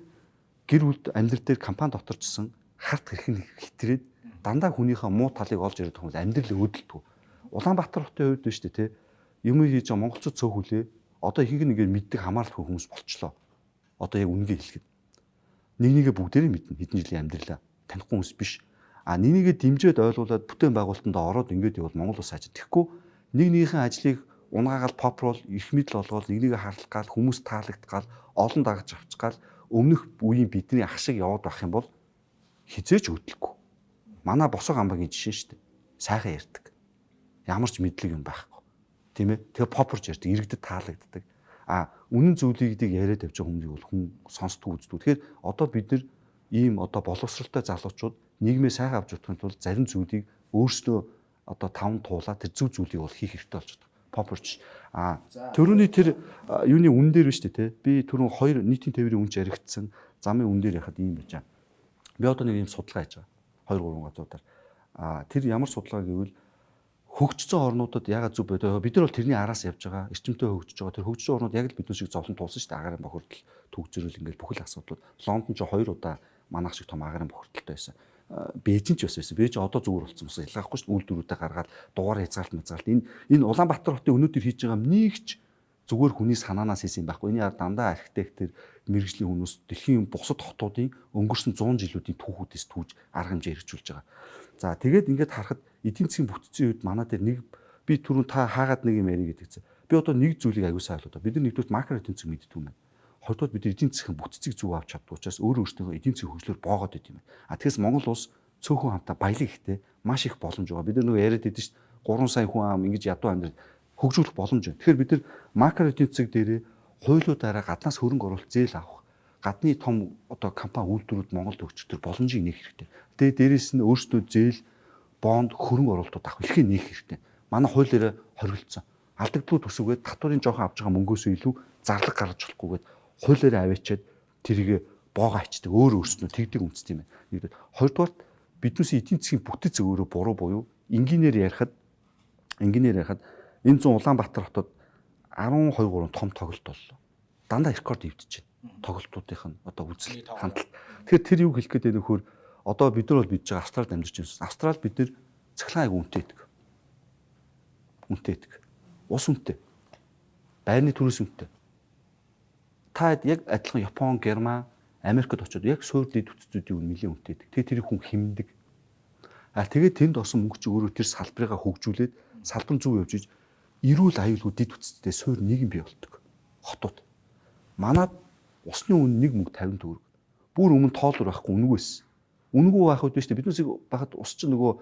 Speaker 5: гэр бүл амьдрал дээр компани дотор ч гэсэн хардах хэрэг нь хэтрээд дандаа хүнийхээ муу талыг олж ирээд хүмүүс амьдрал өдөлдөг. Улаанбаатар хотын хувьд нь шүү дээ, юм хийж байгаа монголчууд цөөхүлээ. Одоо ихэнх нь ингээд мэддэг хамааралгүй хүмүүс болчлоо. Одоо яг үнгээ хэлэхэд нэгнийгээ бүгдээрээ мэднэ. Хэдэн жилийн амьдралаа танихгүй хүмүүс биш. нэгнийгээ дэмжиж ойлгуулад бүтээн байгуулалтанд ороод ингээд явал Монгол улс ажил. Тэгэхгүй нэгнийхэн ажлыг унгаагаал попрол их мэдл олгоод нэгнийгээ харлах гал хүмүүс таалагдгаал олон дагаж авчгаал өмнөх үеийн бидний ах шиг яваад байх юм бол хизээч хөдлөхгүй. Манай босоо гамбагийн жишээ шүү дээ. Сайхан ярьдаг. Ямар ч мэдлэг юм байхгүй. Тийм ээ. Тэгээ попорч ярьдаг, иргэдэд таалагддаг. Үнэн зүйлийг яриад тавьж байгаа хүмүүс бол хүн сонсдгүй үздэг. Тэгэхээр одоо бид нар ийм одоо боловсралтай залуучууд нийгмээ сайхан авч явахын тулд зарим зүйлийг өөрсдөө одоо таван туулаад тэр зөв зүйлийг бол хийх хэрэгтэй болж байна. Попорч. Төрөний тэр юуны үн дээр биш үү те. Би түрүүн хоёр нийтийн тээврийн үнж яригдсан. Замын үн дээр яхад ийм байж байгаа. Би одоо нэг ийм судалгаа хийж байгаа. 2-3 газруудаар. Тэр ямар судалгаа гэвэл хөгжсөн орнуудад ягаад зүв бодоо бид нар бол тэрний араас явж байгаа. Эрчимтэй хөгжиж байгаа. Тэр хөгжсөн орнууд яг л бидний шиг зовлон туулсан шүү дээ. Агарын бохирдол төгжрөл ингээл бүхэл асуудлууд. Лондон ч 2 удаа манайх шиг том агарын бохирдолтой байсан. Бээжин ч бас байсан. Бээж одоо зүгээр болсон юм. Ялгаахгүй шүү дээ. Үйлдвэрүүдэд гаргаад дугаар хязгаалт мязгаалт. Энэ Улаанбаатар хотын өнөөдөр хийж байгаа нэгч зүгээр хүний санаанаас хийсэн юм байхгүй. Эний дандаа архитектор, мэрэгжлийн хүмүүс дэлхийн бусад хотуудын өнгөрсөн 100 жилүүдийн түүхүүдээс түүж арга хэмжээ хэрэгжүүлж байгаа. За тэгээд ингээд харахад эдийн засгийн бүтцийн үед манай дээр нэг би түрүүн та хаагаад нэг юм ярих гэдэг чинь. Би одоо нэг зүйлийг аягүй сайн ойлгоо. Бид нар нэгдүгээр макро эдийн засаг мэддэг юм байна. Хоёрдугаар бид эдийн засгийн бүтцийг зөв авч чаддаг учраас өөрөө өөртөө эдийн засгийн хөгжлөөр боогод байт юм байна. Тэгээс Монгол улс цөөхөн хамтаа баялаг ихтэй маш их боломж байгаа. Бид нар нөгөө яриад байдаг шүү дээ. 3 сая хүн ам ингэж ядуу амьдрал хөгжүүлэх боломж байна. Тэгэхээр бид нар макро эдийн засаг дээрээ хуулиудаараа гаднаас хөрөнгө оруулалт зээл авах гадны том одоо компани үйлдвэрүүд Монголд өгч төр боломжийг нээх хэрэгтэй. Тэгээ дээрэс нь өөрсдөө зээл, бонд, хөрөнгө оруулалтууд авах эрхээ нээх хэрэгтэй. Манай хуулиараа хоригдсон. Алдагдгүй төсөвгээд татварын жоохон авч байгаа мөнгөөс илүү зарлаг гаргаж болохгүйгээд хуулиараа аваачаад тэрийг боогоо ачдаг. Өөрөөсөө тэгдэг үндэстэй юм байна. Нэгдүгээр. Хоёрдугаар биднээс эдийн засгийн бүтэц өөрөө буруу буюу энгийнээр ярихад энэ зүүн Улаанбаатар хотод 12-3 том тоглолт боллоо. Дандаа рекорд ивдэж байна. Тоглолтуудынх нь одоо үзэл хандлт. Тэгэхээр тэр юу хэлэх гээд байна нөхөр одоо бид нар бол бидж байгаа Австралид амьдарч байна. Австрал бид нар цахилгаан айгу үнэтэй байдаг. Үнэтэй байдаг. Ус үнэтэй. Байрны төрөөс үнэтэй. Та яг адилхан Япон, Герман, Америкт очиод яг суур дэд бүтцүүдийн үн нэлийн үнэтэй байдаг. Тэгээ тэрийг хүн хэмндэг. Тэгээд тэнд орсон мөнгө чи өөрөө тэр салбарыгаа хөгжүүлээд салбар зүг явж иж эрүүл аюулгүй дэд бүтцтэй суур нийгэм бий болдог. Хотууд. Манад усны үн 1 мөнгө 50 төгрөг. Бүр өмнө тоолор байхгүй үнэгүй байсан. Үнэгүй байх үед биш үү? Биднээс багт ус чинь нөгөө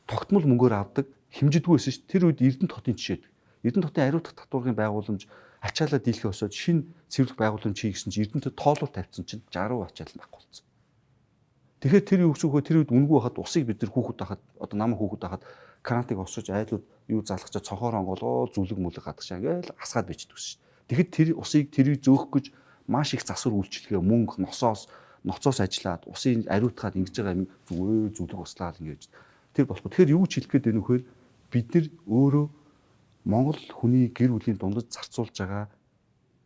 Speaker 5: тогтмол мөнгөөр авдаг хэмжидгүй байсан шүү. Тэр үед Эрдэнэт хотын жишээд. Эрдэнэт хотын ариутгах татваргын байгууламж ачаалаа дийлхий осоод шинэ цэвэрлэх байгууламж хийгсэн чинь Эрдэнэтэд тоолоор тавьсан чинь 60% ачаал байхгүй болсон. Тэгэхээр тэр юу гэсэн хөө тэр үед үнэгүй байхад усыг бид нар хүүхэд байхад одоо намайг хүүхэд байхад крантыг осож айлууд юу залгачаа цонхоор онгоолоо зүлэг мүлэг гадагшаа ингээл асгаад бичдэг шүү. Тэгэхэд тэр усыг тэрийг зөөх гэж маш их засвар үйлчлэгээ мөнгө ноцоос ажиллаад усын ариутгаад ингэж байгаа юм зүгээр зүлэг услаад ингэж тэр болохгүй. Тэгэхээр юу ч хэлэх гээд байна вөхөр бид нар өөрөө Монгол хүний гэр бүлийн дундад зарцуулж байгаа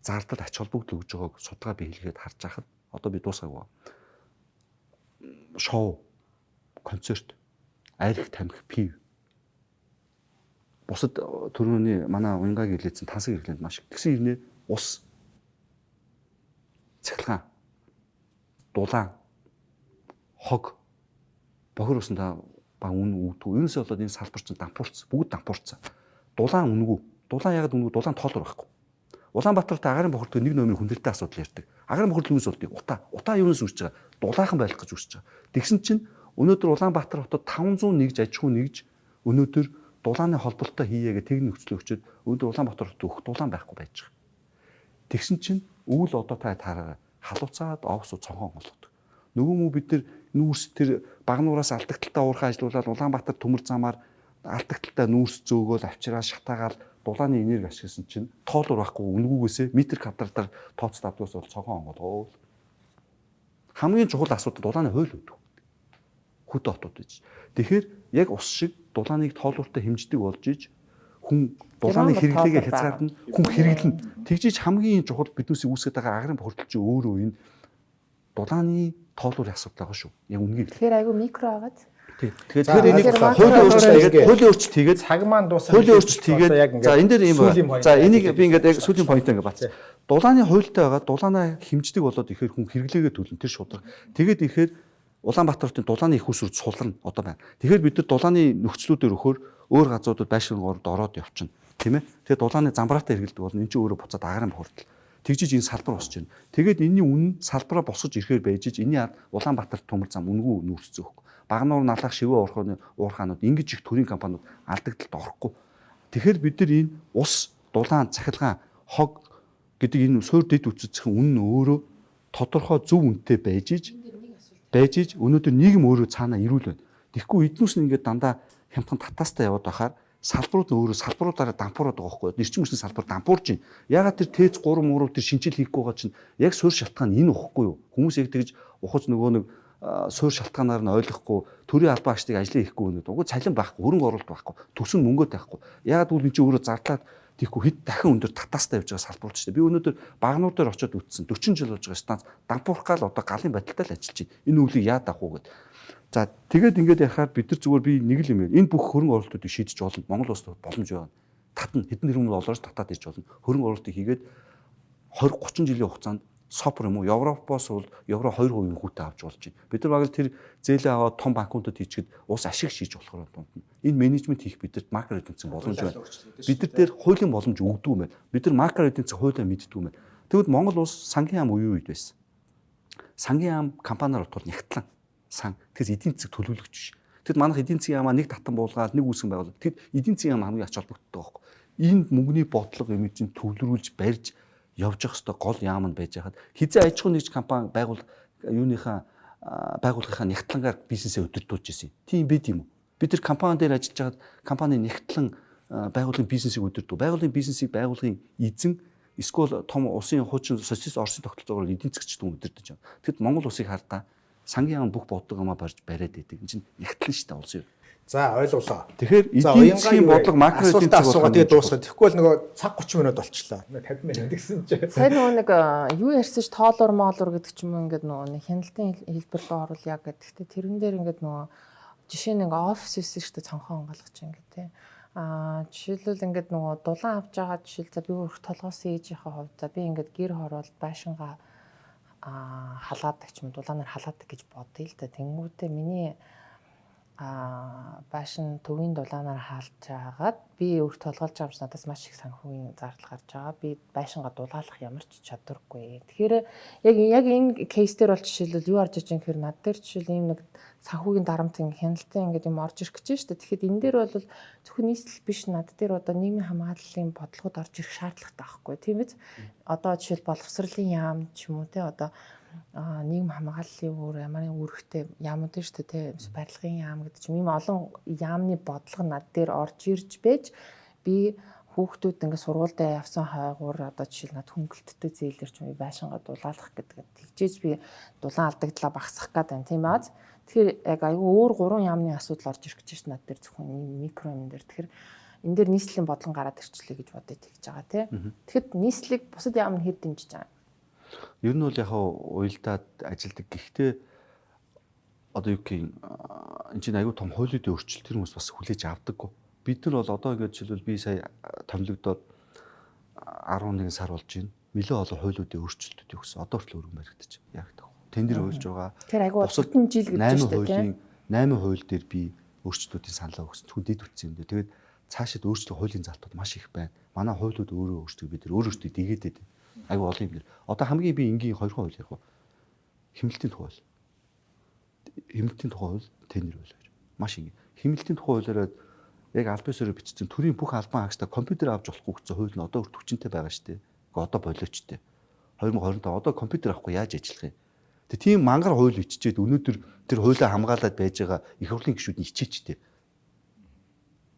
Speaker 5: зардал ач холбогдол өгж байгааг судалгаа би хэлгээд харж байхад одоо би дуусгаагүй. Шоу, концерт, арх тамхи, пив. Бусад төрөний манай уянгагийн хэлээдсэн тансаг хэрэглээнд маш их. Тэгсэн хэрнээ ус, цахилгаан, дулаан, хог, бохир усан та баг үн үүдгүй. Юунаас болоод энэ салбар чинь дампуурсан. Бүгд дампуурсан. Дулаан үнэгүй. Дулаан ягаад үнэгүй? Дулаан тоолор байхгүй. Улаанбаатарт агарын бохирдол нэг номер хүндрэлтэй асуудал ярьдаг. Агарын бохирдол юунаас болдгийг утаа. Утаа юунаас үүсэж байгаа? Дулаахан байх гэж үүсэж байгаа. Тэгсэн чинь өнөөдөр Улаанбаатар хотод 500 нэгж аж ахуй нэгж өнөөдөр дулааны холболтоо хийе гэх техник нөхцөл өгчөөд өнөөдөр Улаанбаатар хотод өөх дулаан байхгүй байж байгаа. Тэгсэн чинь өвөл одоо та хараа халууцаад овсоо цонхоо болгодог. Нөгөө мүү бид нар нүүрс тэр багнуураас алдагталтаа уурхаа ажиллуулаад Улаанбаатар төмөр замаар алдагталтаа нүүрс зөөгөөл авчираа шатаагаал дулааны энерги ашигласан чинь тоолор байхгүй үнгүүгээсээ метр квадратаар тооцоод авдгаас бол цонхоо онгоо. Хамгийн чухал асуудал дулааны хууль өгдөг. Хөдөө хотууд гэж. Тэгэхээр яг ус шиг дулааныг тоолууртай хэмждэг болж иж хүн дулааны хэрэглээгээ хязгаарлана, хүн хэрэглэнэ. Тэгжиж хамгийн чухал биднээс үүсгэж байгаа агарын бохирдол чинь өөрөө энэ дулааны тоолуурын асуудал байгаа шүү. Яг үнгийг.
Speaker 2: Тэгэхээр айгүй микро агаад.
Speaker 1: Тэгэхээр
Speaker 2: энийг
Speaker 5: хуулийн өөрчлөлт хийгээд
Speaker 1: цаг маань дуусаад
Speaker 5: хуулийн өөрчлөлт хийгээд за энэ дээр юм байна. За энийг би ингээд яг сүүлийн поинтаа ингээд бац. Дулааны хуультай байгаа дулаанаа хэмждэг болоод ихээр хүн хэрэглээгээ төлнө тэр шударга. Тэгээд ихээр Улаанбаатарын дулааны их усрууд сулрна одоо байна. Тэгэхээр бид нар дулааны нөхцлүүдээр өхөр өөр газруудад байшин ороод ороод явчихна. Тийм ээ. Тэгээд дулааны замбраатай хэргэлдэг бол энэ чинь өөрөө буцаад агарын бохирдол. Тэгжиж энэ салбар босч байна. Тэгээд энэний үнэ салбараа босгож ирэхээр байж энэний ард Улаанбаатар төмөр зам үнгүй нүүрсцэн өгөхгүй. Багнуур налах шивээ уурхаанууд ингэж их төрийн компаниуд алдагдлалд орохгүй. Тэгэхээр бид нар энэ ус, дулаан, цахилгаан, хог гэдэг энэ суур дэд үтцэцхэн үнэн өөрөө тодорхой зөв үнэтэй байж өнөөдөр нийгэм өөрөө цаанаа ирүүл байна. Тэгэхгүй эднүүс нь ингээд дандаа хямдхан татаастай яваад байхаар салбарууд өөрөө салбаруудаараа дампуураад байгаа байхгүй. Эрчим хүчний салбар дампуурж байна. Ягаад тэр ТЭЦ 3 мөрөв тэр шинжил хийхгүй байгаа чинь яг суурь шалтгаан энэ واخхгүй юу? Хүмүүс яг тэгж ухаж нөгөө нэг суурь шалтгаанаар нь ойлгохгүй төрийн албан агчдыг ажлаа хийхгүй өнөд. Угу цалин байхгүй, хөрөнгө оруулалт байхгүй, төсөв мөнгөд байхгүй. Ягаад гэвэл энэ чинь өөрөө зардлаад тийхгүй хэд дахин өндөр татаастай явж байгаа салбарууд шүү дээ. Би өнөөдөр багнуудаар очиод үтсэн 40 жил болж байгаа станц дампуурах гал одоо галын байдалтай л ажиллаж байна. Энэ үлийг яад авах уу гэд. За тэгээд ингээд яхаар бид нар зүгээр би нэг л юм байна. Энэ бүх хөрөнгө оруулалтуудыг шийдэж болно. Монгол улс боломж байна. Татна хэдэн тэрбум доллароос татаад иж болно. Хөрөнгө оруулалтыг хийгээд 20 30 жилийн хугацаанд сопр юм уу Европоос бол евро 2% хүүтэй авч болж байна. Бид нар баг л тэр зээлээ аваад том банкуудад хийчихэд ус ашиг шийдэж болохоор байна. Энэ менежмент хийх бидэд макро эдийн боломж байна. Бид нар дээр хуулийн боломж өгдөг юм байна. Бид нар макро эдийн засгийн хуулиа мэддэг юм байна. Тэгвэл Монгол улс сангийн яам үеийн үед байсан. Сангийн яам компаниар утвал нягтлан сан тэгээс эдийн засаг төлөвлөгч биш. Тэгэд манайх эдийн засгийн яамаа нэг татан буулгаад нэг үүсгэн байгуулдаг. Тэгэд эдийн засгийн яам хамгийн ач холбогддог байхгүй. Энд мөнгөний бодлого юм чинь төвлөрүүлж барьж явж явах хэвээр гол яам нь байж хаад хизээ аж ахуйн нэгж компани байгууллагынхаа нягтлангаар бизнесээ өдөрдүүлж ирсэн. Тийм бид юм уу? Бид тэр компани дээр ажиллаж байгаад компани нягтлан байгууллагын бизнесийг өдөрдөө. Байгууллагын бизнесийг байгууллагын эзэн эсвэл том улсын хуучин социалист Оросын тогтолцоогоор эдийн засгчдын өдөрдөж байна. Тэгэд Монгол улсыг хардаа сангийн яам бүх бодлого юмаа барьж бариад байдаг. Энэ чинь нягтлан шүү дээ улсын.
Speaker 1: За ойлголоо.
Speaker 5: Тэгэхээр эдийн засгийн бодлого макро эдийн засаг
Speaker 1: асуугаа тэгээ дуусгая. Тэгэхгүй бол нөгөө цаг 30 минут болчихлоо. 50 минут гэсэн чинь.
Speaker 2: Сайн нөгөө нэг юу ярьсаж тоолор моолор гэдэг ч юм уу ингээд нөгөө нэг хяналтын хэлбэр рүү орвол яг гэхдээ тэрэн дээр ингээд нөгөө жишээ нь ингээд офис хийсэн шүү дээ цонхон хангалгаж ингээд тий. Жишээлбэл ингээд нөгөө дулаан авч байгаа жишээл за би өрх толгоос ээжийнхээ хувьд за би ингээд гэр хороол байшингаа халаадаг ч юм дулаанаар халаадаг гэж бодъё л да. Тэнгүүтээ миний байшин төвийн дулаанаар хаалж байгаад би өрх толгойлж байгаа юм чи надаас маш их санхүүгийн зардал гарч байгаа. Би байшингаа дулаалах ямар ч чадваргүй. Тэгэхээр яг энэ кейс дээр бол жишээлбэл юу орж иж юм гэхээр над дээр жишээл ийм нэг санхүүгийн дарамтын хяналтын ингээд юм орж ирэх гэж шүү дээ. Тэгэхэд энэ дээр бол зөвхөн нийслэл биш над дээр одоо нийгмийн хамгааллын бодлогод орж ирэх шаардлагатай байхгүй тийм биз? Одоо жишээл боловсролын яам ч юм уу те одоо нийгэм хамгааллын өөр ямар үүрэгтэй яамууд шүү дээ те барилгын яам гэдэг чинь ийм олон яамны бодлого над дээр орж ирж байж би хүүхдүүд ингээд сургуультай явсан хойгуур одоо жишээл над хөнгөлөлттэй зээлэр ч юм байшингаа дулаалах гэдэг. Тэгжээж би дулаан алдагдлаа багасгах гээд байна тийм аа. Тэгэхээр яг аюу өөр гурван яамны асуудал орж ирэх гэж шин над дээр зөвхөн микро юм дээр. Тэгэхээр энэ дээр нийслэлийн бодлон гараад ирчлээ гэж бодъё тэгж байгаа тийм. Тэгэхэд нийслэлийг бусад яам нь хэд дэмжиж байгаа.
Speaker 5: Ер нь бол яг уялдаад ажилдаг. Гэхдээ одоо юу гэх юм энэ чинь аюу том хуулиудын өөрчлөлт тэр хүмүүс бас хүлээж авдаггүй. Бид нар бол одоо ингэж жишээлбэл би сая томилогдоод 11 сар болж байна. Нэлээд олон хуулиудын өөрчлөлтүүд өгсөн. Одоо хүртэл өргөн баригдаж яг таг. Тендер хуульж байгаа.
Speaker 2: Тэр аюу бусадын жил гэж байна шүү дээ.
Speaker 5: 8 хууль дээр би өөрчлөлтүүдийн саналаа өгсөн. Түн дэд үтсэн юм дээ. Тэгээд цаашид өөрчлөлт хуулийн залтууд маш их байна. Манай хуулиуд өөрөө өөрчлөлт бид нар өөрөөсөө дэгээдээд аюу олон юм дэр. Одоо хамгийн би энгийн 2 хууль яг хэмнэлтийн тухай. Хэмнэлтийн тухай хууль тендер хууль гэж. Маш энгийн. Хэмнэлтийн тухай хуулиараа яг албан ёсоор бичсэн төрийн бүх албан хаагчдаа компьютер авч болохгүй гэсэн хууль нь одоо хүртэл хүчинтэй байгаа шүү дээ. Одоо болоочтой. 2025 одоо компьютер авахгүй яаж ажиллах юм? Тэгээ тийм мангар хууль биччихээд өнөөдөр тэр хуулиа хамгаалаад байж байгаа их хурлын гишүүд нь ичээчтэй.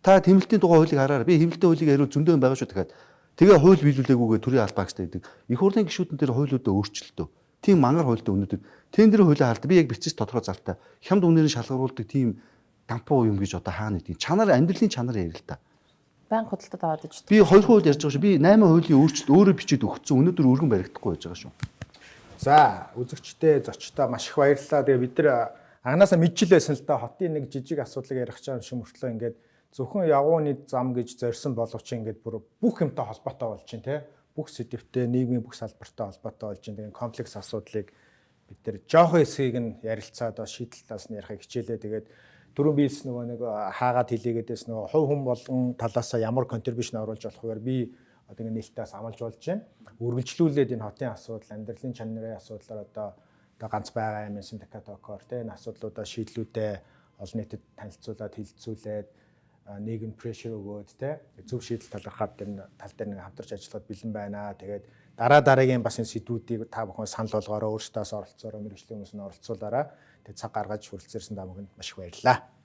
Speaker 5: Та хэмнэлтийн тухай хуулийг хараарай. Би хэмнэлтийн хуулийг хариу зөндөө байгаа шүү дахиад. Тэгээ хууль биелүүлээгүйгээ төрийн албан хаагчтай гэдэг. Их хурлын гишүүдэн тэр хуулиудаа өөрчлөлтөө. Тийм мангар хуультай өнөөдөр тендер хуулиа хараад би яг бичиж тодорхой залтаа хямд үнээр шалгаруулдаг тийм дампуу юм гэж одоо хаана гэдэг. Чанар амьдралын чанар ярил л та.
Speaker 2: Банк худалдаад аваад иж.
Speaker 5: Би 2 хууль ярьж байгаа шүү. Би 8 хуулийн өөрчлөлт өөрөө бичиж өгсөн. Өнөөдөр өргөн баригдахгүй байж байгаа шүү.
Speaker 1: За, үзэгчтэй, зочтой маш их баярлалаа. Тэгээ бид нар анханасаа мэдчихлээсэн л да хотын нэг жижиг асуудлыг ярих чам шиг мөртлөө ингээд зөвхөн явгууны зам гэж зорьсон боловч ингээд бүр бүх юмтай холбоотой болж байна те. Бүх сэдвтэй нийгмийн бүх салбартай холбоотой болж байна. Тэгээ комплекс асуудлыг бид нэр жоохон хэсгийг нь ярилцаад бас шийдэл талаас нь ярихыг хичээлээ. Тэгээд түрүүн биелс нөгөө нэг хаагаад хэлээгээдээс нөгөө хувь хүн болгон талаасаа ямар контрибьюшн оруулж болох вэгээр би одоо ингэ нээлтээс амлаж болж байна. Үргэлжлүүлээд энэ хотын асуудал, амьдралын чанарын асуудлаар одоо ганц байгаа юм синдикат окор энэ асуудлуудаа шийдлүүдээ олон нийтэд танилцуулаад хилцүүлээд нийгэм прешэр өгөөд зөв шийдэл талархаад энэ тал дээр нэг хамтарч ажиллахад бэлэн байна. Тэгээд дараагийн бас энэ сэдвүүдийг та бүхэн санал болгоорой, өөрсдөөс оролцоорой, мэргэжлийн хүмүүсийн оролцуулаарай. Тэгээд цаг гаргаж хүрэлцээрсэн та бүхэнд маш их баярлалаа.